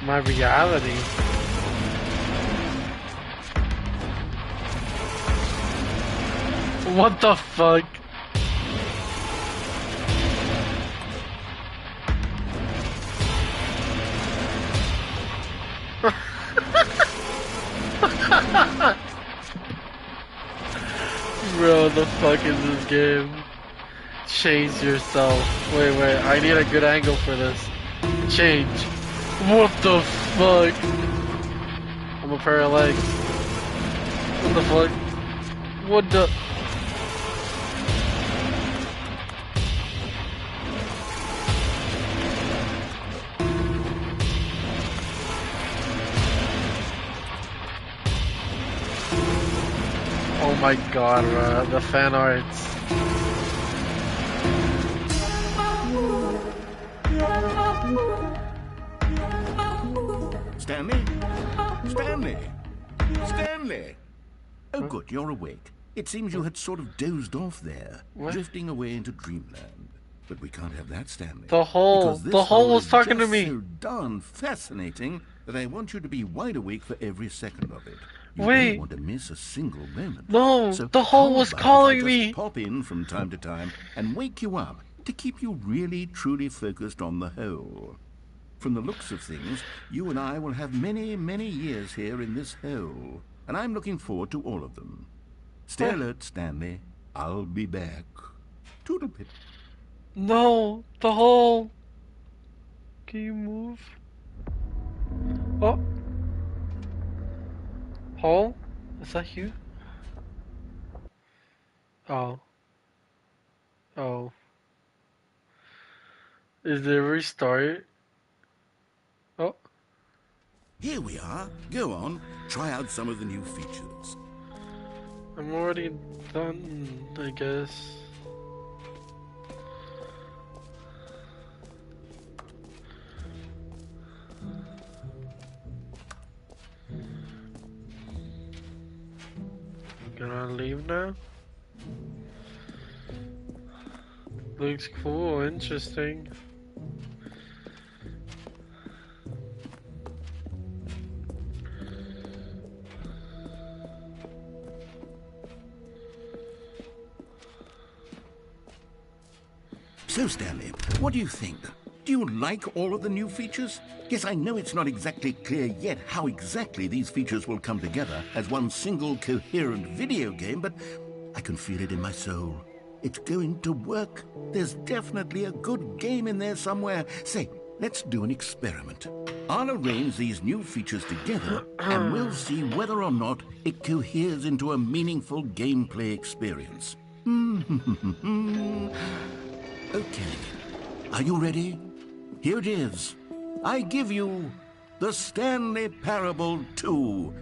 My reality. What the fuck? Bro, the fuck is this game? Change yourself. Wait, I need a good angle for this. Change. What the fuck? I'm a pair of legs. What the fuck? What the? Oh my god, the fan arts. Stanley? Stanley? Stanley? Oh good, you're awake. It seems you had sort of dozed off there, drifting away into dreamland. But we can't have that, Stanley. The hole was talking to me. So darn fascinating that I want you to be wide awake for every second of it. You Wait. don't want to miss a single moment. No, so the hole how was about if calling I just me. pop in from time to time and wake you up to keep you really, truly focused on the hole. From the looks of things, you and I will have many, many years here in this hole, and I'm looking forward to all of them. Stay alert, Stanley. I'll be back. Toodlepip. No, the hole. Can you move? Oh. Hole? Is that you? Oh. Oh. Is it restart? Oh. Here we are. Go on. Try out some of the new features. I'm already done, I guess. Gonna leave now? Looks cool, interesting. So, Stanley, what do you think? Do you like all of the new features? Yes, I know it's not exactly clear yet how exactly these features will come together as one single coherent video game, but I can feel it in my soul. It's going to work. There's definitely a good game in there somewhere. Say, let's do an experiment. I'll arrange these new features together, and we'll see whether or not it coheres into a meaningful gameplay experience. Okay. Are you ready? Here it is. I give you the Stanley Parable 2.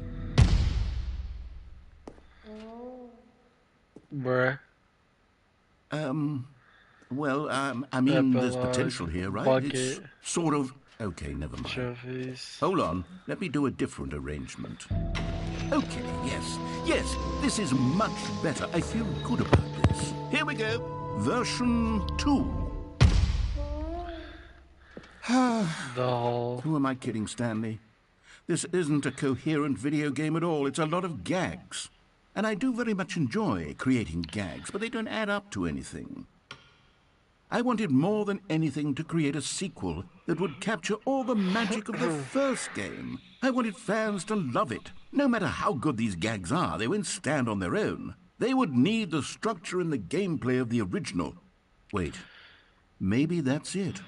Bruh. Well, I mean, there's Epilogue, potential here, right? bucket. It's sort of... Okay, never mind. Trophies. Hold on. Let me do a different arrangement. Okay, yes, this is much better. I feel good about this. Here we go. Version 2. The hole. Who am I kidding, Stanley? This isn't a coherent video game at all. It's a lot of gags. And I do very much enjoy creating gags, but they don't add up to anything. I wanted more than anything to create a sequel that would capture all the magic of the first game. I wanted fans to love it. No matter how good these gags are, they won't stand on their own. They would need the structure and the gameplay of the original. Wait, maybe that's it.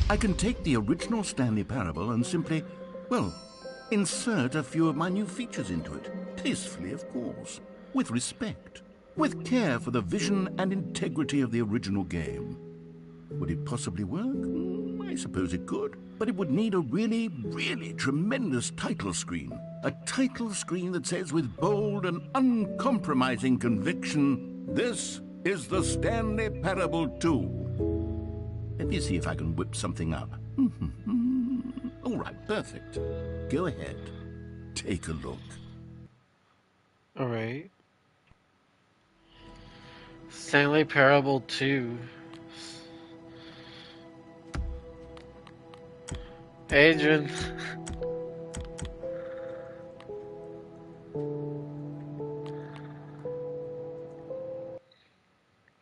I can take the original Stanley Parable and simply, well, insert a few of my new features into it. Tastefully, of course. With respect. With care for the vision and integrity of the original game. Would it possibly work? I suppose it could. But it would need a really, really tremendous title screen. A title screen that says with bold and uncompromising conviction, "This is the Stanley Parable 2." Let me see if I can whip something up. All right, perfect. Go ahead. Take a look. All right. Stanley Parable 2. Adrian.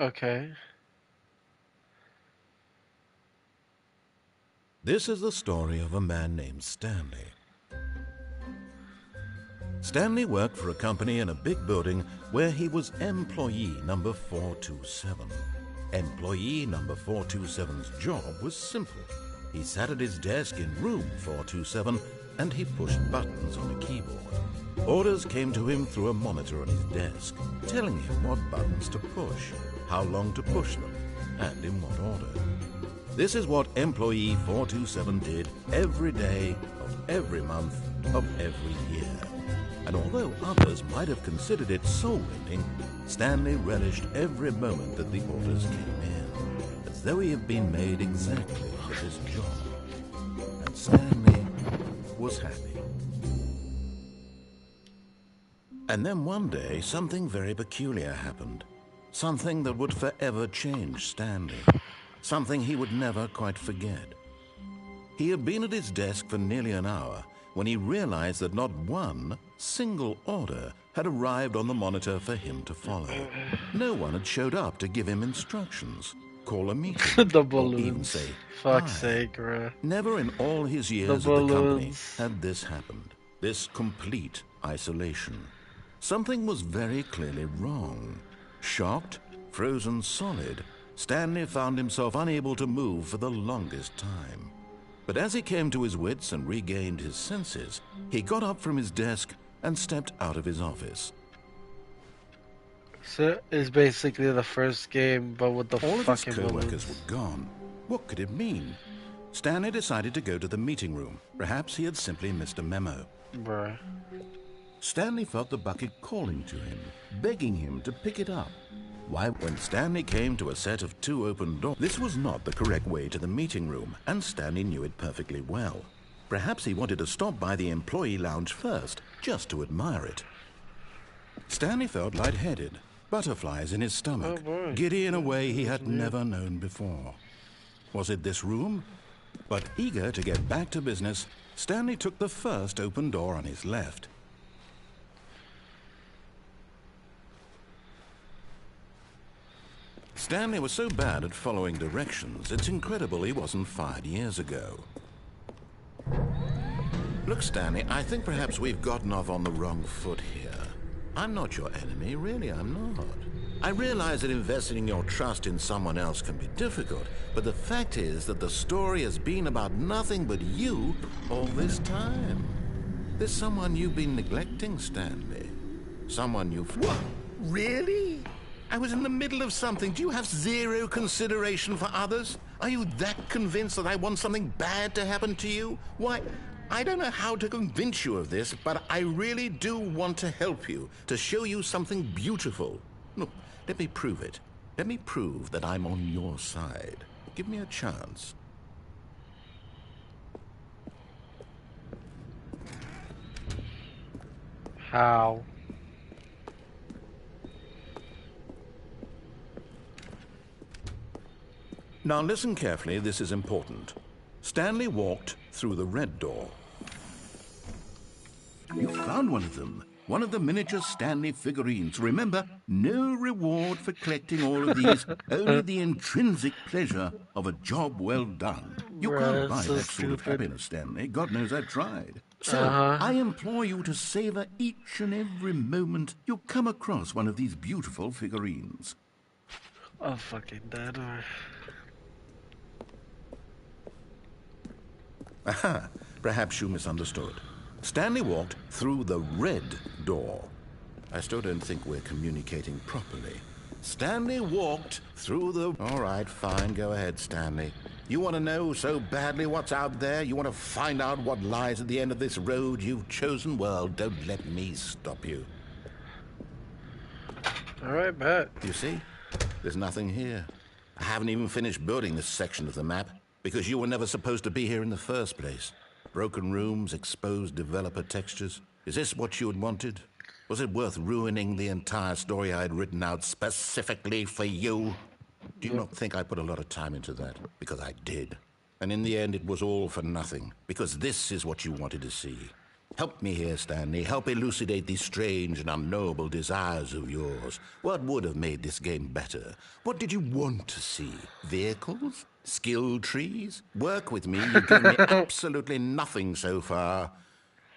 Okay. This is the story of a man named Stanley. Stanley worked for a company in a big building where he was employee number 427. Employee number 427's job was simple. He sat at his desk in room 427 and he pushed buttons on a keyboard. Orders came to him through a monitor on his desk, telling him what buttons to push, how long to push them, and in what order. This is what employee 427 did every day of every month of every year. And although others might have considered it soul-rending, Stanley relished every moment that the orders came in, as though he had been made exactly for his job. And Stanley was happy. And then one day, something very peculiar happened. Something that would forever change Stanley. Something he would never quite forget. He had been at his desk for nearly an hour when he realized that not one single order had arrived on the monitor for him to follow. No one had showed up to give him instructions, call a meeting, The or even balloons. say, Fuck's "Hi." sake, bruh. Never in all his years The at the company balloons. had this happened. This complete isolation. Something was very clearly wrong. Shocked, frozen solid, Stanley found himself unable to move for the longest time. But as he came to his wits and regained his senses, he got up from his desk and stepped out of his office. So it's basically the first game, but with the All of his fucking co-workers balloons. were gone. What could it mean? Stanley decided to go to the meeting room. Perhaps he had simply missed a memo. Bruh. Stanley felt the bucket calling to him, begging him to pick it up. Why, when Stanley came to a set of 2 open doors, this was not the correct way to the meeting room, and Stanley knew it perfectly well. Perhaps he wanted to stop by the employee lounge first, just to admire it. Stanley felt lightheaded, butterflies in his stomach, Oh boy. giddy in a way he had never known before. Was it this room? But eager to get back to business, Stanley took the first open door on his left. Stanley was so bad at following directions, it's incredible he wasn't fired years ago. Look, Stanley, I think perhaps we've gotten off on the wrong foot here. I'm not your enemy, really, I'm not. I realize that investing your trust in someone else can be difficult, but the fact is that the story has been about nothing but you all this time. There's someone you've been neglecting, Stanley. Someone you've... What? Really? I was in the middle of something. Do you have zero consideration for others? Are you that convinced that I want something bad to happen to you? Why, I don't know how to convince you of this, but I really do want to help you, to show you something beautiful. Look, let me prove it. Let me prove that I'm on your side. Give me a chance. How? Now listen carefully, this is important. Stanley walked through the red door. You found one of them. One of the miniature Stanley figurines. Remember, no reward for collecting all of these, only the intrinsic pleasure of a job well done. You can't Bruh, buy so that sort of stupid. happiness, Stanley. God knows I've tried. So, Uh-huh. I implore you to savor each and every moment you come across one of these beautiful figurines. Oh, fucking dead. Aha! Perhaps you misunderstood. Stanley walked through the red door. I still don't think we're communicating properly. Stanley walked through the... All right, fine. Go ahead, Stanley. You want to know so badly what's out there? You want to find out what lies at the end of this road you've chosen? Well, don't let me stop you. All right, bet. You see? There's nothing here. I haven't even finished building this section of the map because you were never supposed to be here in the first place. Broken rooms, exposed developer textures. Is this what you had wanted? Was it worth ruining the entire story I had written out specifically for you? Do you not think I put a lot of time into that? Because I did. And in the end, it was all for nothing. Because this is what you wanted to see. Help me here, Stanley. Help elucidate these strange and unknowable desires of yours. What would have made this game better? What did you want to see? Vehicles? Skill trees? Work with me. You've given me absolutely nothing so far.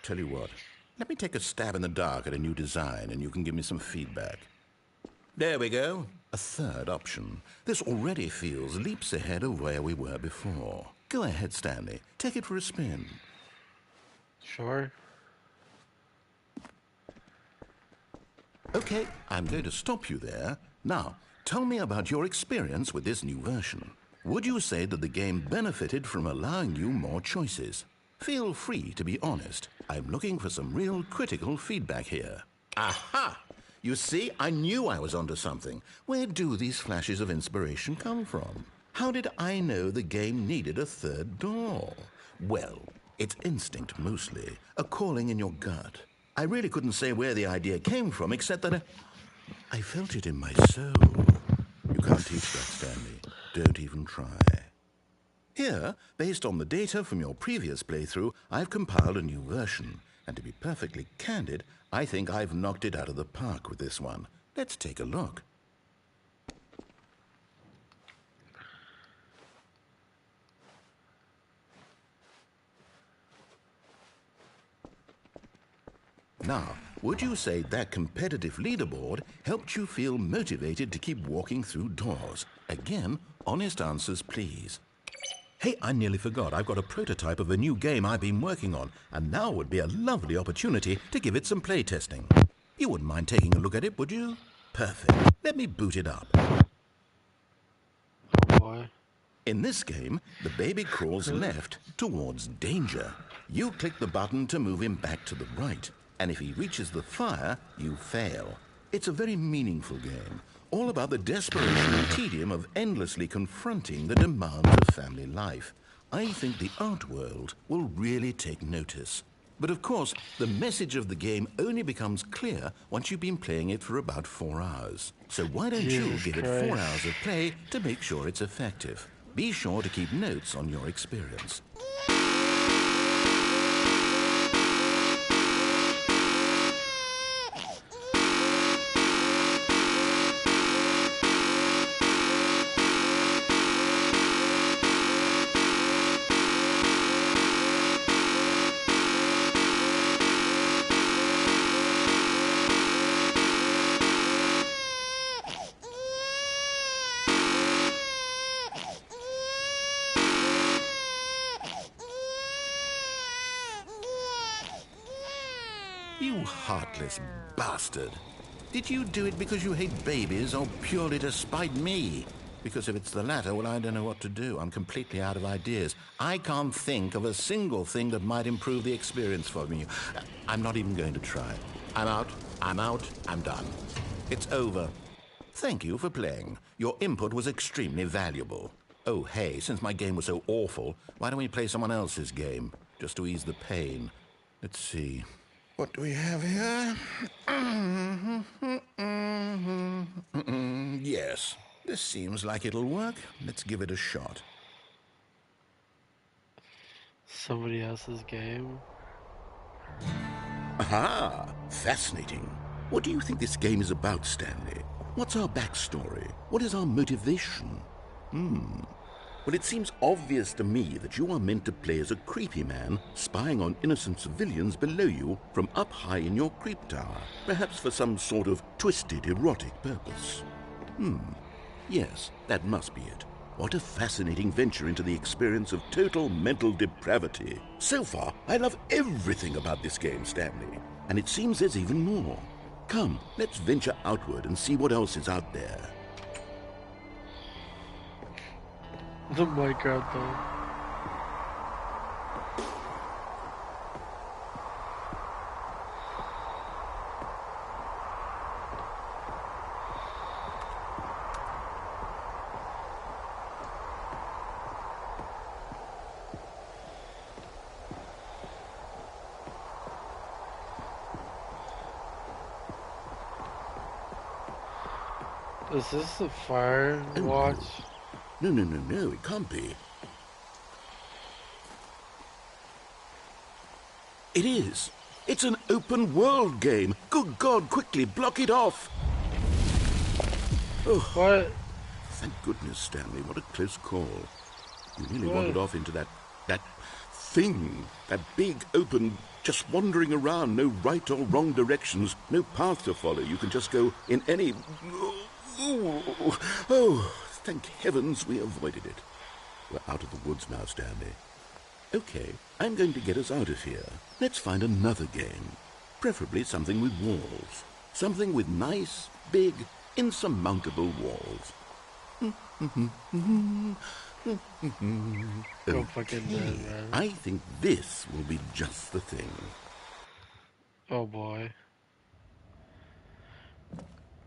Tell you what, let me take a stab in the dark at a new design and you can give me some feedback. There we go. A third option. This already feels leaps ahead of where we were before. Go ahead, Stanley. Take it for a spin. Sure. Okay, I'm going to stop you there. Now, tell me about your experience with this new version. Would you say that the game benefited from allowing you more choices? Feel free to be honest. I'm looking for some real critical feedback here. Aha! You see, I knew I was onto something. Where do these flashes of inspiration come from? How did I know the game needed a third door? Well, it's instinct mostly, a calling in your gut. I really couldn't say where the idea came from, except that I felt it in my soul. You can't teach that, Stanley. Don't even try. Here, based on the data from your previous playthrough, I've compiled a new version. And to be perfectly candid, I think I've knocked it out of the park with this one. Let's take a look. Now, would you say that competitive leaderboard helped you feel motivated to keep walking through doors? Again, honest answers, please. Hey, I nearly forgot. I've got a prototype of a new game I've been working on, and now would be a lovely opportunity to give it some playtesting. You wouldn't mind taking a look at it, would you? Perfect. Let me boot it up. Oh boy. In this game, the baby crawls left towards danger. You click the button to move him back to the right, and if he reaches the fire, you fail. It's a very meaningful game, all about the desperation and tedium of endlessly confronting the demands of family life. I think the art world will really take notice. But of course, the message of the game only becomes clear once you've been playing it for about 4 hours. So why don't you give it 4 hours of play to make sure it's effective? Be sure to keep notes on your experience. You heartless bastard. Did you do it because you hate babies or purely to spite me? Because if it's the latter, well, I don't know what to do. I'm completely out of ideas. I can't think of a single thing that might improve the experience for me. I'm not even going to try. I'm out, I'm done. It's over. Thank you for playing. Your input was extremely valuable. Oh, hey, since my game was so awful, why don't we play someone else's game? Just to ease the pain. Let's see. What do we have here? Yes, this seems like it'll work. Let's give it a shot. Somebody else's game. Aha! Fascinating. What do you think this game is about, Stanley? What's our backstory? What is our motivation? Well, it seems obvious to me that you are meant to play as a creepy man spying on innocent civilians below you from up high in your creep tower, perhaps for some sort of twisted, erotic purpose. Yes, that must be it. What a fascinating venture into the experience of total mental depravity. So far, I love everything about this game, Stanley. And it seems there's even more. Come, let's venture outward and see what else is out there. Oh my god, though. Is this the fire watch? No, it can't be. It is. It's an open world game. Good God, quickly, block it off. Oh, What? thank goodness, Stanley. What a close call. You nearly wandered off into that thing. That big, open, just wandering around. No right or wrong directions. No path to follow. You can just go in any... Oh, thank heavens we avoided it. We're out of the woods now, Stanley. Okay, I'm going to get us out of here. Let's find another game. Preferably something with walls. Something with nice, big, insurmountable walls. Go fucking dead, man. I think this will be just the thing. Oh boy.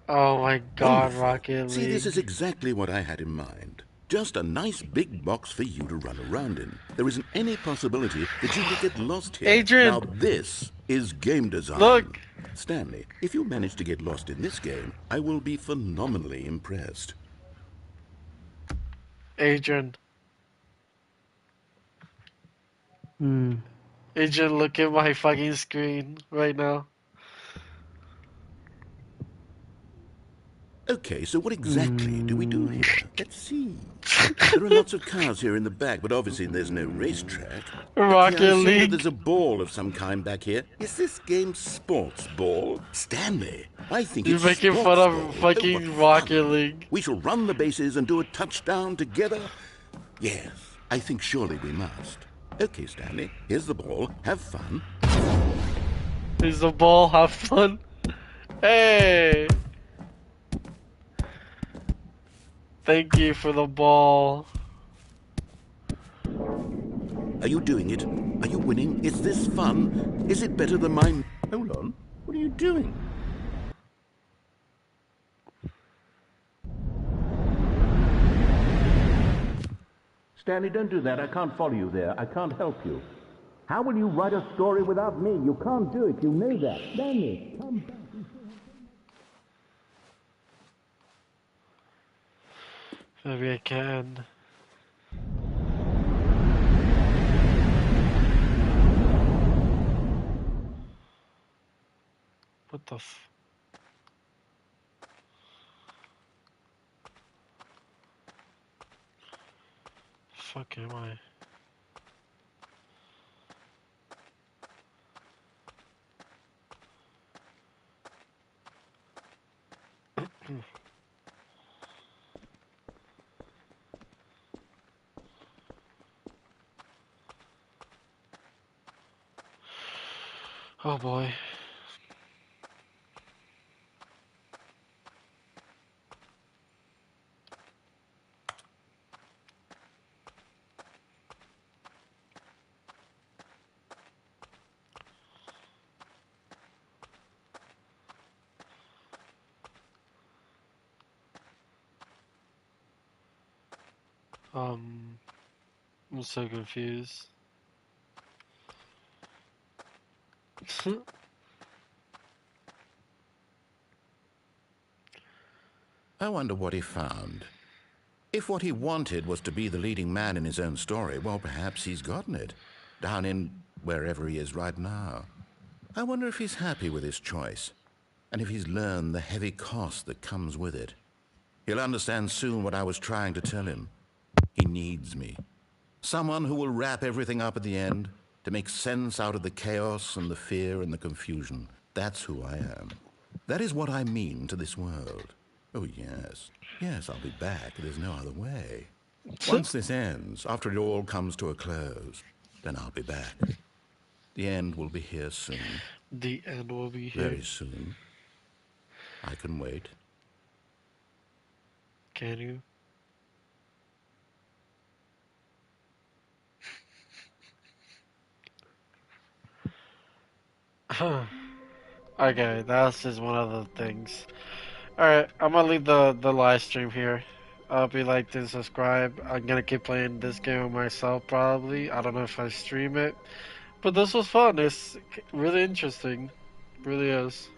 Oh my god, Wonderful. Rocket League. See, this is exactly what I had in mind. Just a nice big box for you to run around in. There isn't any possibility that you could get lost here. Adrian! Now this is game design. Look! Stanley, if you manage to get lost in this game, I will be phenomenally impressed. Adrian. Adrian, look at my fucking screen right now. Okay, so what exactly do we do here? Let's see. There are lots of cars here in the back, but obviously there's no racetrack. Rocket Okay, I see that League. there's a ball of some kind back here. Is this game sports ball? Stanley, I think You're it's making sports fun ball. of fucking what Rocket fun. League. We shall run the bases and do a touchdown together? Yes, I think surely we must. Okay, Stanley, here's the ball. Have fun. Here's the ball, have fun. Hey! Thank you for the ball. Are you doing it? Are you winning? Is this fun? Is it better than mine? Hold on. What are you doing? Stanley, don't do that. I can't follow you there. I can't help you. How will you write a story without me? You can't do it. You know that. Stanley, come back. Maybe I can. What the f... Fuck am I? Oh boy. I'm so confused. I wonder what he found. If what he wanted was to be the leading man in his own story, well, perhaps he's gotten it. Down in wherever he is right now. I wonder if he's happy with his choice, and if he's learned the heavy cost that comes with it. He'll understand soon what I was trying to tell him. He needs me. Someone who will wrap everything up at the end, to make sense out of the chaos and the fear and the confusion. That's who I am. That is what I mean to this world. Oh, yes. Yes, I'll be back. There's no other way. Once this ends, after it all comes to a close, then I'll be back. The end will be here soon. The end will be here. Very soon. I can wait. Can you? Okay, that's just one of the things. Alright, I'm gonna leave the live stream here. I hope you liked and subscribe. I'm gonna keep playing this game myself probably. I don't know if I stream it. But this was fun. It's really interesting. Really is.